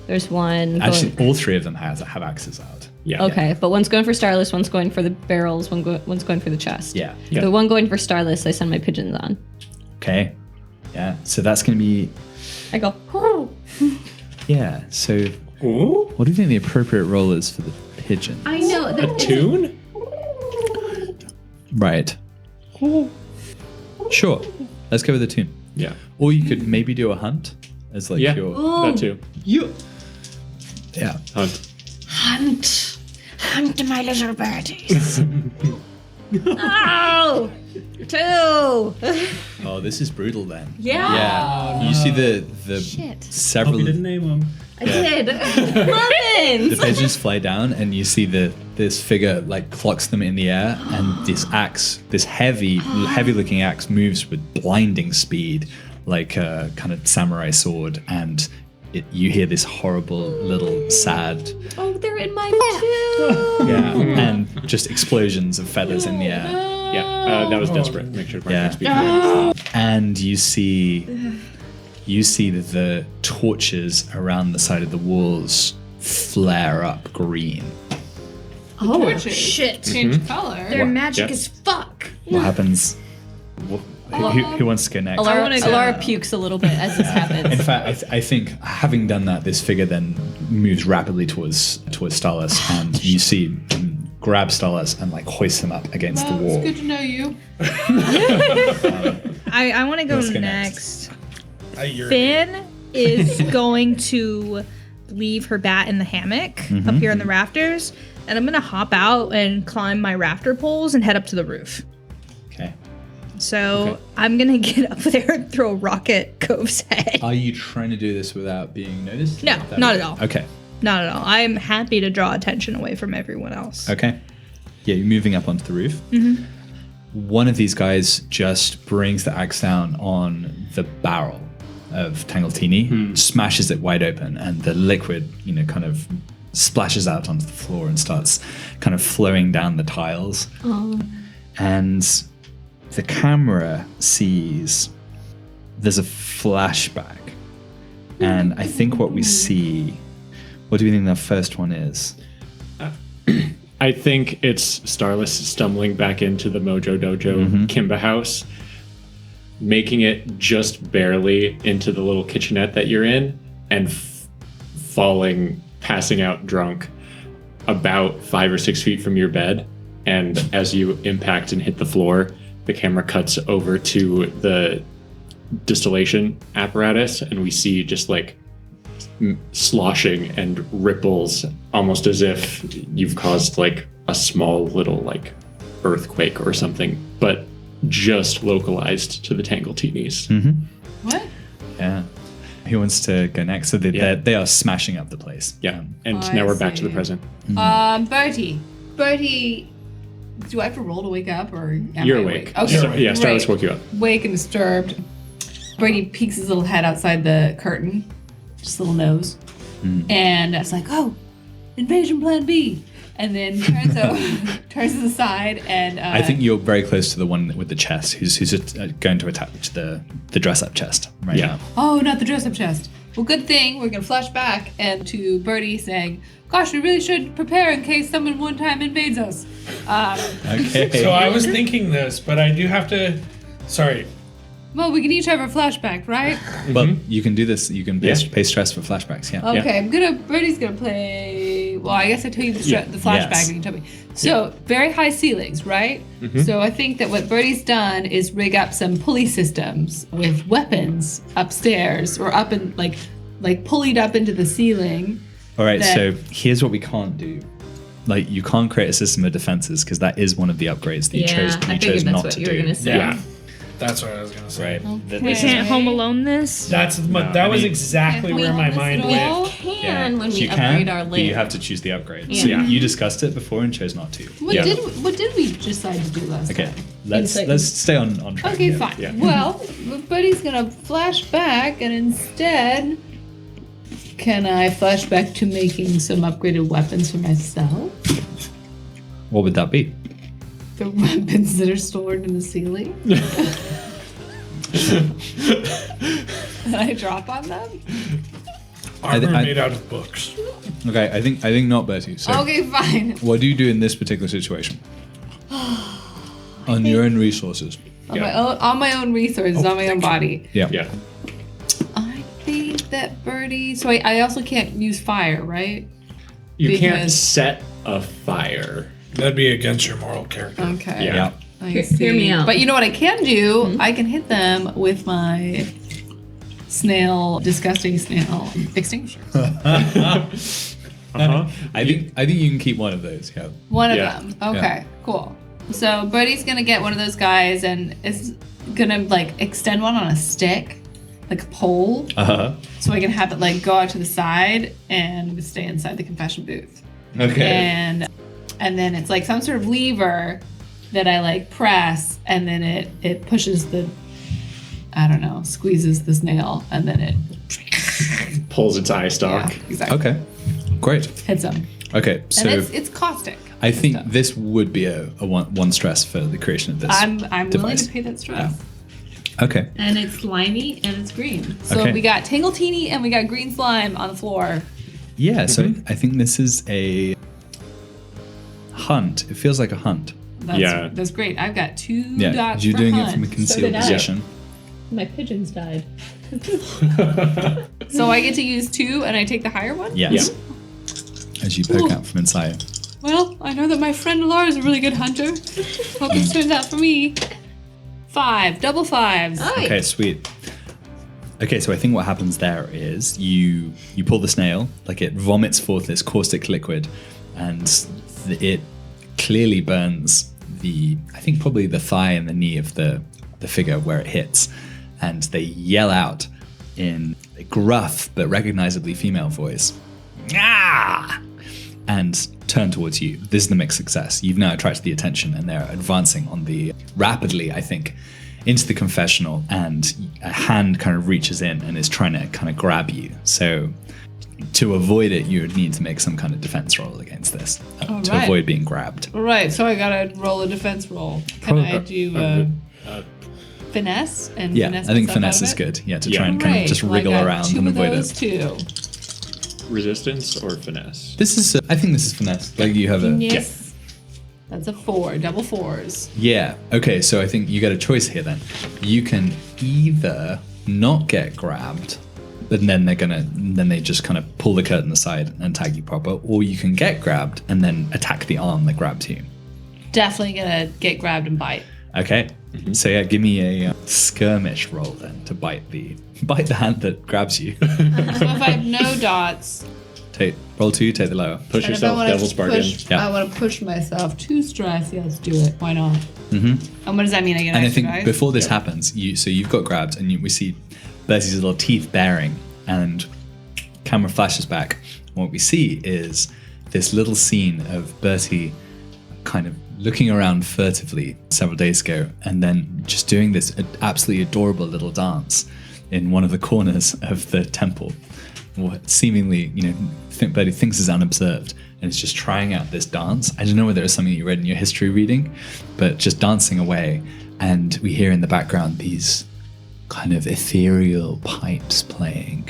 There's one. Actually, going, all 3 of them have axes out. Yeah. okay, but one's going for Starless, one's going for the barrels, one's going for the chest. Yeah. Yeah. The one going for Starless, I send my pigeons on. Okay. Yeah. So that's going to be. I go. "Oh." Yeah. So what do you think the appropriate role is for the pigeon? I know. A tune? Right. Sure. Let's go with the tune. Yeah. Or you could maybe do a hunt as like Yeah. your. That too. Yeah. Hunt. Hunt my little birdies. Oh! 2! Oh, this is brutal then. Yeah. Yeah. You see the Shit. several You didn't name them. I did. the Muffins! pigeons fly down, and you see this figure like clocks them in the air, and this axe, this heavy looking axe, moves with blinding speed, like a kind of samurai sword, and you hear this horrible little sad, Oh, they're in my too. and just explosions of feathers in the air. Yeah. That was desperate. Make sure to Yeah. mark that speed. And you see the torches around the side of the walls flare up green. Oh, Shit. change color. They're magic Yeah. as fuck. What happens? Who wants to go next? Alara pukes a little bit as this In happens. fact, I think having done that, this figure then moves rapidly towards Starless, and you see him grab Starless and like hoist him up against the Well, wall. it's good to know you. I want to go Let's go next. You're Finn is going to leave her bat in the hammock up here in the rafters, and I'm going to hop out and climb my rafter poles and head up to the roof. Okay. So I'm going to get up there and throw a rock at Cove's head. Are you trying to do this without being noticed? No, not at all. Okay. Not at all. I'm happy to draw attention away from everyone else. Okay. Yeah, you're moving up onto the roof. One of these guys just brings the axe down on the barrel of Tangletini, smashes it wide open, and the liquid, kind of splashes out onto the floor and starts kind of flowing down the tiles. And the camera sees there's a flashback. And I think what we see, what do we think the first one is? I think it's Starless stumbling back into the Mojo Dojo Kimba house, making it just barely into the little kitchenette that you're in, and falling, passing out drunk about 5 or 6 feet from your bed. And as you impact and hit the floor, the camera cuts over to the distillation apparatus, and we see just like sloshing and ripples, almost as if you've caused like a small little like earthquake or something, but just localized to the Tangletinis. What? Yeah. Who wants to go next? So they are smashing up the place. Yeah, and I now we're back to the see. present. Bertie, do I have to roll to wake up or am You're I awake. Okay. Yeah, Starless Great. woke you up. Wake and disturbed. Bertie peeks his little head outside the curtain, just little nose, and it's like, "Oh, invasion plan B," and then turns to the side, and I think you're very close to the one with the chest, who's going to attack the dress-up chest right now. oh, not the dress-up chest. Well, good thing we're gonna flash back and to Bertie saying, "Gosh, we really should prepare in case someone one time invades us." Okay. So I was thinking this, but I do have to. Sorry. Well, we can each have a flashback, right? Well, you can do this. You can pay stress for flashbacks. Yeah. Okay, Bertie's gonna play. Well, I guess I tell you the flashback, Yes. and you can tell me. So very high ceilings, right? So I think that what Bertie's done is rig up some pulley systems with weapons upstairs or up in like pulleyed up into the ceiling. All right. that- So here's what we can't do. Like, you can't create a system of defenses because that is one of the upgrades that you chose not to do. say. Yeah. That's what I was gonna say. Right. We can't Home Alone this. That was exactly where my mind went. Can when we You upgrade can, our but you lair. have to choose the upgrade. So you discussed it before and chose not to. What did we decide to do last Okay. time? Let's stay on track. Okay, here. fine. Yeah. Well, Bertie's gonna flash back, and instead, can I flash back to making some upgraded weapons for myself? What would that be? The weapons that are stored in the ceiling? Can I drop on them? Armor I- made out of books. Okay, I think not, Bertie. So Okay, fine. what do you do in this particular situation? On your own resources. On my own resources, on my own body. Yeah. Yeah. I think that Bertie. So I also can't use fire, right? You can't Because- set a fire. That'd be against your moral character. Okay. Yeah. I Hear see. me out. But you know what I can do? I can hit them with my disgusting snail extinguisher. I think you can keep one of those. Yeah. One of Yeah. them. Okay, cool. So Bertie's gonna get one of those guys and is gonna like extend one on a stick, like a pole, so I can have it like go out to the side and stay inside the confession booth. Okay. And then it's like some sort of lever that I like press, and then it pushes squeezes the snail, and then it Pulls its eye stalk. exactly Okay. Great. hits him. Okay. So And it's caustic. I think this would be a one stress for the creation of this. I'm willing device. to pay that stress. Okay. And it's slimy and it's green. So Okay. we got Tangletini and we got green slime on the floor. Yeah. So I think this is a hunt. It feels like a hunt. That's great. I've got 2 Yeah. dots You're for doing hunt. it from a concealed did I. position. My pigeons died. So I get to use 2 and I take the higher one? Yes. As you poke out from inside. Well, I know that my friend Laura is a really good hunter. Hope it turns out for me. 5, double 5s. Okay, sweet. Okay, so I think what happens there is you pull the snail, like it vomits forth this caustic liquid, and it clearly burns I think probably the thigh and the knee of the figure where it hits, and they yell out in a gruff but recognizably female voice, "Ah!" and turn towards you. This is the mixed success. You've now attracted the attention, and they're advancing rapidly, I think, into the confessional, and a hand kind of reaches in and is trying to kind of grab you. So to avoid it, you would need to make some kind of defense roll against this to right. avoid being grabbed. Right, so I gotta roll a defense roll. Can I do finesse? And Yeah, finesse I think myself finesse out is of it? good. Yeah, to try and kind of Great. just Well, I wriggle got around 2 and of avoid those it. too. Resistance or finesse? This is, I think this is finesse. Like you have a. Yes. That's a 4, double 4s. Yeah. Okay. So I think you get a choice here. Then you can either not get grabbed, and then they just kind of pull the curtain aside and tag you proper, or you can get grabbed and then attack the arm that grabs you. Definitely gonna get grabbed and bite. Okay. So yeah, give me a skirmish roll then to bite the hand that grabs you. So if I have no dots, Roll 2, take the lower. Push and if I yourself, want devil's to bargain. push, Yeah. I want to push myself 2 stress. Yeah, let's do it. Why not? Mm-hmm. And what does that mean? I get And I extra think dice? before this happens, you've got grabbed, and we see Bertie's little teeth baring, and camera flashes back. And what we see is this little scene of Bertie kind of looking around furtively several days ago, and then just doing this absolutely adorable little dance in one of the corners of the temple. What seemingly, Bertie thinks is unobserved, and is just trying out this dance. I don't know whether it's something you read in your history reading, but just dancing away. And we hear in the background these kind of ethereal pipes playing.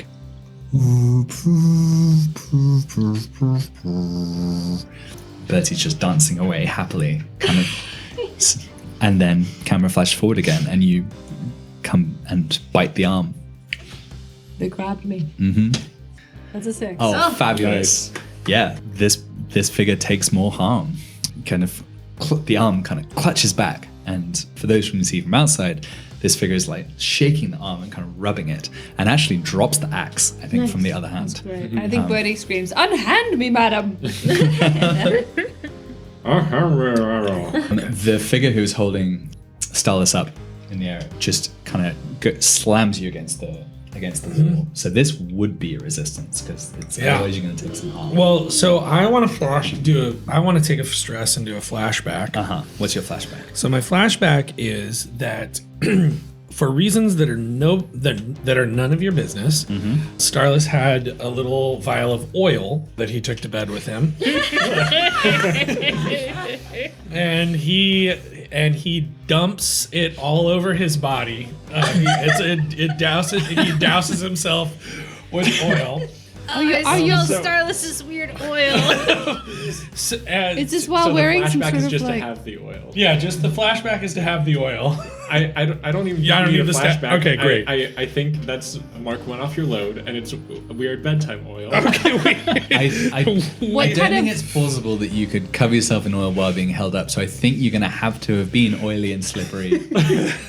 Bertie's just dancing away happily, kind of. And then camera flash forward again, and you come and bite the arm. They grabbed me. Mm-hmm. That's a 6. Oh, fabulous! Yeah, this figure takes more harm. Kind of, the arm kind of clutches back, and for those who can see from outside, this figure is like shaking the arm and kind of rubbing it, and actually drops the axe. I think from the other hand. Right. I think Bertie screams, "Unhand me, madam!" The figure who's holding Starless up in the air just kind of slams you against the wall. So this would be a resistance, because otherwise you're going to take some harm. Well, so I want to I want to take a stress and do a flashback. What's your flashback? So my flashback is that for reasons that are none of your business, Starless had a little vial of oil that he took to bed with him. And he dumps it all over his body. He douses himself with oil. I smell Starless's weird oil. It's just while wearing some sort is of just like. to have the oil. Yeah, just the flashback is to have the oil. I don't even Yeah, I don't need need a the flashback. Okay, great. I think that's Mark went off your load, and it's a weird bedtime oil. Okay, wait. I What don't kind think of- it's plausible that you could cover yourself in oil while being held up. So I think you're going to have to have been oily and slippery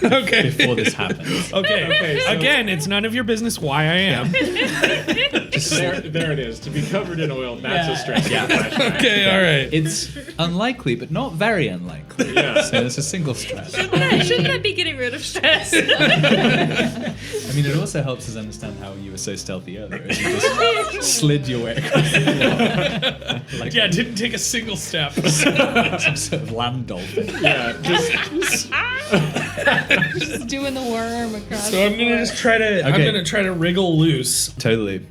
Okay. before this happens. Okay. so- Again, it's none of your business why I am. there it is. To be covered in oil, that's a stress. Yeah. Flashback. Okay, all right. It's unlikely, but not very unlikely. Yeah. So it's a single stress. Shouldn't that be getting rid of stress? I mean, it also helps us understand how you were so stealthy earlier. As you just slid your way across the floor. Like Yeah, didn't take a single step. some sort of land dolphin. Yeah, just Just doing the worm across. So I'm gonna just try to. I'm Okay. gonna try to wriggle loose. Totally.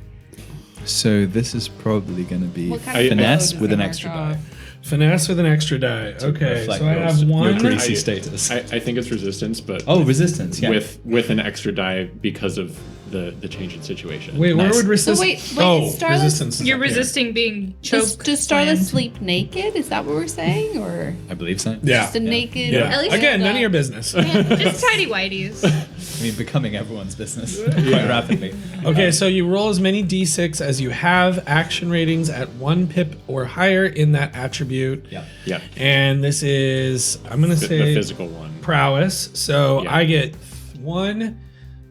So this is probably going to be What kind of finesse oil with does an it extra mark die. off? Finesse with an extra die. Okay, Reflect so I your- have your one. greasy status. I think it's resistance, but Oh, resistance. Yeah. with an extra die because of the change in situation. Wait, where Nice. would resist? wait, oh, is Starless- resistance. is You're up here. resisting being choked. Does Starless sleep naked? Is that what we're saying, or I believe so. Yeah. just a naked? Yeah. At least- Again, none of your business. Just tidy whities. I mean, becoming everyone's business quite rapidly. Okay, so you roll as many d6 as you have action ratings at 1 pip or higher in that attribute. Yeah. Yeah, And this is, I'm going to the say physical one. prowess. So Yeah. I get 1,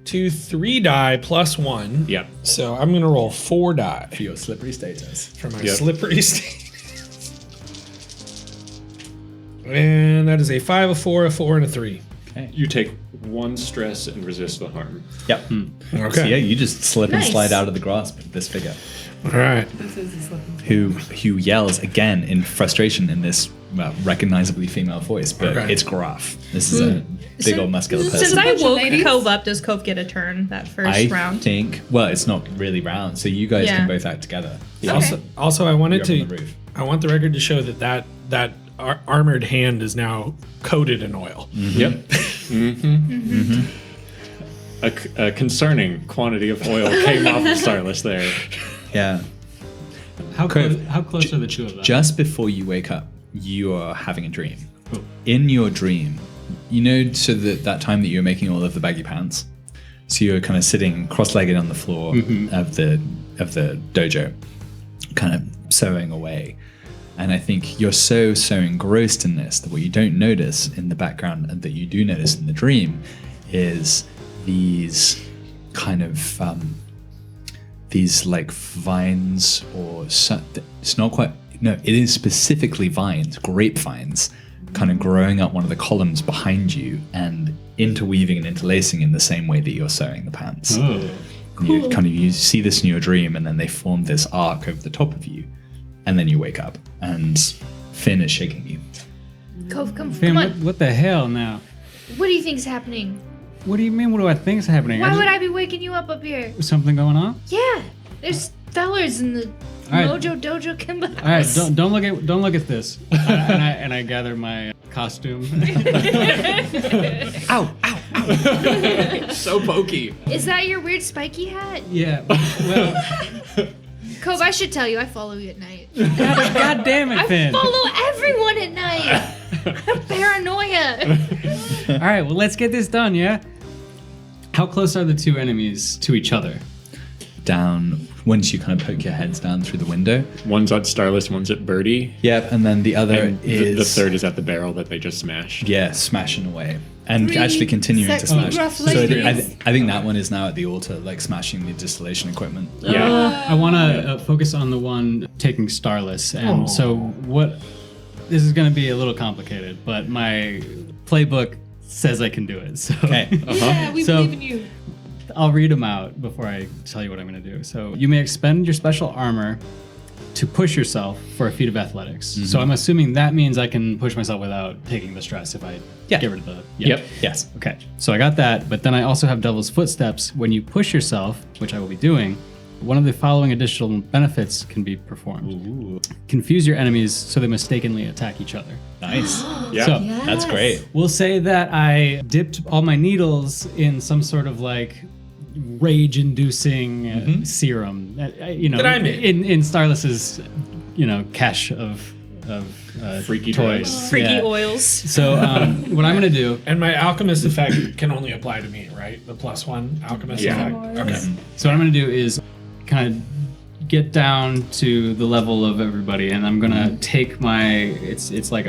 2, 3 die plus 1. Yeah. So I'm going to roll 4 die For your slippery status. for my Yep. slippery state. And that is a 5, a 4, a 4, and a 3. Okay. You take 1 stress and resist the harm. Yep. Okay. So yeah, you just slip and Nice. slide out of the grasp of this figure, All right. who yells again in frustration in this recognizably female voice, but Okay. it's gruff. This is a big old muscular person. Since I bunch of woke ladies. Cove up, does Cove get a turn that first I round? think. Well, it's not really round, so you guys Yeah. can both act together. Also, I wanted You're up to. on the roof. I want the record to show that armored hand is now coated in oil. Yep. A concerning quantity of oil came off of Starless there. Yeah. How Cove, close are the two of them? Just before you wake up, you are having a dream. Cool. In your dream, so that time that you were making all of the baggy pants, so you're kind of sitting cross-legged on the floor of the dojo, kind of sewing away, And I think you're so engrossed in this that what you don't notice in the background and that you do notice in the dream is these kind of these like vines or it's not quite, no, it is specifically vines, grapevines, kind of growing up one of the columns behind you and interweaving and interlacing in the same way that you're sewing the pants. You see this in your dream, and then they form this arc over the top of you, and then you wake up, and Finn is shaking you. Cove, come Finn, on. what the hell now? What do you think's happening? What do you mean? What do I think is happening? Why would I be waking you up here? Something going on? Yeah, there's fellers in the right. Mojo Dojo Kimba house. All right, don't look at this. and I gather my costume. So pokey. Is that your weird spiky hat? Yeah. Well, Cove, I should tell you, I follow you at night. God damn it, I Finn. follow everyone at night. Paranoia. All right, well, let's get this done, yeah? How close are the two enemies to each other? Down, once you kind of poke your heads down through the window. One's at Starless, one's at Birdie. Yep, and then the other And is... the third is at the barrel that they just smashed. Yeah, smashing away. And Three actually continuing to sexy smash. rough So ladies. I think that one is now at the altar, like smashing the distillation equipment. Yeah. I want to focus on the one taking Starless. And so what... This is going to be a little complicated, but my playbook says I can do it. So. Okay. Yeah, we So- believe in you. I'll read them out before I tell you what I'm going to do. So you may expend your special armor to push yourself for a feat of athletics. So I'm assuming that means I can push myself without taking the stress if I get rid of the... Yep. Yes. Okay, so I got that, but then I also have Devil's Footsteps. When you push yourself, which I will be doing, one of the following additional benefits can be performed. Confuse your enemies so they mistakenly attack each other. Nice. Yeah. So That's great. we'll say that I dipped all my needles in some sort of like rage-inducing serum. That I made. in Starless's, cache of Freaky toys. Freaky Yeah. oils. So what I'm gonna do? And my alchemist effect can only apply to me, right? The +1 alchemist Yeah. effect. Okay. So what I'm gonna do is kind of get down to the level of everybody, and I'm gonna take my it's like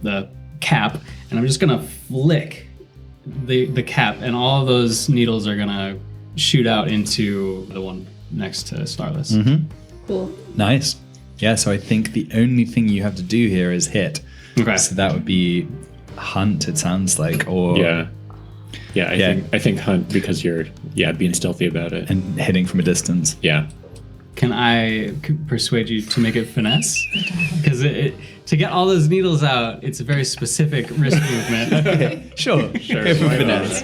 the cap, and I'm just gonna flick the cap, and all of those needles are gonna shoot out into the one next to Starless. Cool. Nice. Yeah, so I think the only thing you have to do here is hit. Okay. So that would be hunt, it sounds like, or... Yeah. Yeah, I think hunt because you're being stealthy about it. And hitting from a distance. Yeah. Can I persuade you to make it finesse? Because to get all those needles out, it's a very specific wrist movement. Okay, sure. Go for finesse.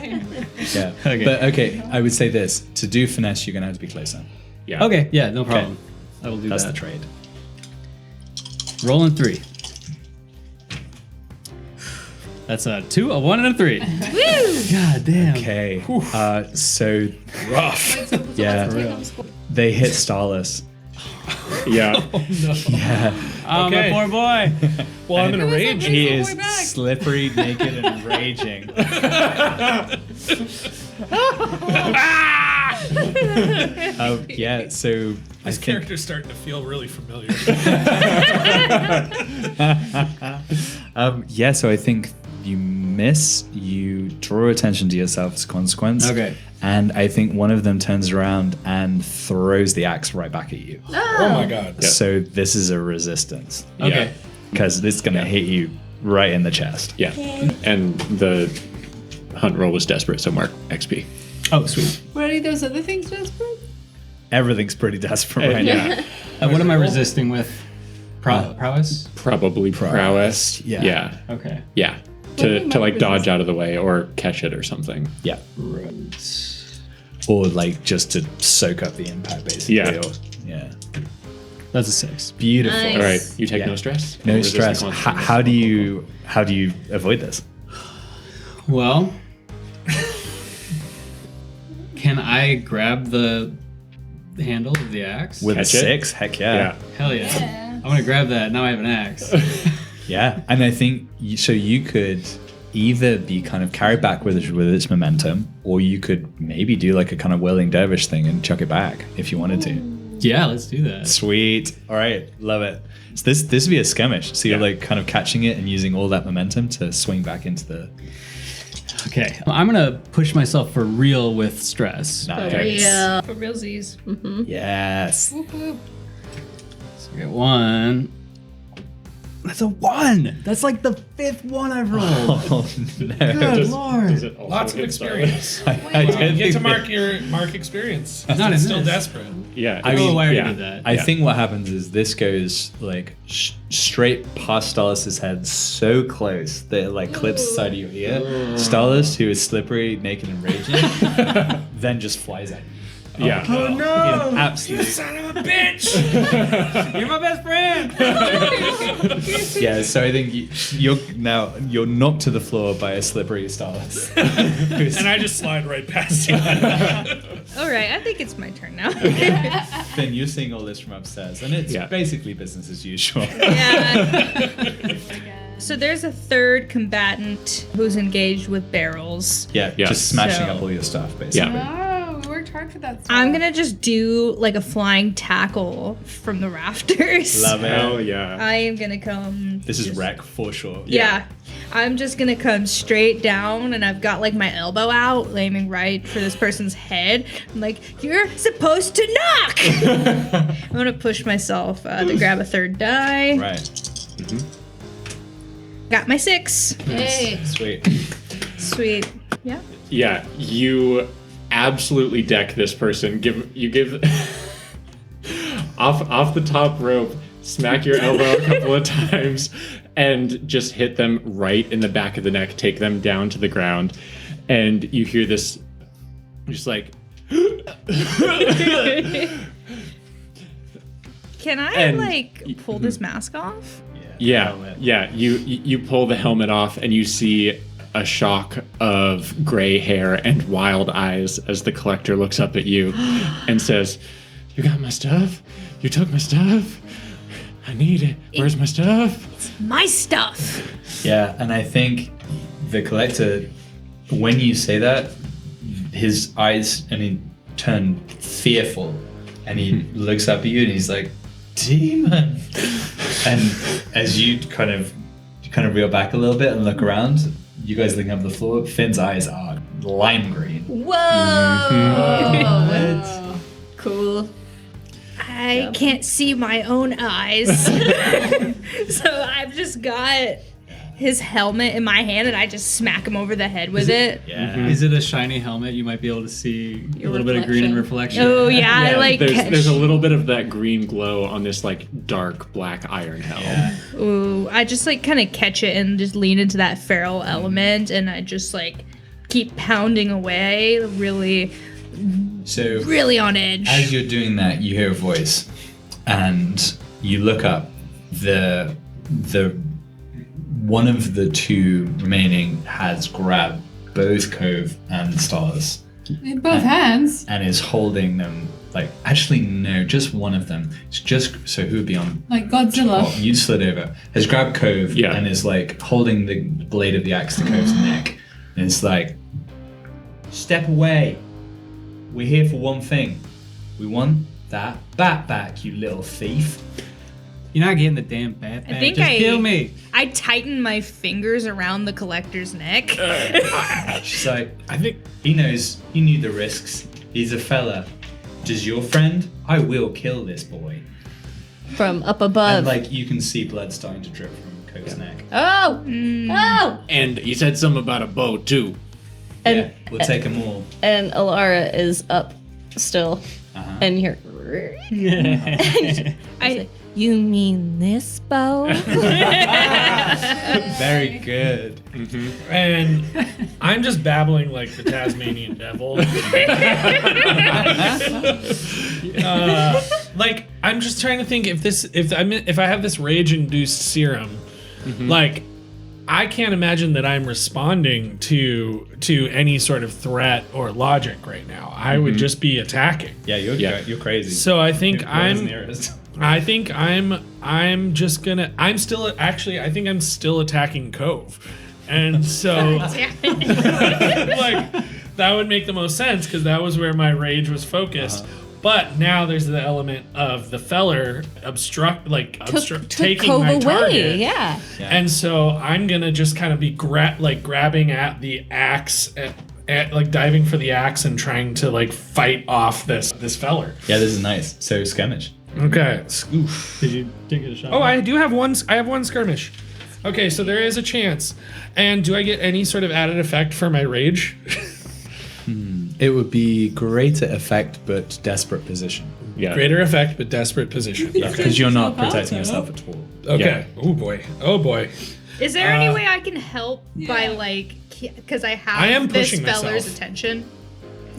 Yeah. Okay. But okay, I would say this. To do finesse, you're going to have to be closer. Yeah. Okay, yeah, no problem. I will do That's that. the trade. Rolling 3. That's a 2, a 1, and a 3. Woo! God damn. Okay. So rough. Yeah. They hit Starless. Yeah. Oh, Okay. my poor boy. Well, I'm in a rage. He is slippery, naked, and raging. Yeah, so I This think character's starting to feel really familiar. yeah, so I think you miss, you draw attention to yourself as a consequence. Okay. And I think one of them turns around and throws the axe right back at you. Oh my god. So this is a resistance. Okay. Because this is going to hit you right in the chest. Yeah. And the hunt roll was desperate, so mark XP. Oh, sweet. What are those other things, Jasper? Everything's pretty desperate right now. Yeah. What am I resisting with? Prowess? Probably prowess. Yeah. Yeah. Okay. Yeah. To like dodge out of the way or catch it or something. Yeah. Right. Or like just to soak up the impact, basically. Yeah. Or, yeah. That's a 6. Beautiful. Nice. All right. You take Yeah. no stress. No Resist the stress. consequences. How do you avoid this? Well, can I grab the handle of the axe? With Catch a it? 6? Heck yeah. Yeah. Hell yeah. I'm going to grab that. Now I have an axe. Yeah. And I think so you could either be kind of carried back with its momentum, or you could maybe do like a kind of whirling dervish thing and chuck it back if you wanted to. Yeah, let's do that. Sweet. All right, love it. So this would be a skirmish. So you're like kind of catching it and using all that momentum to swing back into the. Okay, I'm gonna push myself for real with stress. Nice. For realsies. Mm-hmm. Yes. So we get 1. That's a 1. That's like the 5th one I've rolled. Oh no. Good lord. Does it also Lots of hit experience. I You did get to think mark experience. Not in It's still this. desperate. Yeah. I already did that. I think what happens is this goes like straight past Stalis' head, so close that it like clips the side of your ear. Stalis, who is slippery, naked, and raging, then just flies at you. Yeah. Oh no! Absolutely. Son of a bitch! You're my best friend. Yeah, so I think you're knocked to the floor by a slippery Stalis. And I just slide right past you. All right, I think it's my turn now. Then you're seeing all this from upstairs, and it's basically business as usual. Yeah. So there's a third combatant who's engaged with barrels. Yeah, Yeah. just smashing So- up all your stuff, basically. Oh, we worked hard for that stuff. I'm gonna just do like a flying tackle from the rafters. Love it. Hell yeah. I am gonna come. This is just- wreck for sure. Yeah. I'm just gonna come straight down, and I've got like my elbow out, aiming right for this person's head. I'm like, you're supposed to knock. I'm gonna push myself to grab a third die. Right. Got my 6. Hey. Sweet. Sweet. Yeah. Yeah, you absolutely deck this person. Give off the top rope, smack your elbow a couple of times, and just hit them right in the back of the neck, take them down to the ground, and you hear this just like Can I And- like pull this mask off? Yeah, you pull the helmet off and you see a shock of gray hair and wild eyes as the collector looks up at you and says, "You got my stuff? You took my stuff? I need it. Where's my stuff?" My stuff. Yeah, and I think the collector, when you say that, his eyes turn fearful, and he looks up at you and he's like, "Demon!" And as you kind of reel back a little bit and look around, you guys looking up the floor, Finn's eyes are lime green. Whoa. Cool. I can't see my own eyes. So I've just got his helmet in my hand and I just smack him over the head with it. Yeah. Is it a shiny helmet? You might be able to see a little bit of green in reflection. Oh yeah, I like there's a little bit of that green glow on this like dark black iron helm. Yeah. Ooh, I just like kind of catch it and just lean into that feral element and I just like keep pounding away, really So on edge. as you're doing that, you hear a voice, and you look up. The one of the two remaining has grabbed both Cove and Stars In both hands. and is holding them. Like, actually, no, just one of them. It's just so who would be on? Like Godzilla. Oh, you slid over. Has grabbed Cove Yeah. and is like holding the blade of the axe to Cove's neck, and it's like, step away. We're here for one thing. We want that bat back, you little thief. You're not getting the damn bat back. think Just I- kill me. I tighten my fingers around the collector's neck. She's like, I think he knows. He knew the risks. He's a fella. Does your friend? I will kill this boy. From up above. And like you can see blood starting to drip from Cove's neck. Oh! Oh! And he said something about a bow too. And Yeah, we'll take them all. and Alara is up still. Uh-huh. And you're you mean this bow? Very good. And I'm just babbling like the Tasmanian devil. Like I'm just trying to think if I have this rage-induced serum, like I can't imagine that I'm responding to any sort of threat or logic right now. I would just be attacking. Yeah, you're crazy. So I think Whoever's I'm nearest. I think I'm just gonna I'm still actually I think I'm still attacking Cove. And so like that would make the most sense because that was where my rage was focused. But now there's the element of the feller Took taking Cove my away. target. Yeah. And so I'm gonna just kind of be grabbing at the axe, like diving for the axe and trying to like fight off this feller. Yeah, this is nice. So skirmish. Okay. Oof. Did you take a shot? Oh, I do have one. I have one skirmish. Okay, so there is a chance. And do I get any sort of added effect for my rage? It would be greater effect, but desperate position. Yeah. Greater effect, but desperate position. Okay. Because you're not protecting yourself at all. Okay. Oh boy. Oh boy. Is there any way I can help by like, because I have I am this pushing feller's myself. attention?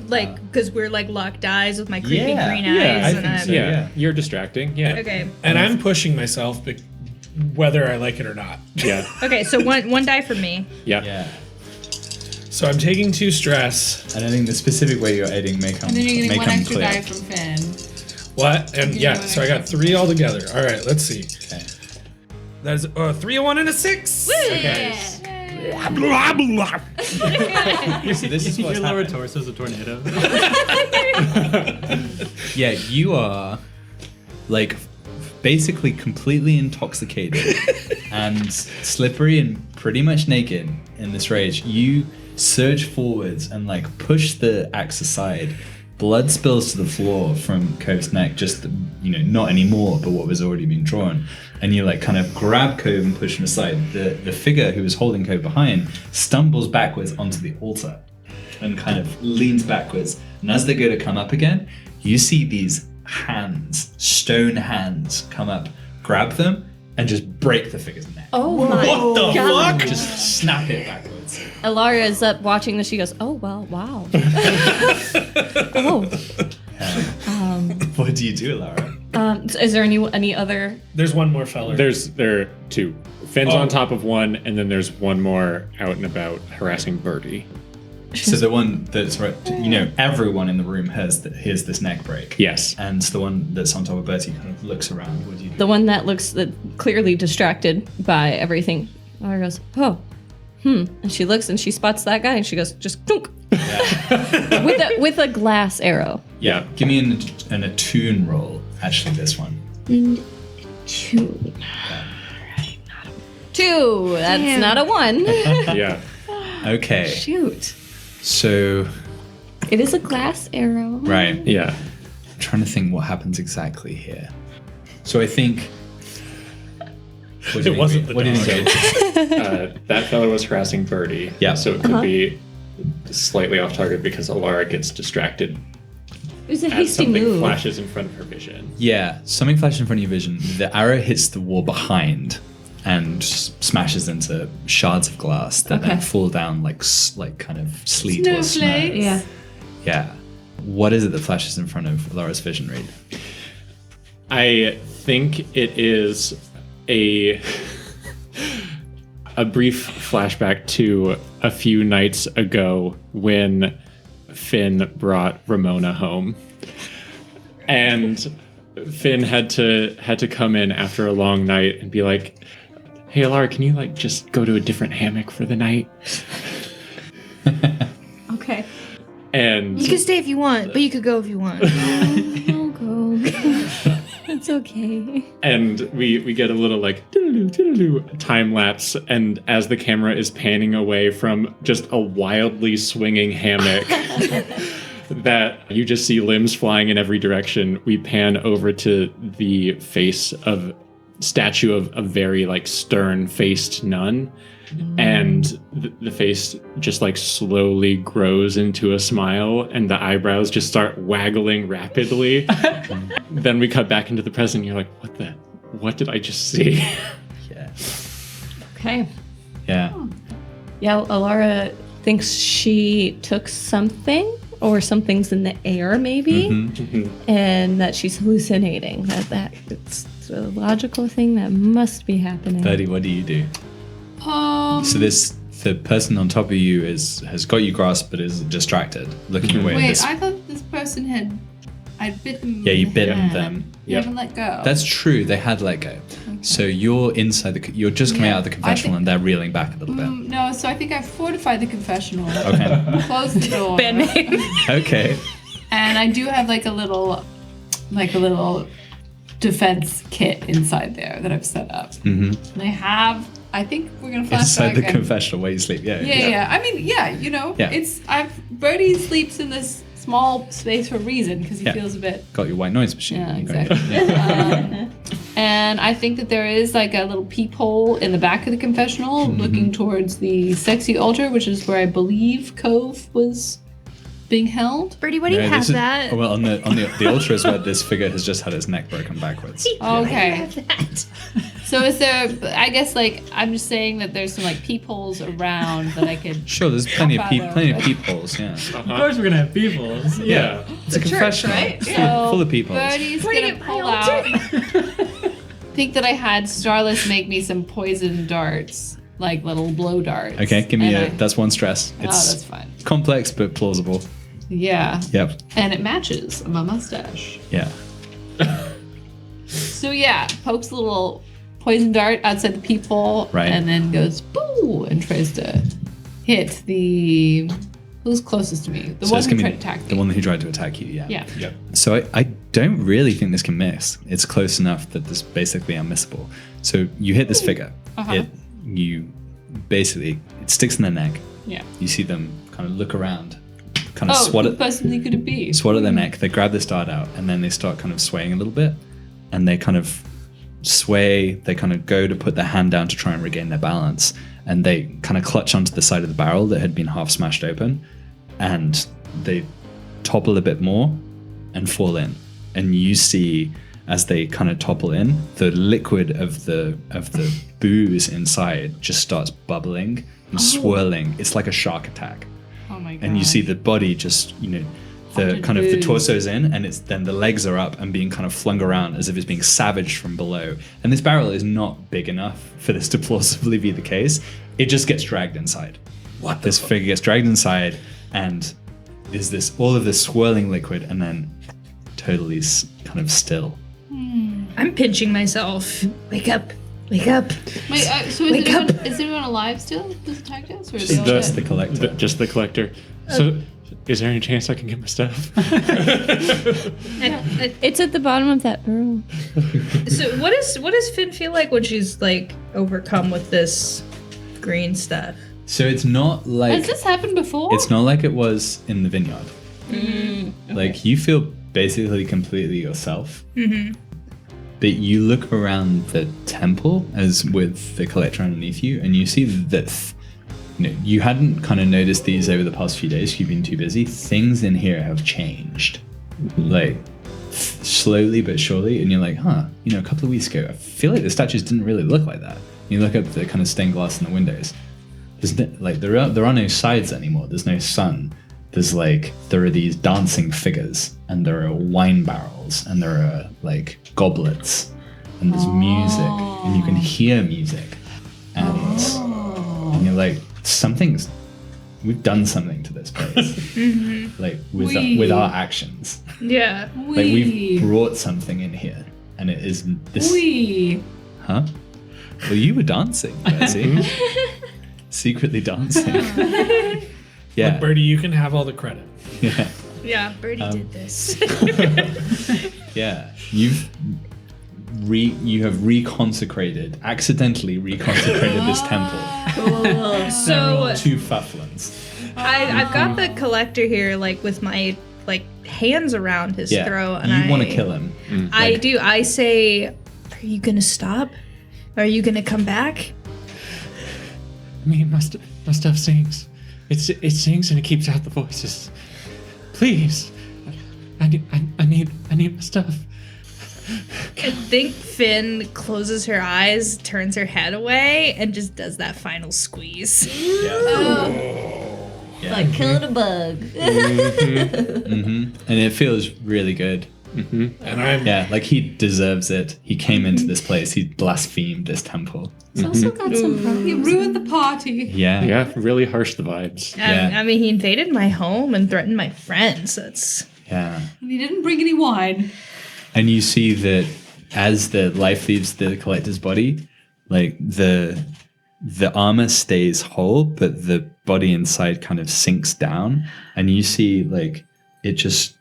Like, because we're like locked eyes with my creepy Yeah. green Yeah, eyes. I think I'm- so. Yeah, you're distracting. Yeah. Okay. And I'm pushing myself, whether I like it or not. Yeah. Okay, so one die for me. Yeah. Yeah. So I'm taking 2 stress. And I think the specific way you're aiding may come, And then you're may getting one come extra clear. die from Finn. What? And yeah, so I got 3 altogether. All right, let's see. Okay. That's a 3, a 1, and a 6. Okay. So this is what's Your lower happening. torso is a tornado. Yeah, you are like basically completely intoxicated and slippery and pretty much naked in this rage. You surge forwards and like push the axe aside. Blood spills to the floor from Cove's neck, just, not anymore, but what was already being drawn. And you like kind of grab Cove and push him aside. The figure who was holding Cove behind stumbles backwards onto the altar and kind of leans backwards. And as they go to come up again, you see these hands, stone hands, come up, grab them, and just break the figure's neck. Oh my What the God. fuck? Just snap it backwards. Alara is up watching this. She goes, "Oh well, wow." Oh. What do you do, Lara? Is there any other? There's one more feller. There are 2. Finn's Oh. on top of one, and then there's one more out and about harassing Birdie. So the one that's right, everyone in the room hears this neck break. Yes. And the one that's on top of Bertie kind of looks around. What do you do? The one that looks clearly distracted by everything. Alara goes, "Oh, and she looks and she spots that guy and she goes, just dunk. with a glass arrow. Yeah. Give me an attune roll. Actually, this one. 2. 2. That's Damn. not a 1. Yeah. Okay. Shoot. So, It is a glass arrow. right. Yeah. I'm trying to think what happens exactly here. So I think. What do you It wasn't think? the What do you think? That fellow was harassing Birdie. Yeah. So it could be slightly off target because Alara gets distracted It was a as hasty something move. flashes in front of her vision. Yeah, something flashes in front of your vision. The arrow hits the wall behind and smashes into shards of glass that then Okay. fall down like kind of sleet or snow. Snowflakes. Yeah. Yeah. What is it that flashes in front of Laura's vision, Reed? I think it is a brief flashback to a few nights ago when Finn brought Ramona home. And Finn had to come in after a long night and be like, "Hey Alara, can you like just go to a different hammock for the night?" Okay. And You can stay if you want, but you could go if you want. I'll go. It's okay. And we get a little like doodaloo, doodaloo time lapse, and as the camera is panning away from just a wildly swinging hammock that you just see limbs flying in every direction, we pan over to the face of statue of a very like stern-faced nun, and the face just like slowly grows into a smile, and the eyebrows just start waggling rapidly. Then we cut back into the present. And you're like, what did I just see? Yeah. Okay. Yeah. Yeah, Alara thinks she took something or something's in the air maybe, and that she's hallucinating. That it's a logical thing that must be happening. Birdie, what do you do? So the person on top of you has got you grasped but is distracted, looking away at Wait, this. I thought this person I'd bit them. Yeah, you in the bit hand. them. You haven't let go. That's true. They had let go. So you're inside you're just coming out of the I confessional think- and they're reeling back a little bit. No, so I think I fortified the confessional. Okay. Closed the door. Band name. Okay. And I do have like a little like a little defense kit inside there that I've set up. Mm-hmm. And I think we're gonna flashback. Inside the confessional where you sleep. Yeah. I mean, Brody sleeps in this small space for a reason because he feels a bit. Got your white noise machine. Yeah, exactly. And I think that there is like a little peephole in the back of the confessional looking towards the sexy altar, which is where I believe Cove was being held. Birdie, why do you have that? Well, on the altar is where this figure has just had its neck broken backwards. Okay. So is there? I guess like I'm just saying that there's some like peepholes around that I could. Sure, there's plenty of peepholes. Yeah. Of course, we're gonna have people. Yeah. It's a confessional. Right? Full of peepholes. Birdie's gonna pull out. Think that I had Starless make me some poison darts, like little blow darts. Okay, give me that's one stress. It's that's fine. complex but plausible. Yeah. Yep. And it matches my mustache. Yeah. So yeah, pokes a little poison dart outside the peephole, Right. and then goes boo and tries to hit the who's closest to me. The one it's who gonna tried be to attack me. The one who tried to attack you. Yeah. Yeah. Yep. So I don't really think this can miss. It's close enough that this is basically unmissable. So you hit this figure. It sticks in their neck. Yeah. You see them kind of look around, kind of Who possibly could it be? swat at their neck. They grab this dart out, and then they start kind of swaying a little bit, and they kind of sway. They kind of go to put their hand down to try and regain their balance, and they kind of clutch onto the side of the barrel that had been half smashed open, and they topple a bit more and fall in. And you see, as they kind of topple in, the liquid of the booze inside just starts bubbling and swirling. It's like a shark attack. Oh my god. And you see the body just, the Haunted kind of the booze. torso's in, and it's then the legs are up and being kind of flung around as if it's being savaged from below. And this barrel is not big enough for this to plausibly be the case. It just gets dragged inside. This figure gets dragged inside, and is this all of this swirling liquid, and then totally kind of still. I'm pinching myself. Wake up. Wake up. Wait, so is anyone alive still? This attacked us, or is they all Just dead? the collector. Just the collector. So, is there any chance I can get my stuff? It's at the bottom of that barrel. So what does Finn feel like when she's like overcome with this green stuff? So it's not like Has this happened before? it's not like it was in the vineyard. Like you feel basically completely yourself. But you look around the temple as with the collector underneath you, and you see that you hadn't kind of noticed these over the past few days. You've been too busy. Things in here have changed, like slowly but surely. And you're like, a couple of weeks ago, I feel like the statues didn't really look like that. You look up the kind of stained glass in the windows. There's there are no sides anymore. There's no sun. There are these dancing figures, and there are wine barrels, and there are like goblets, and there's music, and you can hear music, and you're like, we've done something to this place, like with our actions, Yeah. like we've brought something in here, and it is this. Huh? Well, you were dancing, Betsy. Secretly dancing. Yeah. Birdie, you can have all the credit. Yeah. Yeah, Birdie did this. Yeah. You have accidentally reconsecrated this temple So to Fufflins. I've got the collector here, like with my hands around his throat, and you want to kill him. I do. I say, "Are you gonna stop? Are you gonna come back?" My stuff sings. It sings and it keeps out the voices. Please, I need my stuff. I think Finn closes her eyes, turns her head away, and just does that final squeeze. Like killing a bug. And it feels really good. And like he deserves it. He came into this place. He blasphemed this temple. It's also got some problems. You ruined the party. Yeah. Yeah, really harsh the vibes. Yeah. I mean, he invaded my home and threatened my friends. That's Yeah. And he didn't bring any wine. And you see that as the life leaves the collector's body, like the armor stays whole, but the body inside kind of sinks down, and you see like it just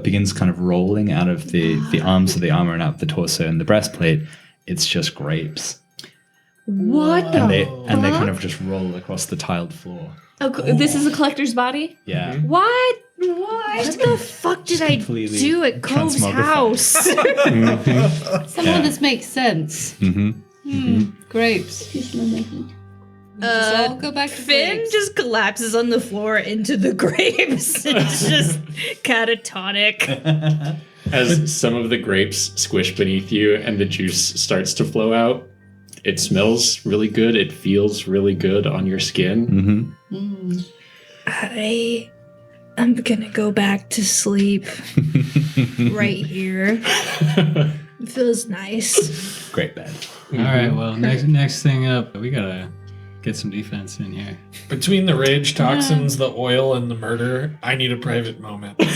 begins kind of rolling out of the arms of the armor and out the torso and the breastplate. It's just grapes. What And they kind of just roll across the tiled floor. This is a collector's body? Yeah. What the fuck did I Completely do at Cove's transmogrified. house? Some of this makes sense. Grapes. Just all go back to Finn grapes. just collapses on the floor into the grapes. It's just catatonic. As some of the grapes squish beneath you and the juice starts to flow out, it smells really good. It feels really good on your skin. I'm gonna go back to sleep right here. It feels nice. Great bed. All right. Well, next thing up, we gotta get some defense in here. Between the rage toxins, the oil, and the murder, I need a private moment. Do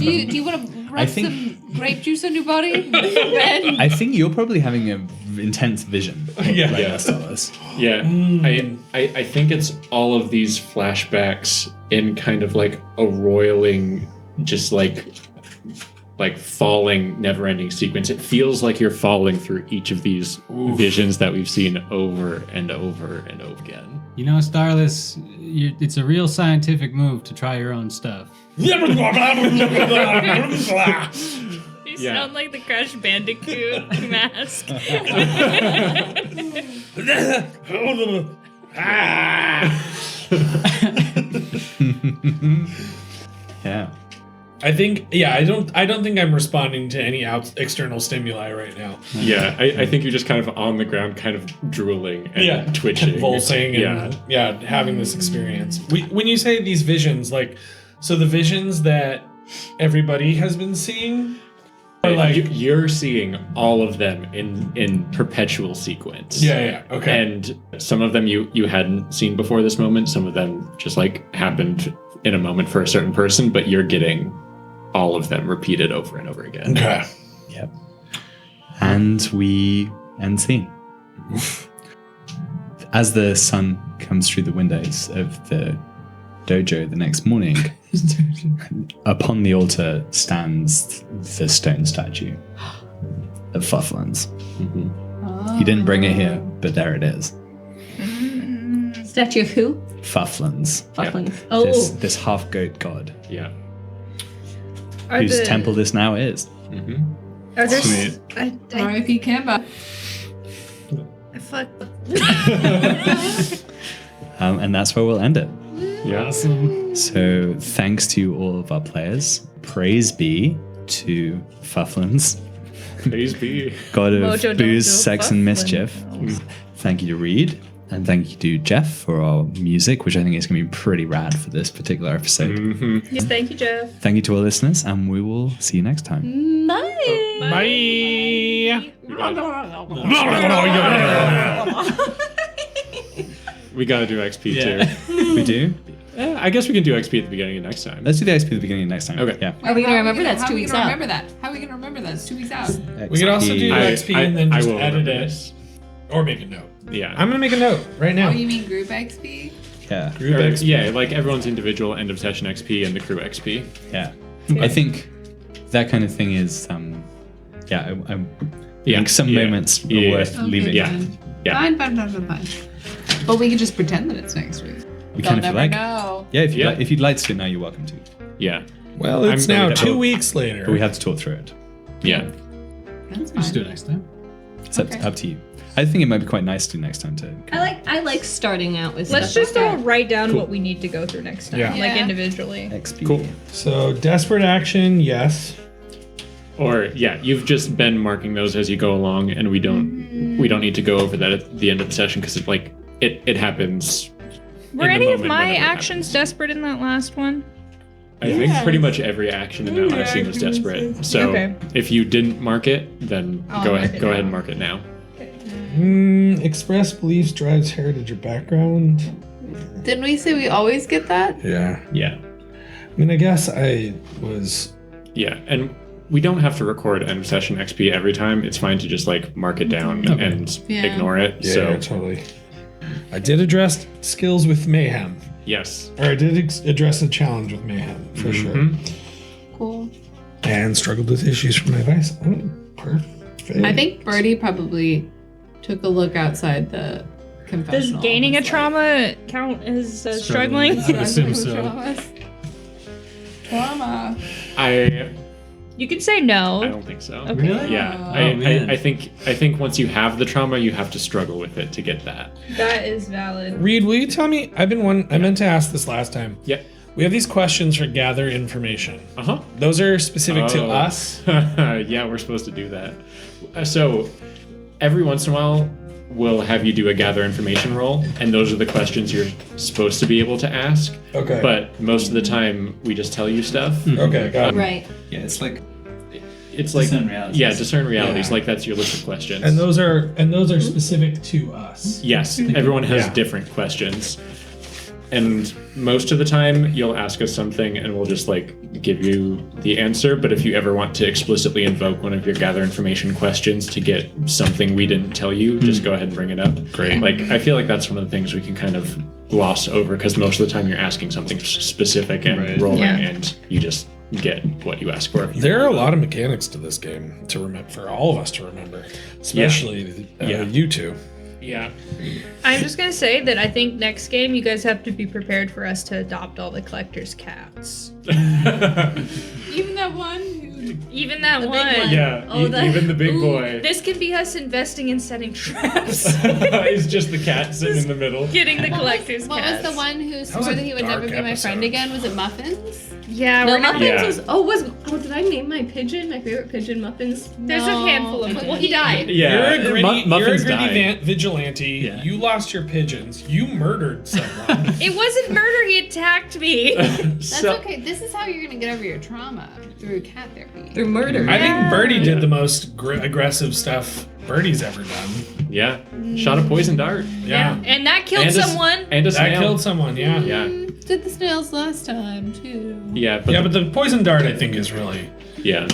you want to rub some grape juice on your body? Ben? I think you're probably having an intense vision. Yeah. Like Marcellus. Yeah, I think it's all of these flashbacks in kind of like a roiling, just like falling, never-ending sequence. It feels like you're falling through each of these visions that we've seen over and over and over again. You know, Starless, it's a real scientific move to try your own stuff. You sound like the Crash Bandicoot mask. Yeah. I think, I don't think I'm responding to any external stimuli right now. Yeah, I think you're just kind of on the ground, kind of drooling and twitching. Convulsing and having this experience. When you say these visions, like, so the visions that everybody has been seeing, are like, you're seeing all of them in perpetual sequence. okay. And some of them you hadn't seen before this moment. Some of them just like happened in a moment for a certain person, but you're getting all of them repeated over and over again. Okay. Yep. And we end scene. As the sun comes through the windows of the dojo the next morning, upon the altar stands the stone statue of Fufflins. He didn't bring it here, but there it is. Statue of who? Fufflins. Fufflings. This half-goat god, Yeah. whose temple this now is. Are there Sweet. R.I.P. Kemba. fuck. And that's where we'll end it. Yeah. So thanks to all of our players. Praise be to Fufflins, Praise be. god of Mojo booze, Dojo sex, and mischief. Fufflins. Thank you to Reed. And thank you to Jeff for our music, which I think is going to be pretty rad for this particular episode. Yes, thank you, Jeff. Thank you to our listeners, and we will see you next time. Bye. Bye. We gotta do XP too. We do? I guess we can do XP at the beginning of next time. Let's do the XP at the beginning of next time. Okay. Yeah. Are we gonna remember that's 2 weeks out? How are we gonna remember that? It's 2 weeks out. We could also do I- XP and then I just will edit remember it. this. Or make a note. Yeah. I'm going to make a note right now. Oh, you mean group XP? Yeah. Group Or, XP. yeah, like everyone's individual end of session XP and the crew XP. Yeah. I think that kind of thing is, I think some moments are worth leaving. Yeah. Fine. Yeah. Fine. But we could just pretend that it's next week. We They'll can if you never like. know. Yeah, if Yeah. you'd like to, now you're welcome to. Yeah. Well, it's I'm now really 2 down. weeks later. But we have to talk through it. Yeah. That's Let's do fine. it next time. It's up to you. I think it might be quite nice to next time to. I like starting out with Let's stuff just like all that. write down what we need to go through next time, Yeah. like Yeah. individually. XP. Cool. So, desperate action, yes. Or you've just been marking those as you go along, and we don't need to go over that at the end of the session because it happens. Were in the any of moment my whenever it actions happens. desperate in that last one? I think pretty much every action in that last scene was desperate. So Okay. if you didn't mark it, then I'll go mark ahead it go ahead now. and mark it now. Express beliefs drives heritage or background. Didn't we say we always get that? Yeah. Yeah. I mean, I guess I was. Yeah. And we don't have to record end of session XP every time. It's fine to just like mark it down and Yeah. ignore it. Yeah, so totally. I did address skills with mayhem. Yes. Or I did address the challenge with mayhem, for sure. Cool. And struggled with issues from my vice. Oh, perfect. I think Birdie probably took a look outside the Does confessional. gaining a Was like, trauma count as struggling? I would assume so. Trauma. You can say no. I don't think so. Okay. Really? Yeah, Oh, man. I think once you have the trauma, you have to struggle with it to get that. That is valid. Reed, will you tell me? I meant to ask this last time. Yeah. We have these questions for gather information. Uh-huh. Those are specific to Oh. us. Yeah, we're supposed to do that. So every once in a while, we'll have you do a gather information roll, and those are the questions you're supposed to be able to ask. Okay. But most of the time, we just tell you stuff. Okay, got it. Right. Yeah, it's like It's like Discern realities. Yeah, discern realities. Yeah. Like that's your list of questions. And those are specific to us. Yes, everyone has Yeah. different questions. And most of the time, you'll ask us something and we'll just like give you the answer. But if you ever want to explicitly invoke one of your gather information questions to get something we didn't tell you, just go ahead and bring it up. Great. Like, I feel like that's one of the things we can kind of gloss over because most of the time you're asking something specific and Right. rolling Yeah. and you just get what you ask for. There are a lot of mechanics to this game to remember for all of us to remember, especially you two. Yeah. I'm just gonna say that I think next game you guys have to be prepared for us to adopt all the collector's cats. Even that one who. Even that big one. one. Yeah, Oh, that- even the big Ooh, boy. This can be us investing in setting traps. He's just the cat sitting in the middle. Getting the collector's What cats. was the one who was swore a that he would never dark be my friend episode. again? Was it Muffins? Yeah, No, we're not. Muffins Yeah. was. Did I name my pigeon? My favorite pigeon, Muffins. There's a handful of them. Well, he died. Yeah, You're a gritty, Muffins you're a gritty died. vigilante. Yeah. You lost your pigeons. You murdered someone. It wasn't murder. He attacked me. That's okay. This is how you're gonna get over your trauma through cat therapy. Through murder. I think Birdie did the most aggressive stuff Birdie's ever done. Yeah, shot a poison dart. Yeah. And that killed And a s- someone. And a That snail. killed someone, yeah. Yeah, Did the snails last time too? yeah, but Yeah, but the poison dart, I think, is really. yeah.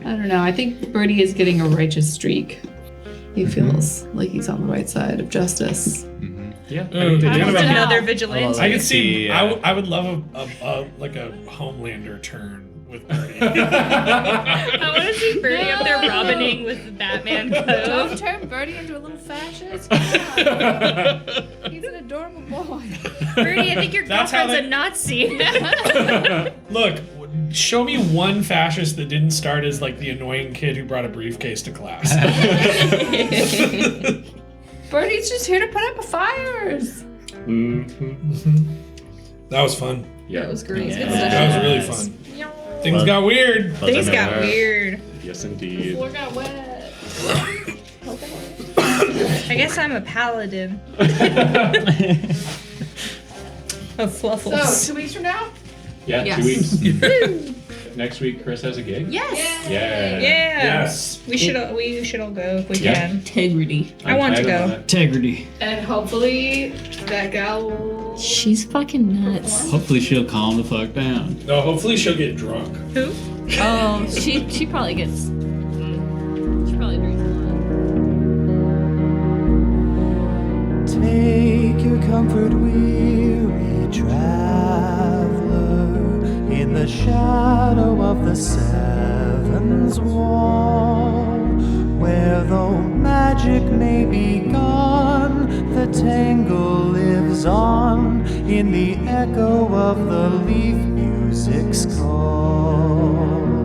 I don't know. I think Birdie is getting a righteous streak. He feels like he's on the right side of justice. Yeah. Ooh, How kind does of it a- Another now? vigilante. I could see. Yeah. I would love a Homelander turn with Birdie. I want to see Birdie up there robining with the Batman Don't cove. turn Birdie into a little fascist. Come on. He's an adorable boy. Birdie, I think your That's how girlfriend's they- a Nazi. Look, show me one fascist that didn't start as like the annoying kid who brought a briefcase to class. Birdie's just here to put up fires. That was fun. Yeah. That was great. Yeah. That was really fun. Things got weird. Things got weird. Yes, indeed. Floor got wet. I guess I'm a paladin. Of fluffles. So 2 weeks from now? Yeah, Yes. 2 weeks. Next week, Chris has a gig. Yes. Yeah. Yeah. Yes. We should all go if we Yeah. can. Integrity. I want to I'm go. on it. Integrity. And hopefully that gal will. She's fucking nuts. Hopefully she'll calm the fuck down. No, hopefully she'll get drunk. Who? Oh, she probably gets. She probably drinks a lot. Take your comfort, weary traveler, in the shadow of the Seven's wall, where though magic may be gone, the tangle lives on in the echo of the leaf music's call.